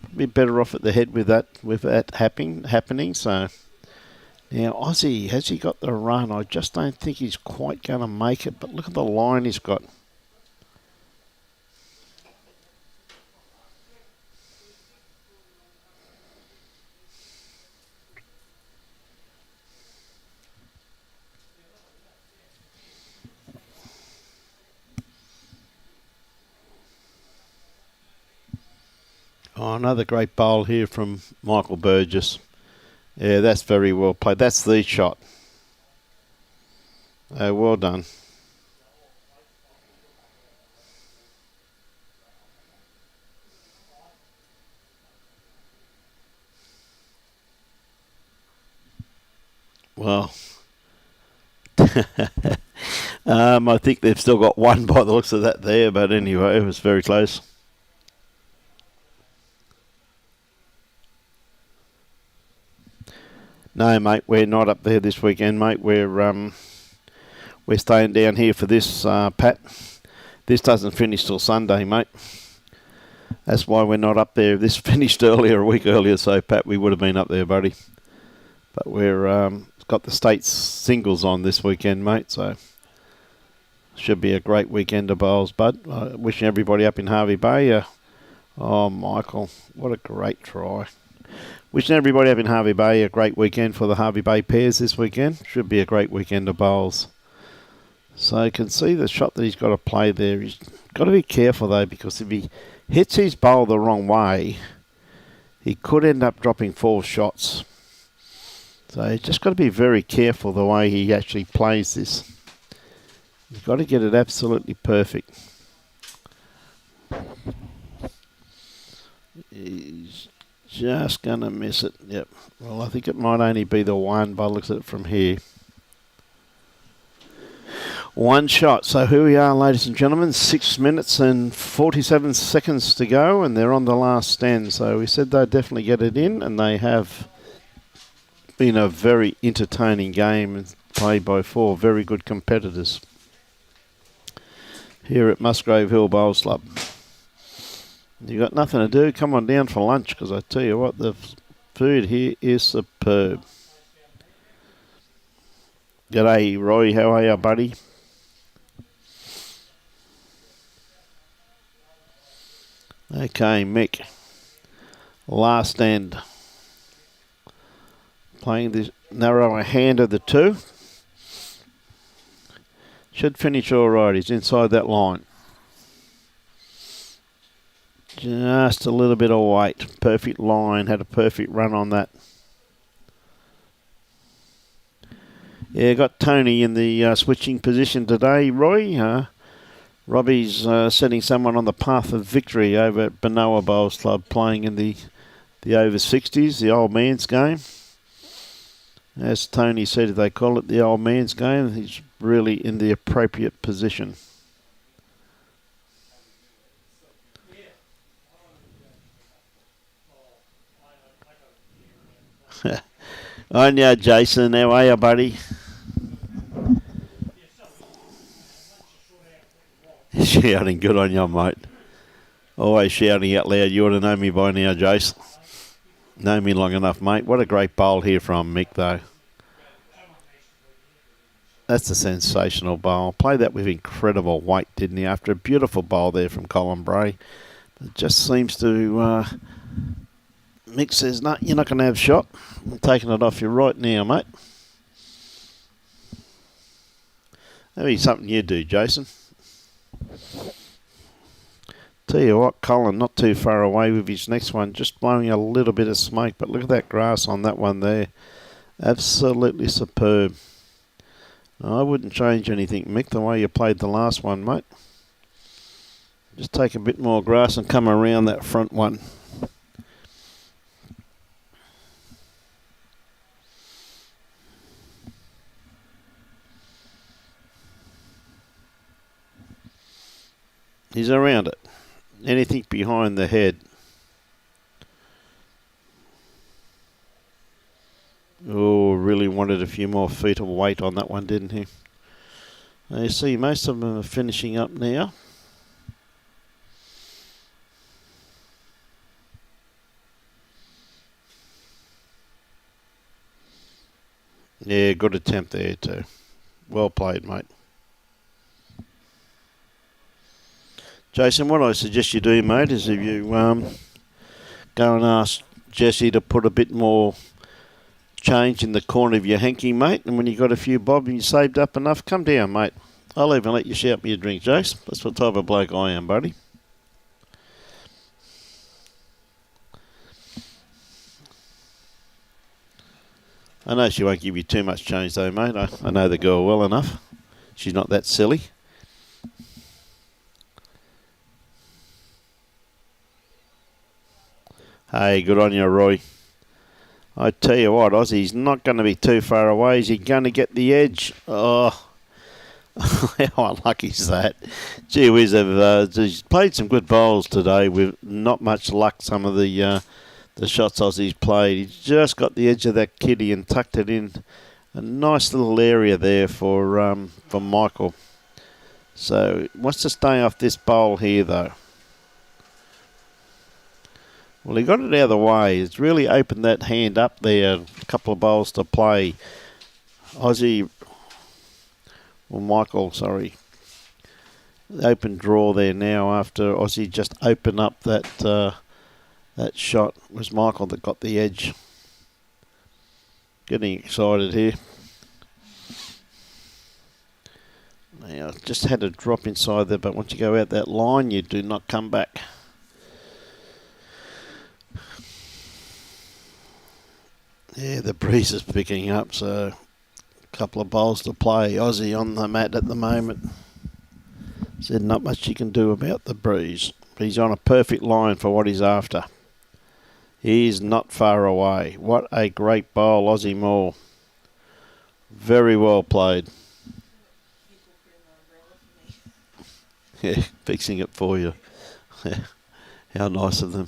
Probably better off at the head with that happening. So now Aussie, has he got the run? I just don't think he's quite going to make it. But look at the line he's got. Oh, another great bowl here from Michael Burgess. Yeah, that's very well played. That's the shot. Well done. Well, I think they've still got one by the looks of that there, but anyway, it was very close. No, mate, we're not up there this weekend, mate. We're staying down here for this, Pat. This doesn't finish till Sunday, mate. That's why we're not up there. This finished earlier, a week earlier, so Pat, we would have been up there, buddy. But we're got the state singles on this weekend, mate. So should be a great weekend of bowls, bud. Wishing everybody up in Harvey Bay. Oh, Michael, what a great try. Wishing everybody up in Harvey Bay a great weekend for the Harvey Bay pairs this weekend. Should be a great weekend of bowls. So you can see the shot that he's got to play there. He's got to be careful, though, because if he hits his bowl the wrong way, he could end up dropping 4 shots. So he's just got to be very careful the way he actually plays this. You've got to get it absolutely perfect. He's just going to miss it. Yep. Well, I think it might only be the one by the looks of it from here. One shot. So here we are, ladies and gentlemen. 6 minutes and 47 seconds to go, and they're on the last stand. So we said they'd definitely get it in, and they have been a very entertaining game played by 4 very good competitors here at Musgrave Hill Bowls Club. You got nothing to do, come on down for lunch, because I tell you what, the food here is superb. G'day, Roy. How are you, buddy? Okay, Mick. Last end. Playing this narrower hand of the 2. Should finish all right. He's inside that line. Just a little bit of weight. Perfect line. Had a perfect run on that. Yeah, got Tony in the switching position today, Roy. Robbie's setting someone on the path of victory over at Benoa Bowls Club, playing in the over 60s, the old man's game. As Tony said, they call it the old man's game. He's really in the appropriate position. On ya, Jason. How are you, buddy? Shouting, good on you, mate. Always shouting out loud. You ought to know me by now, Jace. Know me long enough, mate. What a great bowl here from Mick, though. That's a sensational bowl. Played that with incredible weight, didn't he? After a beautiful bowl there from Colin Bray. It just seems to... Mick says, no, you're not going to have a shot. I'm taking it off you right now, mate. That'd be something you do, Jason. Tell you what, Colin, not too far away with his next one, just blowing a little bit of smoke, but look at that grass on that one there. Absolutely superb. I wouldn't change anything, Mick, the way you played the last one, mate. Just take a bit more grass and come around that front one. He's around it. Anything behind the head. Oh, really wanted a few more feet of weight on that one, didn't he? Now you see, most of them are finishing up now. Yeah, good attempt there too. Well played, mate. Jason, what I suggest you do, mate, is if you go and ask Jesse to put a bit more change in the corner of your hanky, mate, and when you got a few bob and you saved up enough, come down, mate. I'll even let you shout me a drink, Jace. That's what type of bloke I am, buddy. I know she won't give you too much change though, mate. I know the girl well enough. She's not that silly. Hey, good on you, Roy. I tell you what, Aussie's not going to be too far away. Is he going to get the edge? Oh, how unlucky is that? Gee whiz, he's played some good bowls today with not much luck. Some of the shots Aussie's played. He's just got the edge of that kitty and tucked it in. A nice little area there for Michael. So he wants to stay off this bowl here, though. Well, he got it out of the way. It's really opened that hand up there. A couple of bowls to play. Michael, sorry. Open draw there now after Aussie just opened up that shot. It was Michael that got the edge. Getting excited here. Now, just had a drop inside there, but once you go out that line, you do not come back. Yeah, the breeze is picking up, so a couple of bowls to play. Aussie on the mat at the moment. Said not much you can do about the breeze. He's on a perfect line for what he's after. He's not far away. What a great bowl, Ossie Moore. Very well played. Yeah, fixing it for you. How nice of them.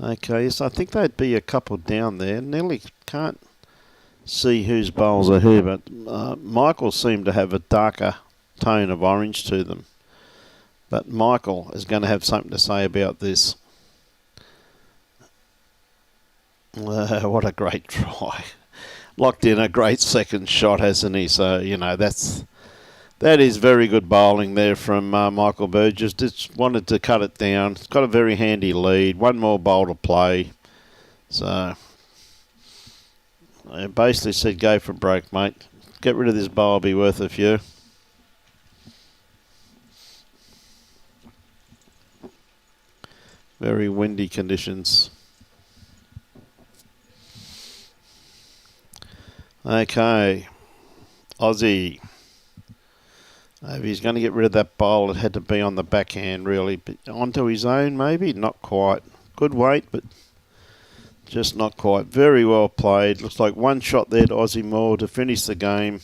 Okay, so I think there'd be a couple down there. Nearly can't see whose bowls are who, but Michael seemed to have a darker tone of orange to them. But Michael is going to have something to say about this. What a great try. Locked in a great second shot, hasn't he? So, you know, that is very good bowling there from Michael Burgess. Just wanted to cut it down. It's got a very handy lead. One more bowl to play. So, I basically said go for broke, mate. Get rid of this bowl, be worth a few. Very windy conditions. Okay, Aussie. If he's going to get rid of that bowl, it had to be on the backhand, really. But onto his own, maybe? Not quite. Good weight, but just not quite. Very well played. Looks like one shot there to Ossie Moore to finish the game.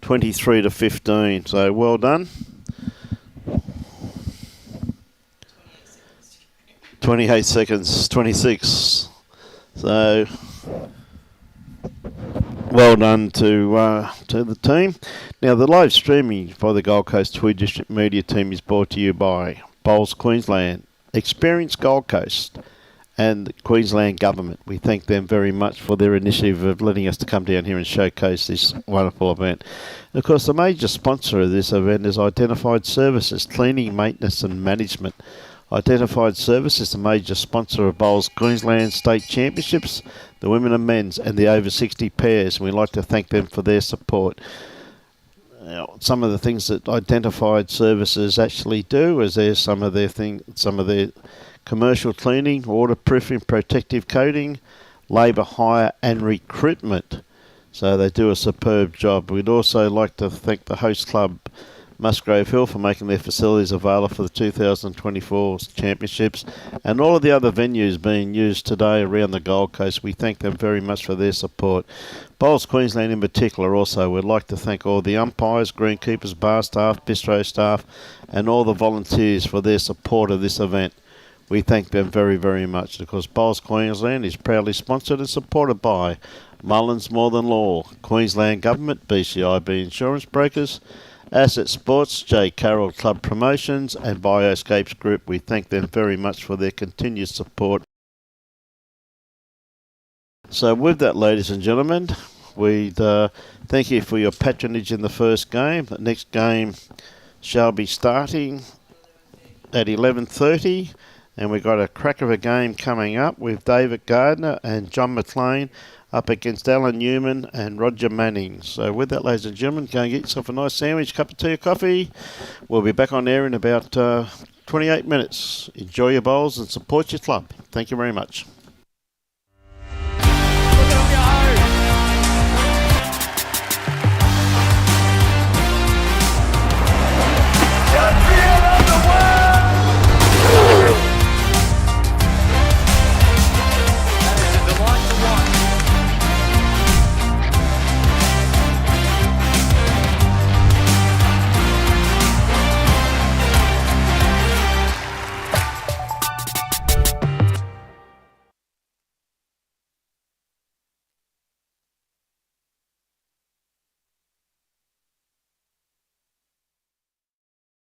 23 to 15. So well done. 28 seconds. 26. So well done to the team. Now, the live streaming by the Gold Coast Tweed District Media Team is brought to you by Bowls Queensland, Experience Gold Coast, and the Queensland Government. We thank them very much for their initiative of letting us to come down here and showcase this wonderful event. And of course, the major sponsor of this event is Identified Services, Cleaning, Maintenance and Management. Identified Services, the major sponsor of Bowls Queensland State Championships, the women and men's, and the over 60 pairs. And we'd like to thank them for their support. Now, some of the things that Identified Services actually do is there's some of their commercial cleaning, waterproofing, protective coating, labour hire and recruitment. So they do a superb job. We'd also like to thank the host club, Musgrave Hill, for making their facilities available for the 2024 championships, and all of the other venues being used today around the Gold Coast. We thank them very much for their support. Bowls Queensland in particular also, we'd like to thank all the umpires, greenkeepers, bar staff, bistro staff, and all the volunteers for their support of this event. We thank them very, very much, because Bowls Queensland is proudly sponsored and supported by Mullins More Than Law, Queensland Government, BCIB Insurance Brokers, Asset Sports, J. Carroll Club Promotions, and Bioscapes Group. We thank them very much for their continued support. So with that, ladies and gentlemen, we'd thank you for your patronage in the first game. The next game shall be starting at 11:30. And we've got a crack of a game coming up with David Gardner and John McLean up against Alan Newman and Roger Manning. So with that, ladies and gentlemen, go and get yourself a nice sandwich, cup of tea or coffee. We'll be back on air in about 28 minutes. Enjoy your bowls and support your club. Thank you very much.